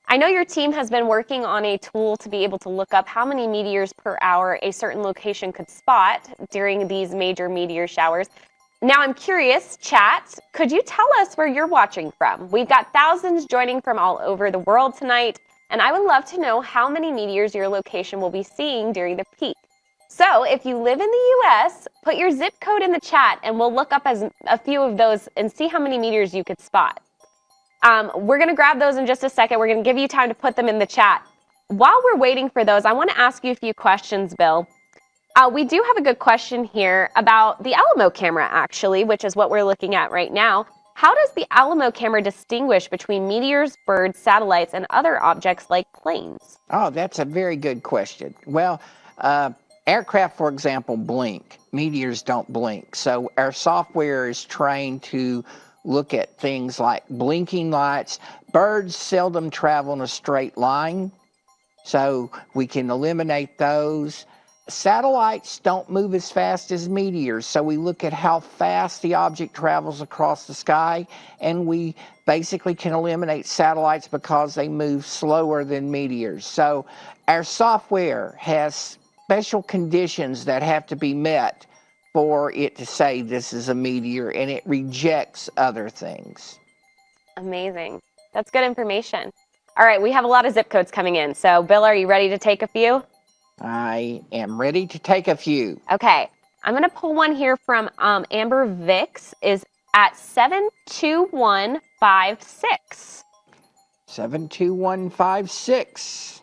I know your team has been working on a tool to be able to look up how many meteors per hour a certain location could spot during these major meteor showers. Now I'm curious, chat, could you tell us where you're watching from? We've got thousands joining from all over the world tonight, and I would love to know how many meteors your location will be seeing during the peak. So if you live in the US, put your zip code in the chat and we'll look up as a few of those and see how many meteors you could spot. We're going to grab those in just a second. We're going to give you time to put them in the chat. While we're waiting for those, I want to ask you a few questions, Bill. We do have a good question here about the Alamo camera, actually, which is what we're looking at right now. How does the Alamo camera distinguish between meteors, birds, satellites, and other objects like planes? Oh, that's a very good question. Well, aircraft, for example, blink. Meteors don't blink. So our software is trained to look at things like blinking lights. Birds seldom travel in a straight line, so we can eliminate those. satellites don't move as fast as meteors, so we look at how fast the object travels across the sky, and we basically can eliminate satellites because they move slower than meteors. So our software has special conditions that have to be met for it to say this is a meteor, and it rejects other things. Amazing. That's good information. All right, we have a lot of zip codes coming in. So, Bill, are you ready to take a few? I am ready to take a few. Okay, I'm going to pull one here from Amber Vix, is at 72156. 72156.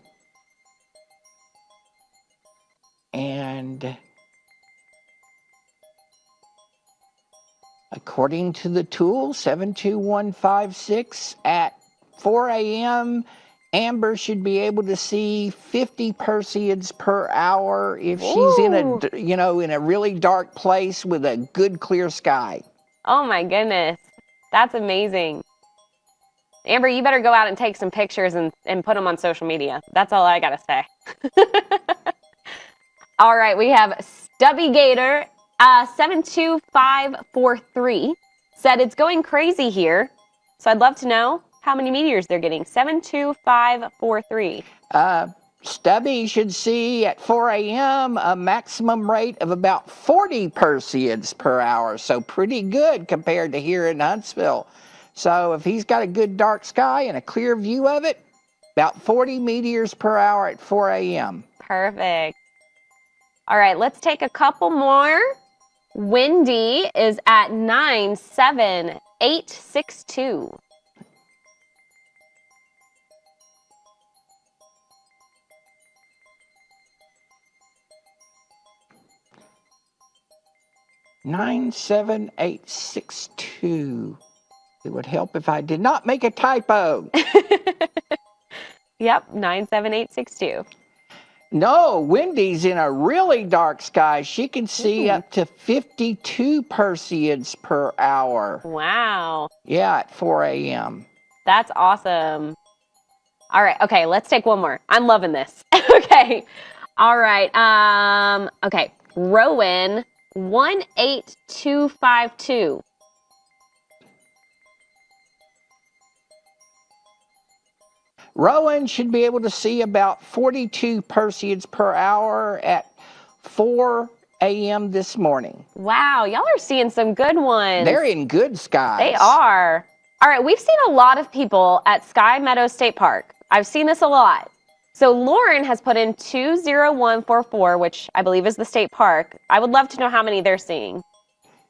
And according to the tool, 72156, at 4 a.m., Amber should be able to see 50 Perseids per hour if she's in a really dark place with a good clear sky. Oh my goodness, that's amazing. Amber, you better go out and take some pictures and put them on social media. That's all I gotta say. All right, we have Stubby Gator, 72543, said it's going crazy here. So I'd love to know how many meteors they're getting. 72543. Stubby should see at 4 a.m. a maximum rate of about 40 Perseids per hour. So pretty good compared to here in Huntsville. So if he's got a good dark sky and a clear view of it, about 40 meteors per hour at 4 a.m. Perfect. All right, let's take a couple more. Wendy is at 97862. $97862. It would help if I did not make a typo. Yep, 97862. No, Wendy's in a really dark sky. She can see up to 52 Perseids per hour. Wow. Yeah, at 4 a.m. That's awesome. All right, okay, let's take one more. I'm loving this. Okay. All right. Okay. Rowan, 18252. Rowan should be able to see about 42 Perseids per hour at 4 a.m. this morning. Wow, y'all are seeing some good ones. They're in good skies. They are. All right, we've seen a lot of people at Sky Meadows State Park. I've seen this a lot. So Lauren has put in 20144, which I believe is the state park. I would love to know how many they're seeing.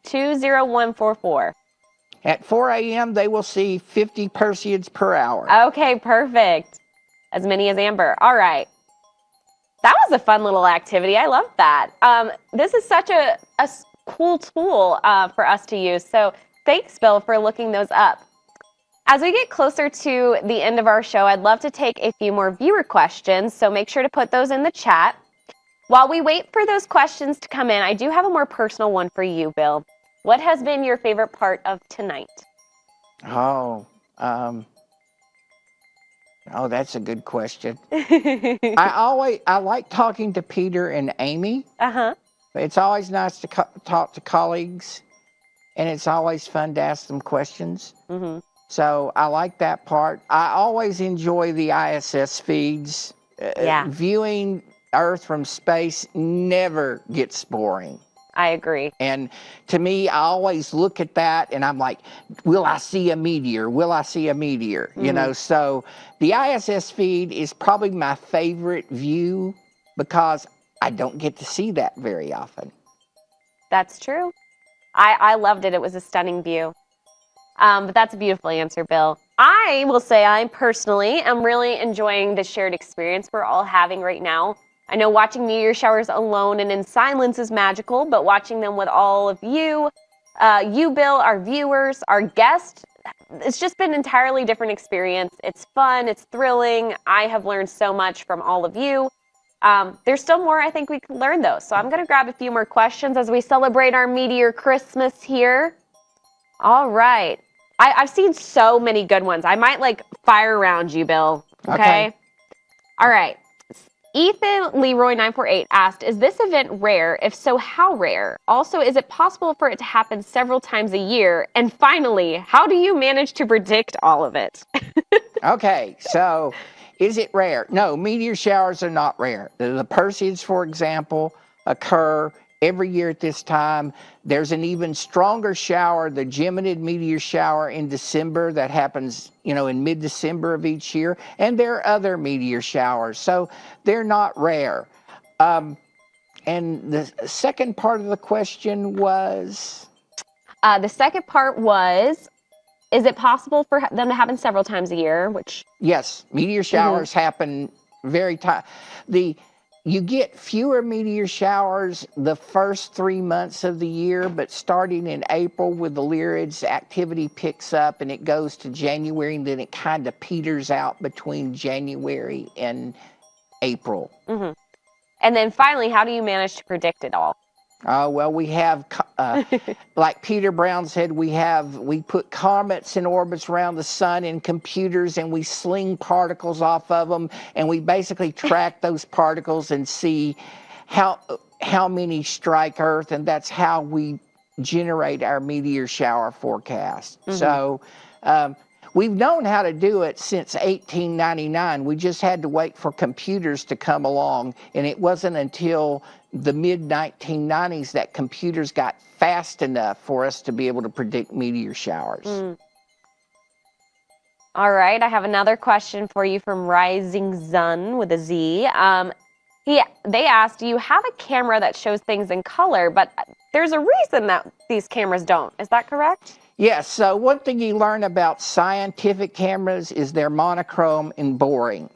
20144. At 4 a.m., they will see 50 Perseids per hour. Okay, perfect. As many as Amber. All right. That was a fun little activity. I love that. This is such a cool tool for us to use. So thanks, Bill, for looking those up. As we get closer to the end of our show, I'd love to take a few more viewer questions. So make sure to put those in the chat. While we wait for those questions to come in, I do have a more personal one for you, Bill. What has been your favorite part of tonight? Oh, that's a good question. I like talking to Peter and Amy. Uh-huh. It's always nice to talk to colleagues, and it's always fun to ask them questions. Mm-hmm. So I like that part. I always enjoy the ISS feeds. Yeah. Viewing Earth from space never gets boring. I agree. And to me, I always look at that and I'm like, will I see a meteor? Will I see a meteor? Mm-hmm. You know, so the ISS feed is probably my favorite view because I don't get to see that very often. That's true. I loved it. It was a stunning view. But that's a beautiful answer, Bill. I will say I personally am really enjoying the shared experience we're all having right now. I know watching meteor showers alone and in silence is magical, but watching them with all of you, Bill, our viewers, our guests, it's just been an entirely different experience. It's fun. It's thrilling. I have learned so much from all of you. There's still more I think we can learn, though. So I'm going to grab a few more questions as we celebrate our Meteor Christmas here. All right. I've seen so many good ones. I might, fire around you, Bill. Okay? All right. Ethan Leroy 948 asked, is this event rare? If so, how rare? Also, is it possible for it to happen several times a year? And finally, how do you manage to predict all of it? Okay, so is it rare? No, meteor showers are not rare. The Perseids, for example, occur every year at this time. There's an even stronger shower, the Geminid meteor shower in December that happens, in mid-December of each year. And there are other meteor showers, so they're not rare. And the second part of the question was? The second part was, is it possible for them to happen several times a year? Yes, meteor showers happen you get fewer meteor showers the first 3 months of the year, but starting in April with the Lyrids, activity picks up and it goes to January, and then it kind of peters out between January and April. And then finally, how do you manage to predict it all? Well, we have, like Peter Brown said, we put comets in orbits around the sun in computers, and we sling particles off of them, and we basically track those particles and see how many strike Earth, and that's how we generate our meteor shower forecast. So we've known how to do it since 1899. We just had to wait for computers to come along, and it wasn't until the mid-1990s that computers got fast enough for us to be able to predict meteor showers. All right, I have another question for you from Rising Zun with a Z. They asked, do you have a camera that shows things in color, but there's a reason that these cameras don't. Is that correct? Yes, so one thing you learn about scientific cameras is they're monochrome and boring.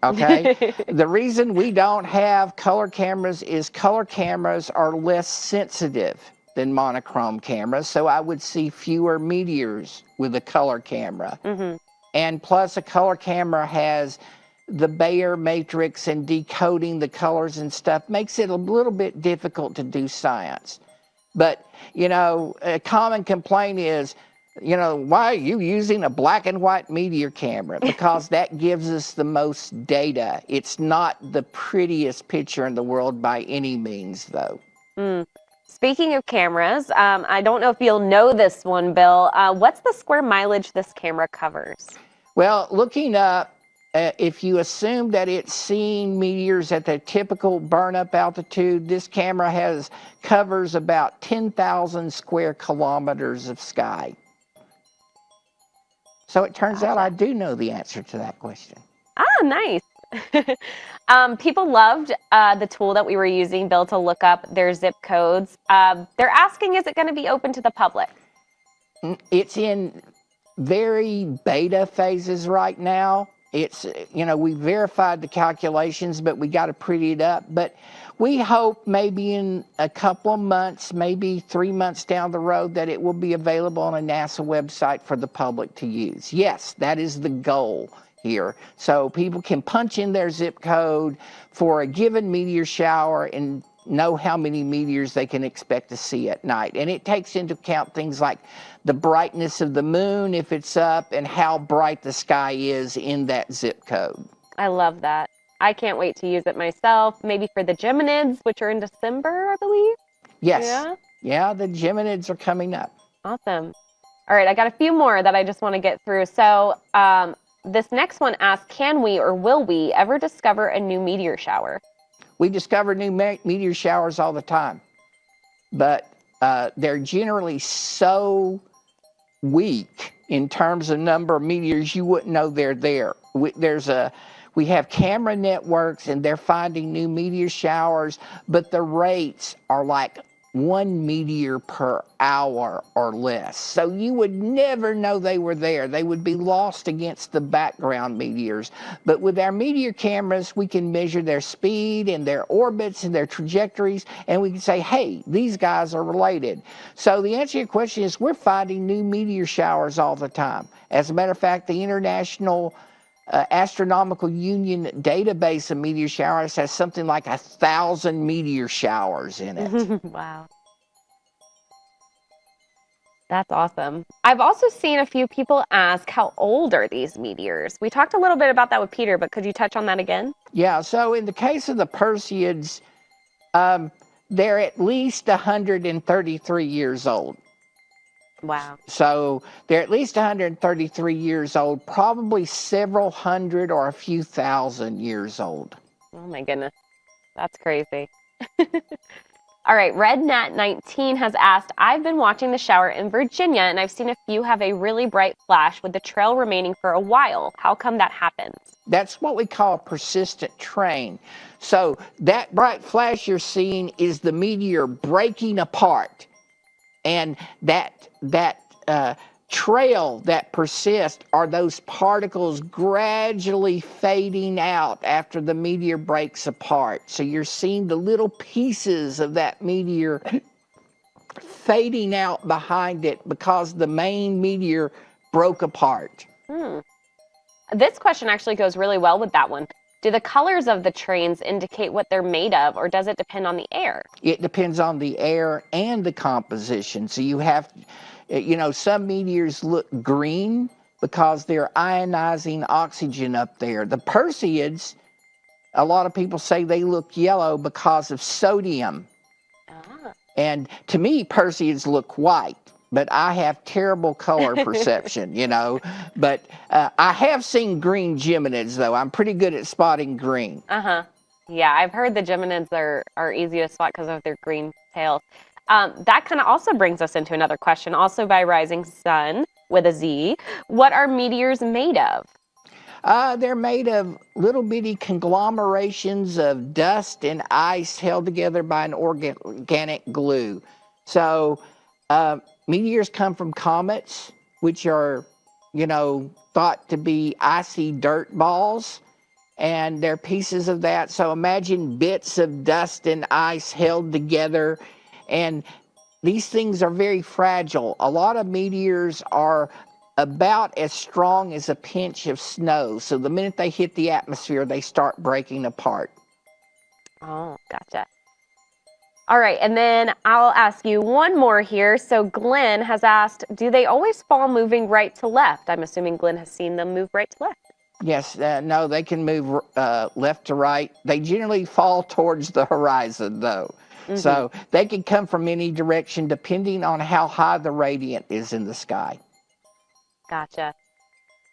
Okay? The reason we don't have color cameras is color cameras are less sensitive than monochrome cameras, so I would see fewer meteors with a color camera. And plus, a color camera has the Bayer matrix, and decoding the colors and stuff makes it a little bit difficult to do science. But, a common complaint is, why are you using a black and white meteor camera? Because that gives us the most data. It's not the prettiest picture in the world by any means, though. Speaking of cameras, I don't know if you'll know this one, Bill. What's the square mileage this camera covers? Well, looking up, if you assume that it's seeing meteors at the typical burn-up altitude, this camera covers about 10,000 square kilometers of sky. So it turns out I do know the answer to that question. Nice. People loved the tool that we were using, Bill, to look up their zip codes. They're asking, is it going to be open to the public? It's in very beta phases right now. It's, we verified the calculations, but we got to pretty it up. But we hope maybe in a couple of months, maybe 3 months down the road, that it will be available on a NASA website for the public to use. Yes, that is the goal here. So people can punch in their zip code for a given meteor shower and know how many meteors they can expect to see at night. And it takes into account things like the brightness of the moon, if it's up, and how bright the sky is in that zip code. I love that. I can't wait to use it myself, maybe for the Geminids, which are in December, I believe. Yes. Yeah, the Geminids are coming up. Awesome. All right, I got a few more that I just want to get through. So this next one asks, can we or will we ever discover a new meteor shower? We discover new meteor showers all the time, but they're generally so weak in terms of number of meteors you wouldn't know they're there. We have camera networks, and they're finding new meteor showers, but the rates are like 1 meteor per hour or less. So you would never know they were there. They would be lost against the background meteors. But with our meteor cameras, we can measure their speed and their orbits and their trajectories, and we can say, hey, these guys are related. So the answer to your question is we're finding new meteor showers all the time. As a matter of fact, the International Astronomical Union database of meteor showers has something like 1,000 meteor showers in it. Wow. That's awesome. I've also seen a few people ask, how old are these meteors? We talked a little bit about that with Peter, but could you touch on that again? Yeah, so in the case of the Perseids, they're at least 133 years old. Wow. So they're at least 133 years old, probably several hundred or a few thousand years old. Oh my goodness. That's crazy. All right, RedNat19 has asked, I've been watching the shower in Virginia and I've seen a few have a really bright flash with the trail remaining for a while. How come that happens? That's what we call a persistent train. So that bright flash you're seeing is the meteor breaking apart. And that trail that persists are those particles gradually fading out after the meteor breaks apart. So you're seeing the little pieces of that meteor fading out behind it because the main meteor broke apart. This question actually goes really well with that one. Do the colors of the trains indicate what they're made of, or does it depend on the air? It depends on the air and the composition. So you have, some meteors look green because they're ionizing oxygen up there. The Perseids, a lot of people say they look yellow because of sodium. And to me, Perseids look white. But I have terrible color perception, But I have seen green Geminids, though. I'm pretty good at spotting green. Yeah, I've heard the Geminids are easy to spot because of their green tails. That kind of also brings us into another question, also by Rising Sun with a Z. What are meteors made of? They're made of little bitty conglomerations of dust and ice held together by an organic glue. So meteors come from comets, which are, thought to be icy dirt balls, and they're pieces of that. So imagine bits of dust and ice held together, and these things are very fragile. A lot of meteors are about as strong as a pinch of snow. So the minute they hit the atmosphere, they start breaking apart. Oh, gotcha. All right, and then I'll ask you one more here. So Glenn has asked, do they always fall moving right to left? I'm assuming Glenn has seen them move right to left. Yes, no, they can move left to right. They generally fall towards the horizon, though. So they can come from any direction depending on how high the radiant is in the sky. Gotcha.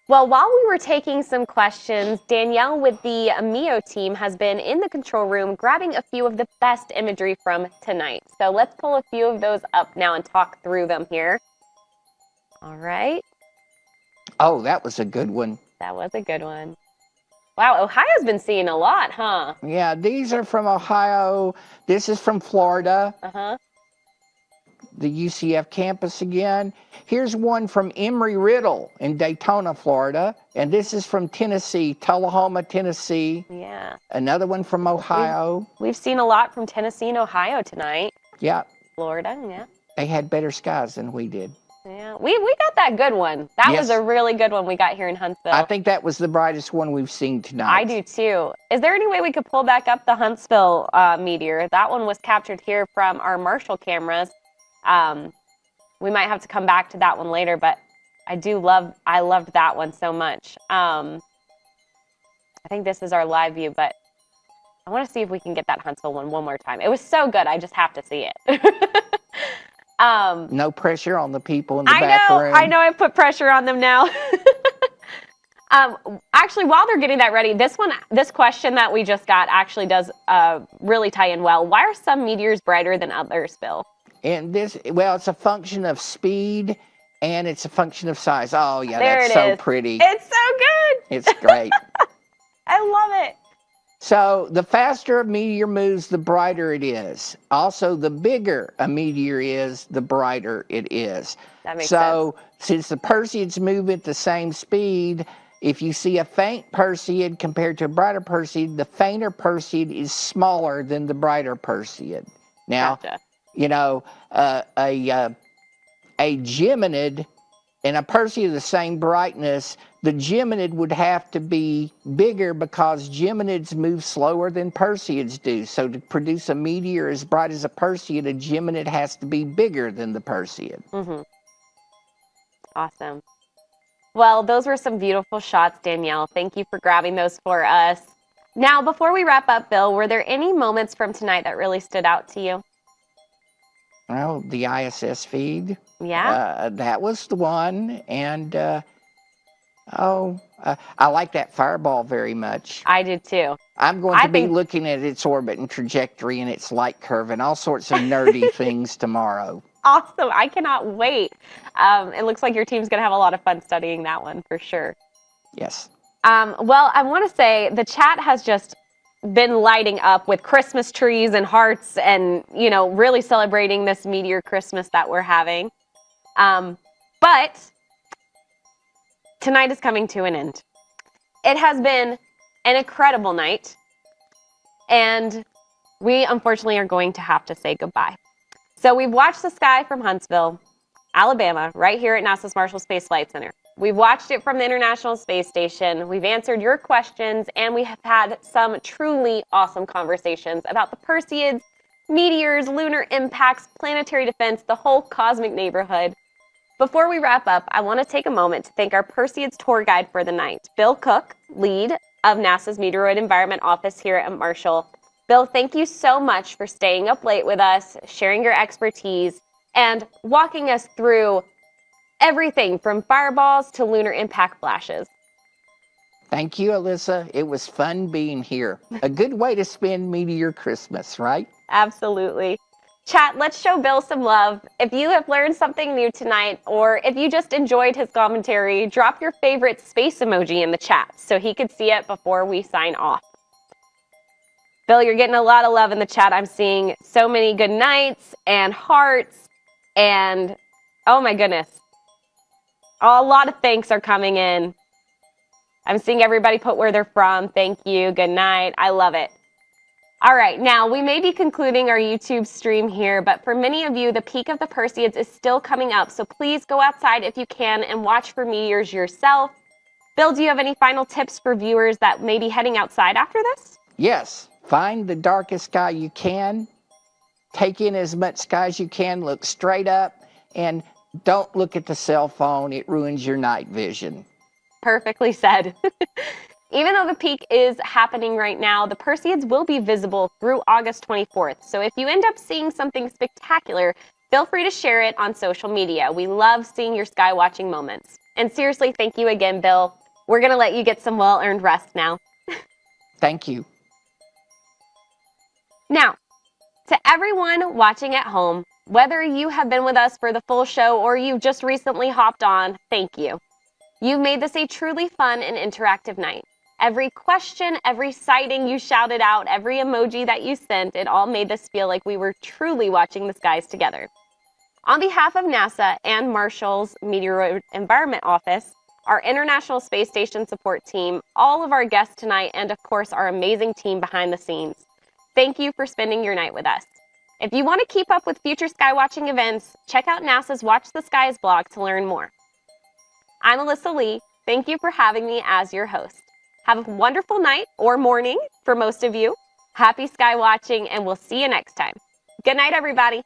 Well, while we were taking some questions, Danielle with the MEO team has been in the control room grabbing a few of the best imagery from tonight. So let's pull a few of those up now and talk through them here. All right. Oh, that was a good one. That was a good one. Wow, Ohio's been seeing a lot, huh? Yeah, these are from Ohio. This is from Florida. The UCF campus again. Here's one from Embry-Riddle in Daytona, Florida. And this is from Tennessee, Tullahoma, Tennessee. Yeah. Another one from Ohio. We've seen a lot from Tennessee and Ohio tonight. Yeah. Florida, yeah. They had better skies than we did. Yeah, we got that good one. That was a really good one we got here in Huntsville. I think that was the brightest one we've seen tonight. I do too. Is there any way we could pull back up the Huntsville meteor? That one was captured here from our Marshall cameras. We might have to come back to that one later, but I loved that one so much. I think this is our live view, but I want to see if we can get that Huntsville one more time. It was so good, I just have to see it. No pressure on the people in the back room. I know I put pressure on them now. Actually, while they're getting that ready, this question that we just got actually does really tie in well. Why are some meteors brighter than others, Bill? And it's a function of speed and it's a function of size. Oh, yeah, that's so pretty. It's so good. It's great. I love it. So the faster a meteor moves, the brighter it is. Also, the bigger a meteor is, the brighter it is. That makes sense. So since the Perseids move at the same speed, if you see a faint Perseid compared to a brighter Perseid, the fainter Perseid is smaller than the brighter Perseid. Now, gotcha. A Geminid and a Perseid of the same brightness, the Geminid would have to be bigger because Geminids move slower than Perseids do. So to produce a meteor as bright as a Perseid, a Geminid has to be bigger than the Perseid. Awesome. Well, those were some beautiful shots, Danielle. Thank you for grabbing those for us. Now, before we wrap up, Bill, were there any moments from tonight that really stood out to you? Well, the ISS feed. Yeah? That was the one. And, I like that fireball very much. I did too. I'm going to be looking at its orbit and trajectory and its light curve and all sorts of nerdy things tomorrow. Awesome. I cannot wait. It looks like your team's going to have a lot of fun studying that one for sure. Yes. Well, I want to say the chat has just been lighting up with Christmas trees and hearts and, you know, really celebrating this meteor Christmas that we're having. But tonight is coming to an end. It has been an incredible night, and we unfortunately are going to have to say goodbye. So we've watched the sky from Huntsville, Alabama, right here at NASA's Marshall Space Flight Center. We've watched it from the International Space Station. We've answered your questions, and we have had some truly awesome conversations about the Perseids, meteors, lunar impacts, planetary defense, the whole cosmic neighborhood. Before we wrap up, I want to take a moment to thank our Perseids tour guide for the night, Bill Cook, lead of NASA's Meteoroid Environment Office here at Marshall. Bill, thank you so much for staying up late with us, sharing your expertise, and walking us through everything from fireballs to lunar impact flashes. Thank you, Alyssa. It was fun being here. A good way to spend Meteor Christmas, right? Absolutely. Chat, let's show Bill some love. If you have learned something new tonight, or if you just enjoyed his commentary, drop your favorite space emoji in the chat so he could see it before we sign off. Bill, you're getting a lot of love in the chat. I'm seeing so many good nights and hearts and, oh my goodness. A lot of thanks are coming in. I'm seeing everybody put where they're from. Thank you. Good night. I love it. All right, now we may be concluding our YouTube stream here, but for many of you, the peak of the Perseids is still coming up, so please go outside if you can and watch for meteors yourself. Bill, do you have any final tips for viewers that may be heading outside after this? Yes. Find the darkest sky you can. Take in as much sky as you can. Look straight up, and don't look at the cell phone. It ruins your night vision. Perfectly said. Even though the peak is happening right now, the Perseids will be visible through August 24th. So if you end up seeing something spectacular, feel free to share it on social media. We love seeing your sky watching moments. And seriously, thank you again, Bill. We're going to let you get some well-earned rest now. Thank you. Now, to everyone watching at home, whether you have been with us for the full show or you've just recently hopped on, thank you. You've made this a truly fun and interactive night. Every question, every sighting you shouted out, every emoji that you sent, it all made this feel like we were truly watching the skies together. On behalf of NASA and Marshall's Meteoroid Environment Office, our International Space Station support team, all of our guests tonight, and of course our amazing team behind the scenes, thank you for spending your night with us. If you want to keep up with future skywatching events, check out NASA's Watch the Skies blog to learn more. I'm Alyssa Lee. Thank you for having me as your host. Have a wonderful night or morning for most of you. Happy sky watching, and we'll see you next time. Good night, everybody.